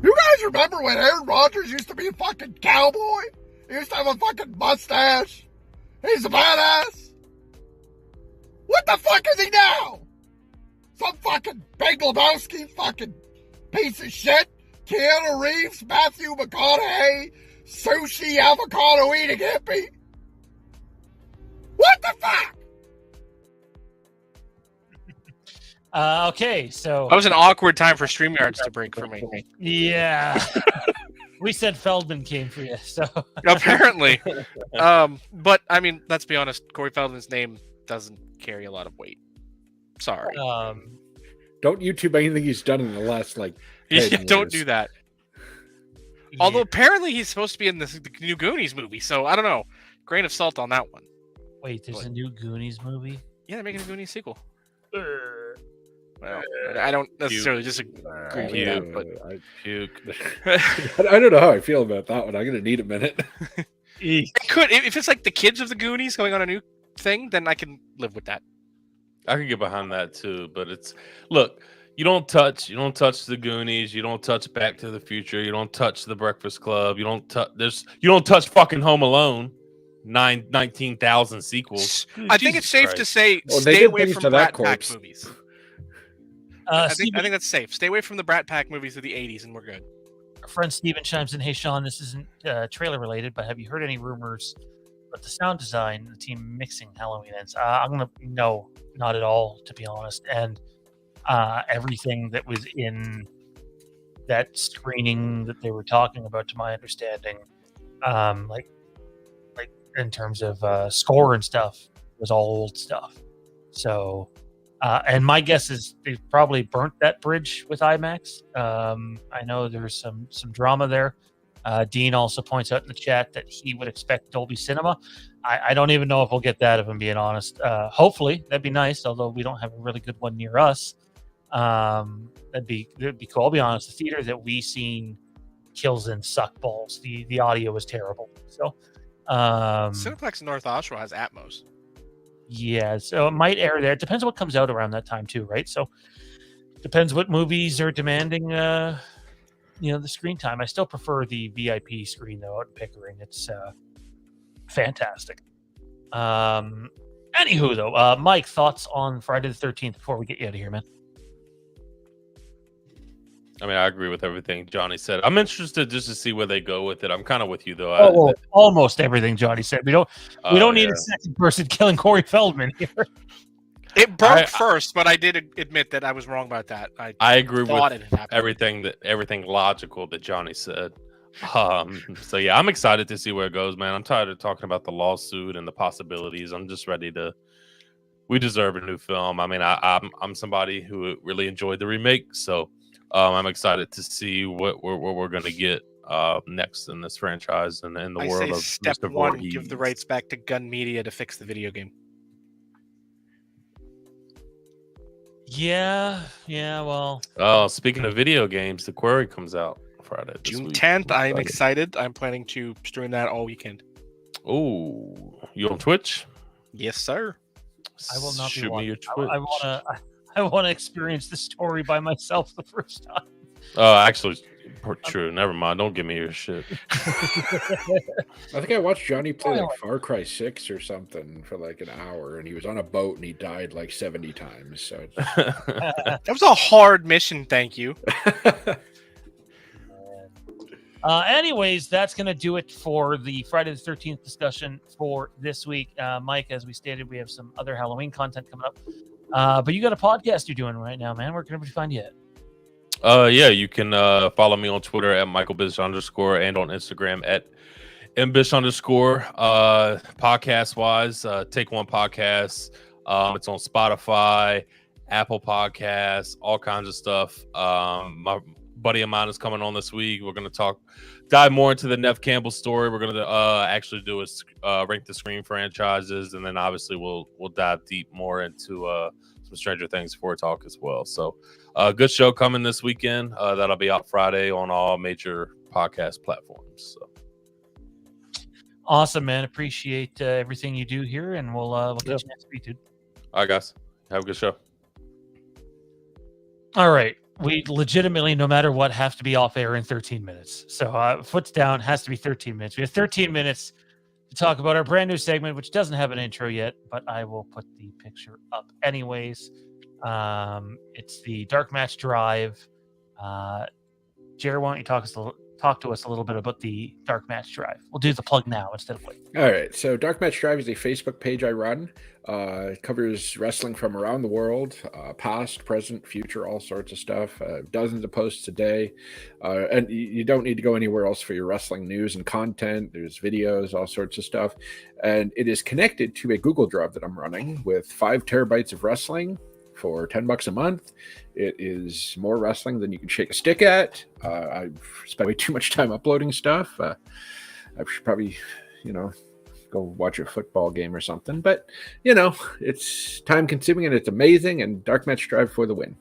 You guys remember when Aaron Rodgers used to be a fucking cowboy? He used to have a fucking mustache. He's a badass. What the fuck is he now? Some fucking Big Lebowski fucking piece of shit? Keanu Reeves, Matthew McConaughey, sushi avocado eating hippie? What the fuck? Okay, so that was an awkward time for StreamYards to break for me. Yeah, we said Feldman came for you, so apparently. But I mean, let's be honest. Corey Feldman's name doesn't carry a lot of weight. Sorry. Don't YouTube anything he's done in the last 10 years. Don't do that. Yeah. Although apparently he's supposed to be in the new Goonies movie, so I don't know. Grain of salt on that one. Wait, there's a new Goonies movie? Yeah, they're making a Goonies sequel. Well, I don't necessarily disagree with that, but I puke. I don't know how I feel about that one. I'm gonna need a minute. It could, if it's like the kids of the Goonies going on a new thing, then I can live with that. I can get behind that too, but look, you don't touch the Goonies, you don't touch Back to the Future, you don't touch The Breakfast Club, you don't touch fucking Home Alone. 19,000 sequels. I think it's safe to say stay away from Brat Pack movies. I think that's safe. Stay away from the Brat Pack movies of the 80s and we're good. Our friend Steven chimes in, hey Sean, this isn't trailer related, but have you heard any rumors about the sound design, the team mixing Halloween Ends? No, not at all, to be honest. And everything that was in that screening that they were talking about, to my understanding, like in terms of score and stuff, was all old stuff. So, and my guess is they probably burnt that bridge with IMAX. I know there's some drama there. Dean also points out in the chat that he would expect Dolby Cinema. I don't even know if we'll get that, if I'm being honest. Hopefully, that'd be nice, although we don't have a really good one near us. That'd be cool. I'll be honest, the theater that we seen kills and suck balls. The audio was terrible. So Cineplex North Oshawa has Atmos. Yeah, so it might air there. It depends on what comes out around that time too, right? So depends what movies are demanding the screen time. I still prefer the VIP screen though out in Pickering. It's fantastic. Anywho though, Mike, thoughts on Friday the 13th before we get you out of here, man? I mean, I agree with everything Johnny said. I'm interested just to see where they go with it. I'm kind of with you though. Almost everything Johnny said. We don't need a second person killing Corey Feldman here. It broke first, but I did admit that I was wrong about that. I agree thought with it had happened. everything logical that Johnny said. So yeah, I'm excited to see where it goes, man. I'm tired of talking about the lawsuit and the possibilities. I'm just ready to. We deserve a new film. I mean, I'm somebody who really enjoyed the remake, so I'm excited to see what we're gonna get next in this franchise and in the world of step Mr. one: Voorhees. give the rights back to Gun Media to fix the video game. Yeah. Well. Oh, speaking of video games, The Quarry comes out Friday. June 10th. I'm excited. I'm planning to stream that all weekend. Oh, you on Twitch? Yes, sir. I will not be Shoot me your watching. Twitch. I want to experience the story by myself the first time. Oh, actually, true. Never mind. Don't give me your shit. I think I watched Johnny play like Far Cry 6 or something for like an hour, and he was on a boat and he died like 70 times. So that was a hard mission. Thank you. Anyways, that's going to do it for the Friday the 13th discussion for this week. Mike, as we stated, we have some other Halloween content coming up. But you got a podcast you're doing right now, man. Where can everybody find you at? Yeah, you can follow me on Twitter at MichaelBish_ and on Instagram at MBish_. Podcast wise, Take One Podcast. It's on Spotify, Apple Podcasts, all kinds of stuff. My buddy of mine is coming on this week. We're going to dive more into the Nev Campbell story. We're going to actually do a rank the Scream franchises, and then obviously we'll dive deep more into some Stranger Things 4 talk as well. So good show coming this weekend. That'll be out Friday on all major podcast platforms. So. Awesome, man. Appreciate everything you do here, and we'll catch you next week, dude. All right, guys. Have a good show. All right. We legitimately, no matter what, have to be off air in 13 minutes. So Foot's Down has to be 13 minutes. We have 13 minutes to talk about our brand new segment, which doesn't have an intro yet, but I will put the picture up anyways. It's the Dark Match Drive. Jared, why don't you talk to us a little bit about the Dark Match Drive? We'll do the plug now instead of wait. All right. So Dark Match Drive is a Facebook page I run. It covers wrestling from around the world, past, present, future, all sorts of stuff. Dozens of posts a day. And you don't need to go anywhere else for your wrestling news and content. There's videos, all sorts of stuff. And it is connected to a Google Drive that I'm running with 5 terabytes of wrestling for $10 a month. It is more wrestling than you can shake a stick at. I've spent way too much time uploading stuff. I should probably, go watch a football game or something. But, it's time consuming and it's amazing. And Dark Match Drive for the win.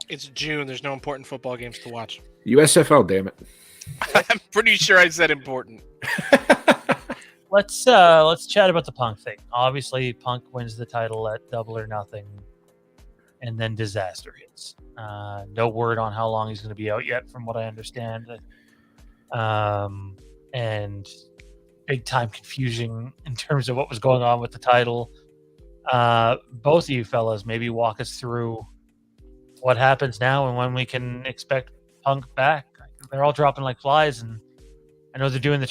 It's June. There's no important football games to watch. USFL, damn it. I'm pretty sure I said important. Let's chat about the Punk thing. Obviously, Punk wins the title at Double or Nothing, and then disaster hits. No word on how long he's going to be out yet, from what I understand. And big time confusion in terms of what was going on with the title. Both of you fellas, maybe walk us through what happens now and when we can expect Punk back. They're all dropping like flies, and I know they're doing the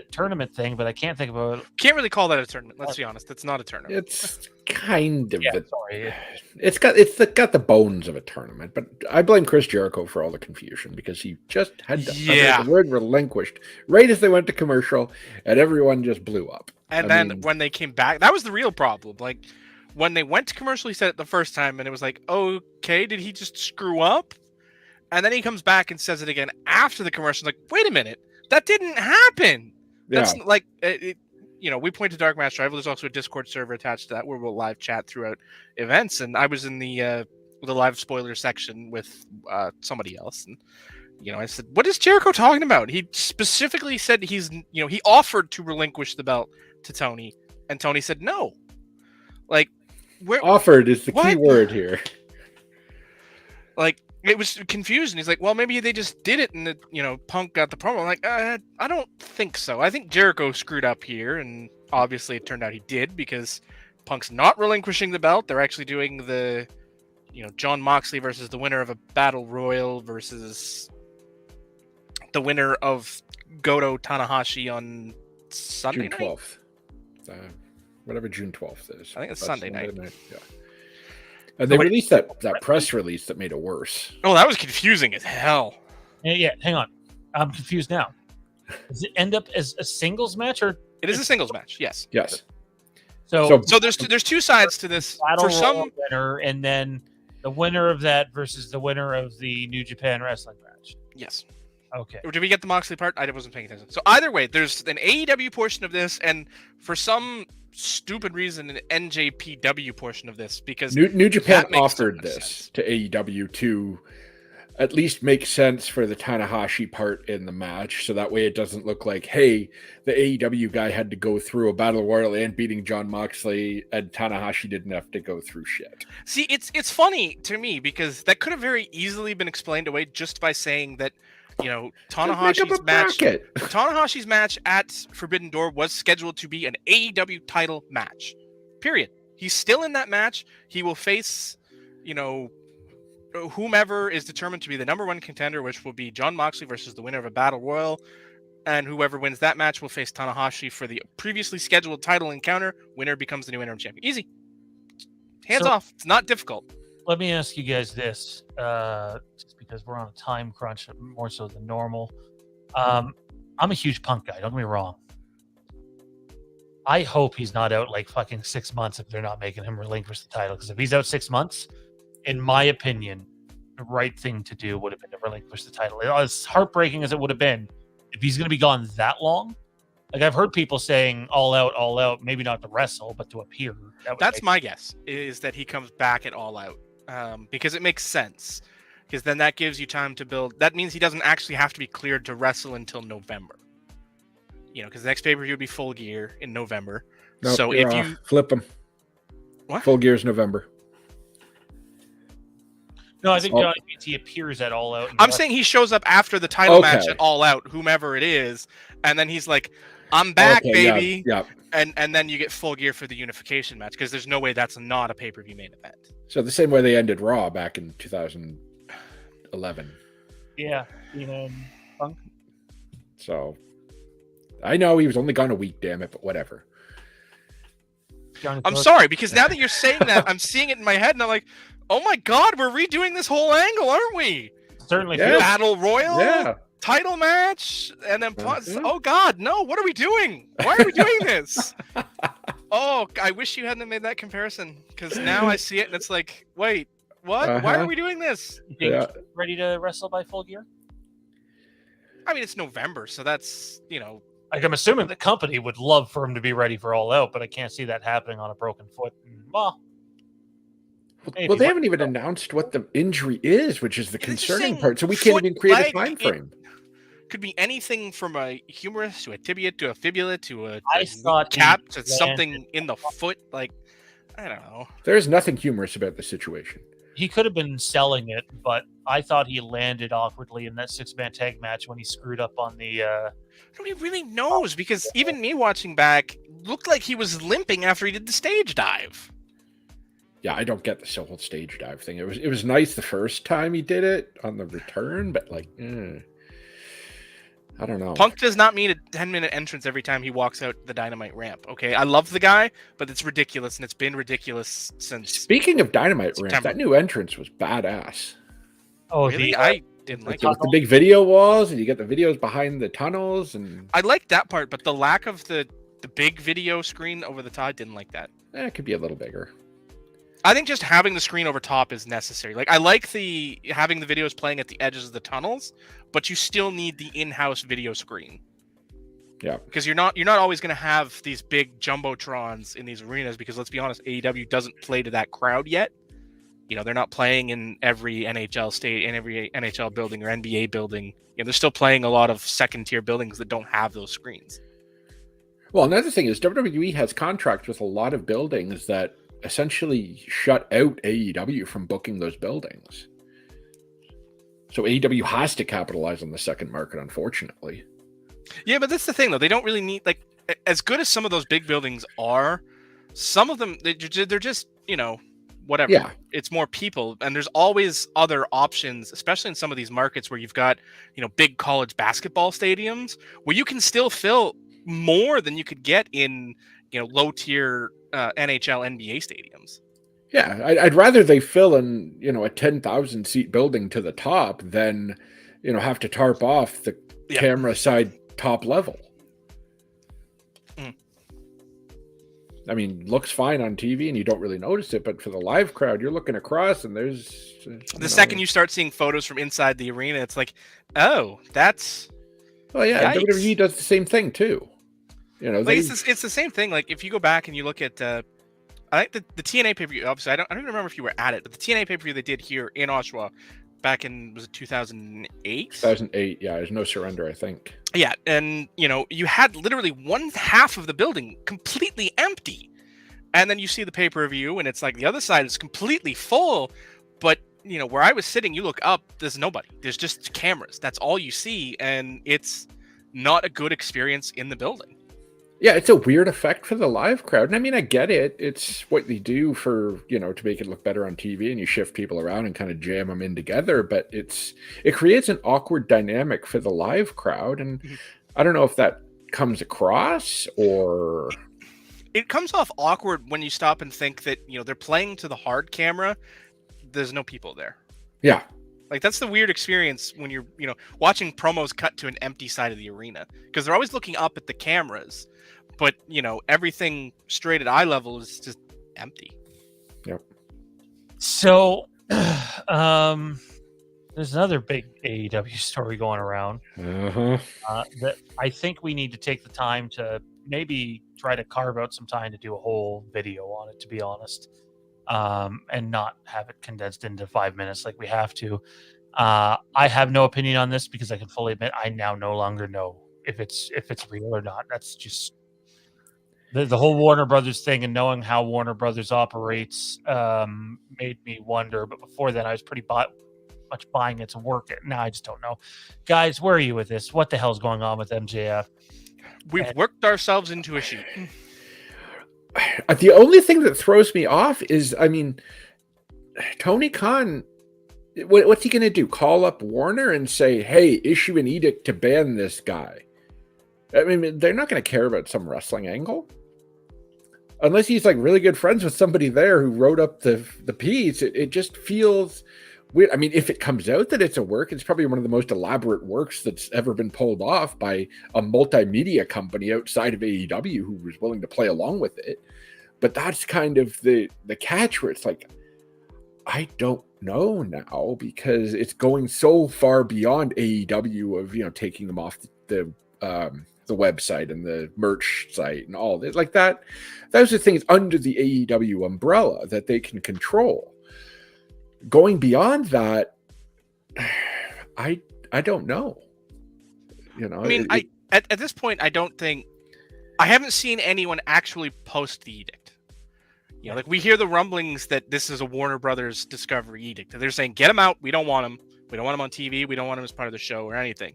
tournament thing, but I can't think about it. Can't really call that a tournament. Let's be honest. It's not a tournament. It's kind of. Sorry. It's got the bones of a tournament, but I blame Chris Jericho for all the confusion because he just had to utter the word relinquished right as they went to commercial, and everyone just blew up. And then when they came back, that was the real problem. Like when they went to commercial, he said it the first time, and it was like, okay, did he just screw up? And then he comes back and says it again after the commercial. Like, wait a minute. That didn't happen. Yeah. That's like, we point to Dark Match Rival. There's also a Discord server attached to that where we'll live chat throughout events. And I was in the live spoiler section with somebody else, and I said, "What is Jericho talking about?" He specifically said he offered to relinquish the belt to Tony, and Tony said no. Like, where offered is the key word here. Like, it was confusing. He's like, well, maybe they just did it, and Punk got the promo. I'm like, I don't think so. I think Jericho screwed up here, and obviously it turned out he did, because Punk's not relinquishing the belt. They're actually doing the, John Moxley versus the winner of a Battle Royal versus the winner of Goto Tanahashi on Sunday June 12th. Whatever June 12th is. I think it's Sunday night. Yeah. And they released that press release that made it worse. Oh, that was confusing as hell. Yeah, hang on. I'm confused now. Does it end up as a singles match, or it is a singles match? Yes. Yes. So there's two sides to this. Battle For some Royal winner, and then the winner of that versus the winner of the New Japan Wrestling match. Yes. Okay. Or did we get the Moxley part? I wasn't paying attention. So either way, there's an AEW portion of this, and for some stupid reason, an NJPW portion of this, because New Japan offered so this sense. to AEW to at least make sense for the Tanahashi part in the match, so that way it doesn't look like, hey, the AEW guy had to go through a battle royal and beating John Moxley, and Tanahashi didn't have to go through shit. See, it's funny to me, because that could have very easily been explained away just by saying that, Tanahashi's match at Forbidden Door was scheduled to be an AEW title match. Period. He's still in that match. He will face, whomever is determined to be the number one contender, which will be John Moxley versus the winner of a Battle Royal. And whoever wins that match will face Tanahashi for the previously scheduled title encounter. Winner becomes the new interim champion. Easy. Hands off. It's not difficult. Let me ask you guys this, just because we're on a time crunch more so than normal. I'm a huge Punk guy, don't get me wrong. I hope he's not out like fucking 6 months if they're not making him relinquish the title, because if he's out 6 months, in my opinion, the right thing to do would have been to relinquish the title. As heartbreaking as it would have been, if he's going to be gone that long, like I've heard people saying all out, maybe not to wrestle, but to appear. That's my guess, is that he comes back at All Out. Because it makes sense. Because then that gives you time to build. That means he doesn't actually have to be cleared to wrestle until November. Because the next pay-per-view would be Full Gear in November. Nope, so if you flip him, what? Full Gear's November. No, I think he appears at All Out. I'm saying he shows up after the title match at All Out, whomever it is, and then he's like, "I'm back, baby." Yeah. And then you get Full Gear for the unification match, because there's no way that's not a pay-per-view main event. So the same way they ended Raw back in 2011. Yeah, Punk. So I know he was only gone a week, damn it, but whatever. I'm sorry, because now that you're saying that, I'm seeing it in my head, and I'm like, oh my god, we're redoing this whole angle, aren't we? Certainly. Battle Royal? Yeah. Title match? And then, oh god, no, what are we doing? Why are we doing this? Oh, I wish you hadn't made that comparison, because now I see it, and it's like, wait, what? Why are we doing this? You think he's ready to wrestle by Full Gear? I mean, it's November, so that's, Like, I'm assuming the company would love for him to be ready for All Out, but I can't see that happening on a broken foot. Well, they haven't even announced what the injury is, which is the concerning part. So we can't even create a time frame. Could be anything from a humerus to a tibia to a fibula to a cap to something in the foot. Like, I don't know. There is nothing humorous about the situation. He could have been selling it, but I thought he landed awkwardly in that 6-man tag match when he screwed up on the. Nobody really knows, because even me watching back looked like he was limping after he did the stage dive. Yeah, I don't get the whole stage dive thing. It was nice the first time he did it on the return, but like, I don't know. Punk does not mean a 10-minute entrance every time he walks out the Dynamite ramp. Okay, I love the guy, but it's ridiculous, and it's been ridiculous since. Speaking of Dynamite September. ramp, that new entrance was badass. Oh, really? I didn't like with the big video walls, and you get the videos behind the tunnels, and I liked that part, but the lack of the big video screen over the top, I didn't like that. It could be a little bigger. I think just having the screen over top is necessary. Like I like having the videos playing at the edges of the tunnels, but you still need the in-house video screen. Yeah. Because you're not always going to have these big jumbotrons in these arenas, because let's be honest, AEW doesn't play to that crowd yet. You know, they're not playing in every NHL state, in every NHL building or NBA building. You know, they're still playing a lot of second-tier buildings that don't have those screens. Well, another thing is WWE has contracts with a lot of buildings that essentially shut out AEW from booking those buildings. So AEW has to capitalize on the second market, unfortunately. Yeah, but that's the thing, though. They don't really need, like, as good as some of those big buildings are, some of them, they're just, you know, whatever. Yeah. It's more people, and there's always other options, especially in some of these markets where you've got, you know, big college basketball stadiums where you can still fill more than you could get in, you know, low-tier NHL, NBA stadiums. Yeah, I'd rather they fill in, you know, a 10,000 seat building to the top than, you know, have to tarp off the camera side top level. I mean, looks fine on TV and you don't really notice it, but for the live crowd, you're looking across and there's... The second you start seeing photos from inside the arena, it's like, oh, that's... Oh, yeah, yikes. WWE does the same thing, too. You know, like, it's the same thing. Like, if you go back and you look at... I think the TNA pay-per-view, obviously, I don't even remember if you were at it, but the TNA pay-per-view they did here in Oshawa back in, was it 2008? 2008, yeah, there's No Surrender, I think. Yeah, and, you know, you had literally one half of the building completely empty. And then you see the pay-per-view, and it's like the other side is completely full. But, you know, where I was sitting, you look up, there's nobody. There's just cameras. That's all you see, and it's not a good experience in the building. Yeah, it's a weird effect for the live crowd. And I mean, I get it. It's what they do for, you know, to make it look better on TV, and you shift people around and kind of jam them in together. But it creates an awkward dynamic for the live crowd. And I don't know if that comes across or... It comes off awkward when you stop and think that, you know, they're playing to the hard camera. There's no people there. Yeah. Like, that's the weird experience when you're, you know, watching promos cut to an empty side of the arena. Because they're always looking up at the cameras. But, you know, everything straight at eye level is just empty. Yep. So, there's another big AEW story going around. That I think we need to take the time to maybe try to carve out some time to do a whole video on it, to be honest, and not have it condensed into 5 minutes like we have to. I have no opinion on this because I can fully admit I now no longer know if it's real or not. That's just the whole Warner Brothers thing, and knowing how Warner Brothers operates made me wonder. But before then, I was pretty much buying its work. Now I just don't know. Guys, where are you with this? What the hell's going on with MJF? We've worked ourselves into a sheet. The only thing that throws me off is, I mean, Tony Khan, what's he going to do? Call up Warner and say, hey, issue an edict to ban this guy? I mean, they're not going to care about some wrestling angle. Unless he's like really good friends with somebody there who wrote up the piece. It just feels weird. I mean, if it comes out that it's a work, it's probably one of the most elaborate works that's ever been pulled off by a multimedia company outside of AEW who was willing to play along with it. But that's kind of the catch where it's like, I don't know now, because it's going so far beyond AEW of, you know, taking them off the website and the merch site and all this like that. Those are things under the AEW umbrella that they can control. Going beyond that, I don't know. You know, I mean, at this point, I haven't seen anyone actually post the edict. You know, like, we hear the rumblings that this is a Warner Brothers Discovery edict. They're saying, get him out. We don't want him. We don't want him on TV. We don't want him as part of the show or anything.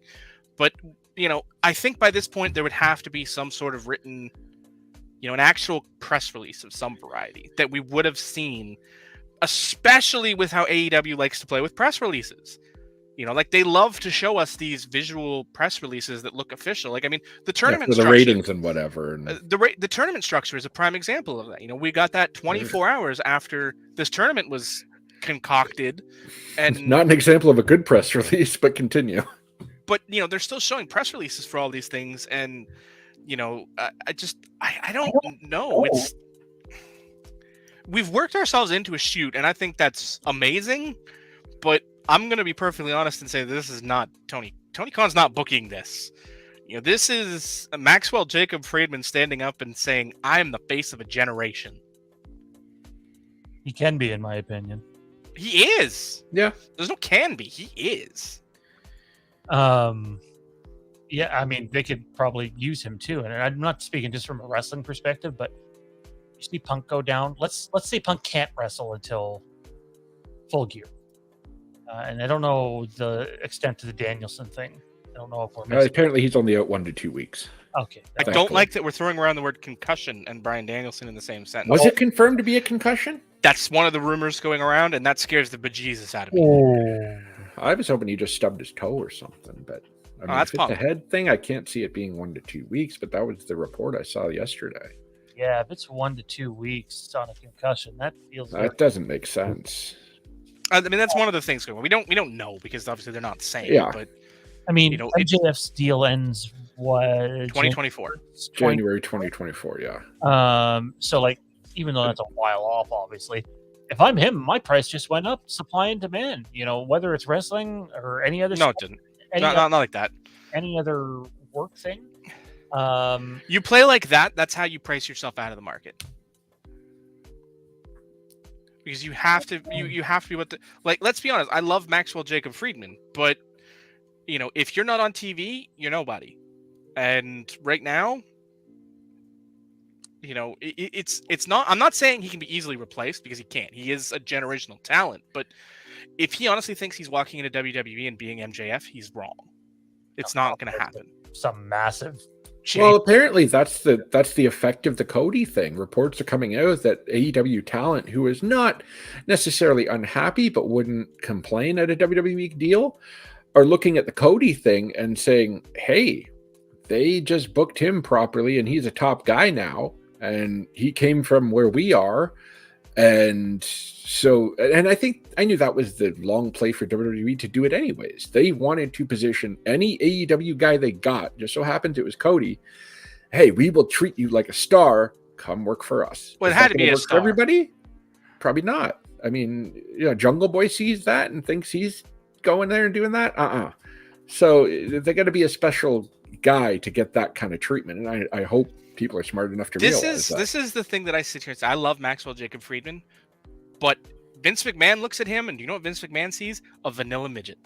But, you know, I think by this point there would have to be some sort of written, you know, an actual press release of some variety that we would have seen, especially with how AEW likes to play with press releases. You know, like, they love to show us these visual press releases that look official. Like, I mean, the tournament for the ratings and whatever. And... the tournament structure is a prime example of that. You know, we got that 24 hours after this tournament was concocted, and not an example of a good press release, but continue. But, you know, they're still showing press releases for all these things, and, you know, I don't know. It's we've worked ourselves into a shoot, and I think that's amazing. But I'm gonna be perfectly honest and say this is not Tony. Tony Khan's not booking this. This is Maxwell Jacob Friedman standing up and saying, "I am the face of a generation." He can be, in my opinion. He is. Yeah. There's no can be. He is. Yeah, I mean, they could probably use him too. And I'm not speaking just from a wrestling perspective, but you see Punk go down. Let's say Punk can't wrestle until Full Gear. And I don't know the extent of the Danielson thing. I don't know if we're missing. Apparently he's only out 1 to 2 weeks. Okay. I don't like that we're throwing around the word concussion and Bryan Danielson in the same sentence. Was it confirmed to be a concussion? That's one of the rumors going around, and that scares the bejesus out of me. Oh. I was hoping he just stubbed his toe or something, but I mean, that's if it's a head thing, I can't see it being 1 to 2 weeks, but that was the report I saw yesterday. Yeah, if it's 1 to 2 weeks on a concussion, that feels that doesn't make sense. I mean, that's one of the things going on. We don't know because obviously they're not saying. Yeah. But I mean, MJF's deal ends what? 2024. January 2024. Yeah. So like, even though that's a while off, obviously, if I'm him, my price just went up. Supply and demand. Whether it's wrestling or any other. No, it didn't. Not like that. Any other work thing. You play like that. That's how you price yourself out of the market. Because you have to, you have to be what the, like. Let's be honest. I love Maxwell Jacob Friedman, but if you're not on TV, you're nobody. And right now, it's not. I'm not saying he can be easily replaced because he can't. He is a generational talent. But if he honestly thinks he's walking into WWE and being MJF, he's wrong. It's not going to happen. Some massive. Well, apparently that's the effect of the Cody thing. Reports are coming out that AEW talent who is not necessarily unhappy but wouldn't complain at a WWE deal are looking at the Cody thing and saying, "Hey, they just booked him properly and he's a top guy now and he came from where we are." And so, and I knew that was the long play for WWE to do it anyways. They wanted to position any AEW guy they got, just so happened it was Cody. Hey, we will treat you like a star. Come work for us. Well, it had to be a work star. For everybody? Probably not. I mean, Jungle Boy sees that and thinks he's going there and doing that. So they got to be a special guy to get that kind of treatment. And I hope people are smart enough to realize that. This is the thing that I sit here and say. I love Maxwell Jacob Friedman, but Vince McMahon looks at him, and do you know what Vince McMahon sees? A vanilla midget.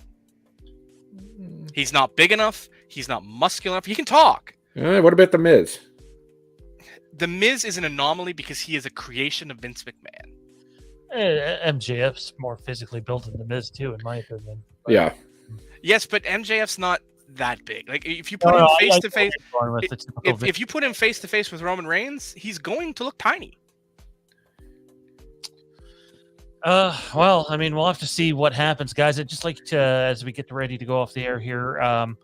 He's not big enough. He's not muscular enough. He can talk. What about The Miz? The Miz is an anomaly because he is a creation of Vince McMahon. MJF's more physically built than The Miz too, in my opinion. Yeah. Yes, but MJF's not that big. Like if you put him face to face, if you put him face to face with Roman Reigns, he's going to look tiny. Well, I mean, we'll have to see what happens, guys. I'd just like to, as we get ready to go off the air here, a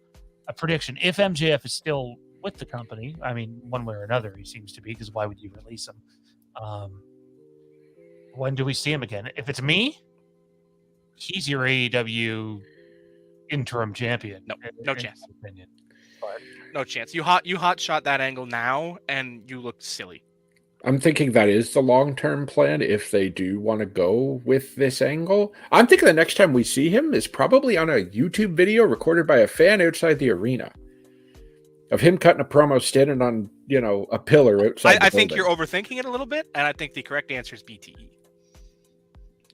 prediction. If MJF is still with the company, I mean, one way or another, he seems to be, because why would you release him? When do we see him again? If it's me, he's your AEW interim champion. No chance. No chance. You hot shot that angle now, and you look silly. I'm thinking that is the long-term plan if they do want to go with this angle. I'm thinking the next time we see him is probably on a YouTube video recorded by a fan outside the arena of him cutting a promo standing on, a pillar outside I think you're overthinking it a little bit, and I think the correct answer is BTE.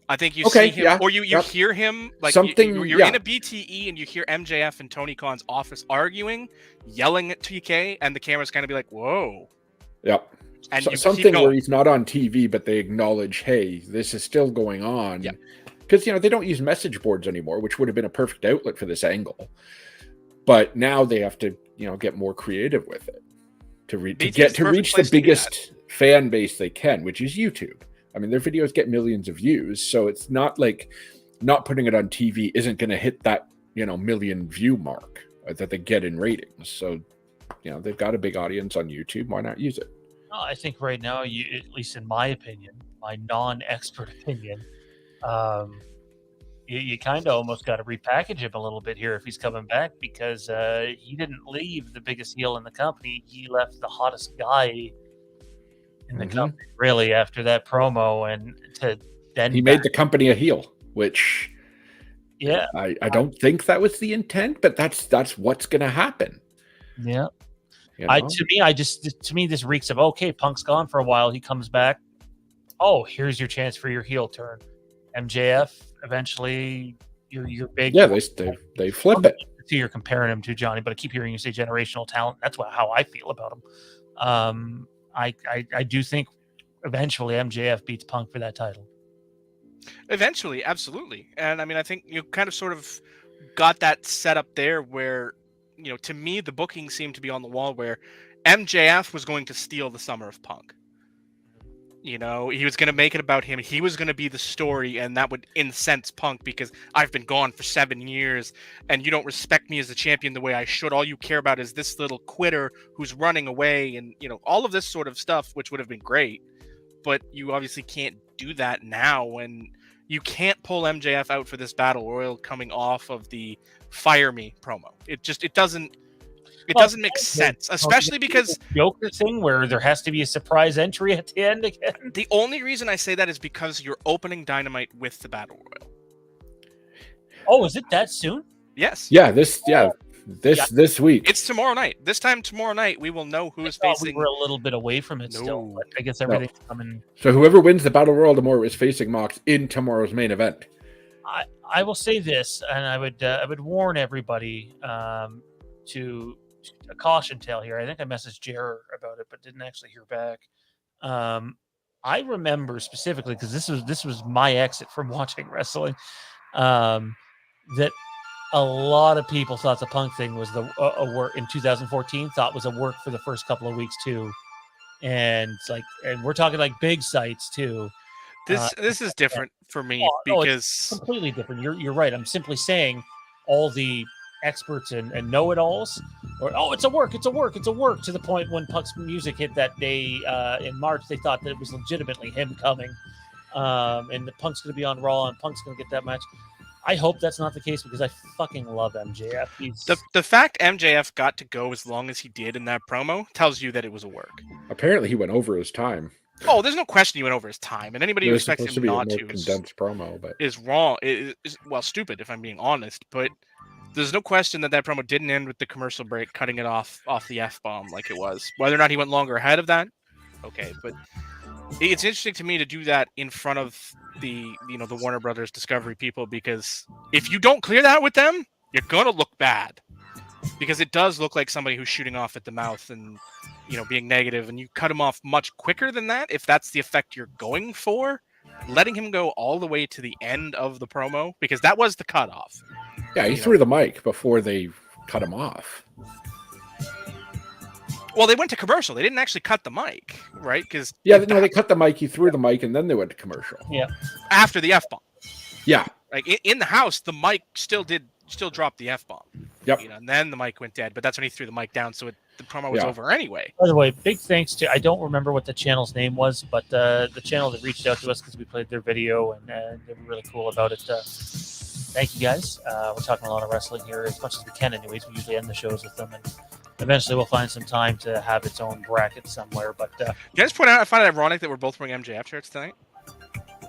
I think you see him, or you hear him, like you're in a BTE and you hear MJF and Tony Khan's office arguing, yelling at TK, and the camera's kind of be like, "Whoa." Yep. And something where he's not on TV, but they acknowledge, hey, this is still going on. Because, they don't use message boards anymore, which would have been a perfect outlet for this angle. But now they have to, get more creative with it to reach the biggest fan base they can, which is YouTube. I mean, their videos get millions of views, so it's not like not putting it on TV isn't going to hit that, million view mark that they get in ratings. So, they've got a big audience on YouTube. Why not use it? I think right now, at least in my opinion, my non-expert opinion, you kind of almost got to repackage him a little bit here if he's coming back, because he didn't leave the biggest heel in the company. He left the hottest guy in the company, really, after that promo, and to then he made the company a heel, which yeah, I don't think that was the intent, but that's what's going to happen. Yeah. You know? To me, this reeks of, okay, Punk's gone for a while. He comes back. Oh, here's your chance for your heel turn. MJF, eventually, you're big. Yeah, they flip it. So you're comparing him to Johnny, but I keep hearing you say generational talent. That's how I feel about him. I do think eventually MJF beats Punk for that title. Eventually, absolutely. And I mean, I think you kind of sort of got that set up there where, to me, the booking seemed to be on the wall where MJF was going to steal the summer of Punk. He was going to make it about him. He was going to be the story, and that would incense Punk because I've been gone for 7 years, and you don't respect me as a champion the way I should. All you care about is this little quitter who's running away, and all of this sort of stuff, which would have been great. But you obviously can't do that now, and you can't pull MJF out for this battle royal coming off of the Fire Me promo. It doesn't make sense, especially because Joker thing where there has to be a surprise entry at the end again. The only reason I say that is because you're opening Dynamite with the battle royal. Oh, is it that soon? Yes. Yeah, this week. It's tomorrow night. This time tomorrow night, we will know who is facing. We're a little bit away from it still, but I guess everything's coming. So whoever wins the Battle Royal tomorrow is facing Mox in tomorrow's main event. I will say this, and I would warn everybody to a caution tale here. I think I messaged Jer about it, but didn't actually hear back. I remember specifically because this was my exit from watching wrestling. That a lot of people thought the Punk thing was a work in 2014. Thought was a work for the first couple of weeks too, and and we're talking like big sites too. This is different for me because it's completely different. You're right. I'm simply saying all the experts and know-it-alls, or it's a work to the point when Punk's music hit that day in March, they thought that it was legitimately him coming, and the Punk's going to be on Raw and Punk's going to get that match. I hope that's not the case because I fucking love MJF. The fact MJF got to go as long as he did in that promo tells you that it was a work. Apparently, he went over his time. Oh, there's no question he went over his time, and anybody who expects him not to condensed promo, but is wrong. Is stupid if I'm being honest. But there's no question that promo didn't end with the commercial break, cutting it off the F-bomb like it was. Whether or not he went longer ahead of that, okay. But it's interesting to me to do that in front of the Warner Brothers Discovery people, because if you don't clear that with them, you're gonna look bad. Because it does look like somebody who's shooting off at the mouth and being negative, and you cut him off much quicker than that. If that's the effect you're going for, letting him go all the way to the end of the promo, because that was the cutoff. Yeah, he threw the mic before they cut him off. Well, they went to commercial. They didn't actually cut the mic, right? Because they cut the mic. He threw the mic, and then they went to commercial. Yeah, after the F-bomb. Yeah, like in the house, the mic still dropped the F-bomb. Yep. And then the mic went dead, but that's when he threw the mic down, so the promo was over anyway. By the way, big thanks to, I don't remember what the channel's name was, but the channel that reached out to us because we played their video, and they were really cool about it. Thank you guys. We're talking a lot of wrestling here as much as we can anyways. We usually end the shows with them, and eventually we'll find some time to have its own bracket somewhere. But can I just point out, I find it ironic that we're both wearing MJF shirts tonight.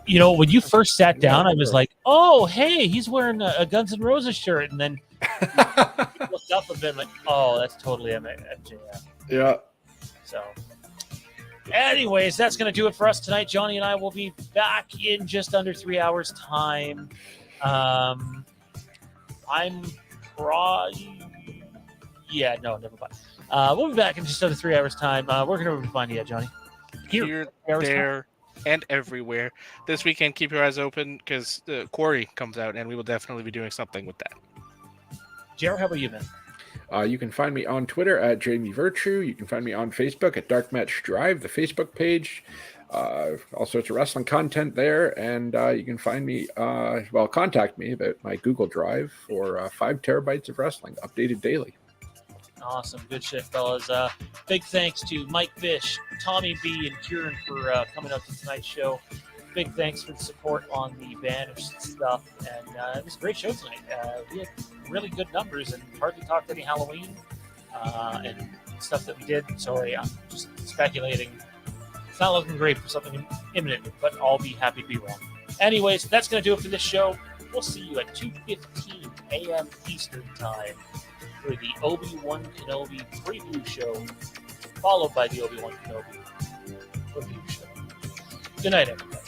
When you first sat down, I was like, oh, hey, he's wearing a Guns N' Roses shirt. And then looked up a bit like, oh, that's totally MJF. Yeah. So, anyways, that's going to do it for us tonight. Johnny and I will be back in just under 3 hours' time. I'm yeah, no, never mind. We'll be back in just under 3 hours' time. We're going to find you, Johnny. Here, there, and everywhere. This weekend, keep your eyes open because the Quarry comes out, and we will definitely be doing something with that. Jared, how about you, man? You can find me on Twitter at Jamie Virtue. You can find me on Facebook at Dark Match Drive, the Facebook page. All sorts of wrestling content there. And you can find me, contact me about my Google Drive for 5 terabytes of wrestling, updated daily. Awesome. Good shit, fellas. Big thanks to Mike Fish, Tommy B, and Kieran for coming out to tonight's show. Big thanks for the support on the banner stuff. And it was a great show tonight. We had really good numbers and hardly talked any Halloween and stuff that we did. Sorry, I'm just speculating It's not looking great for something imminent, but I'll be happy to be wrong. Anyways, that's going to do it for this show. We'll see you at 2:15 a.m. Eastern Time for the Obi Wan Kenobi preview show, followed by the Obi Wan Kenobi review show. Good night, everybody.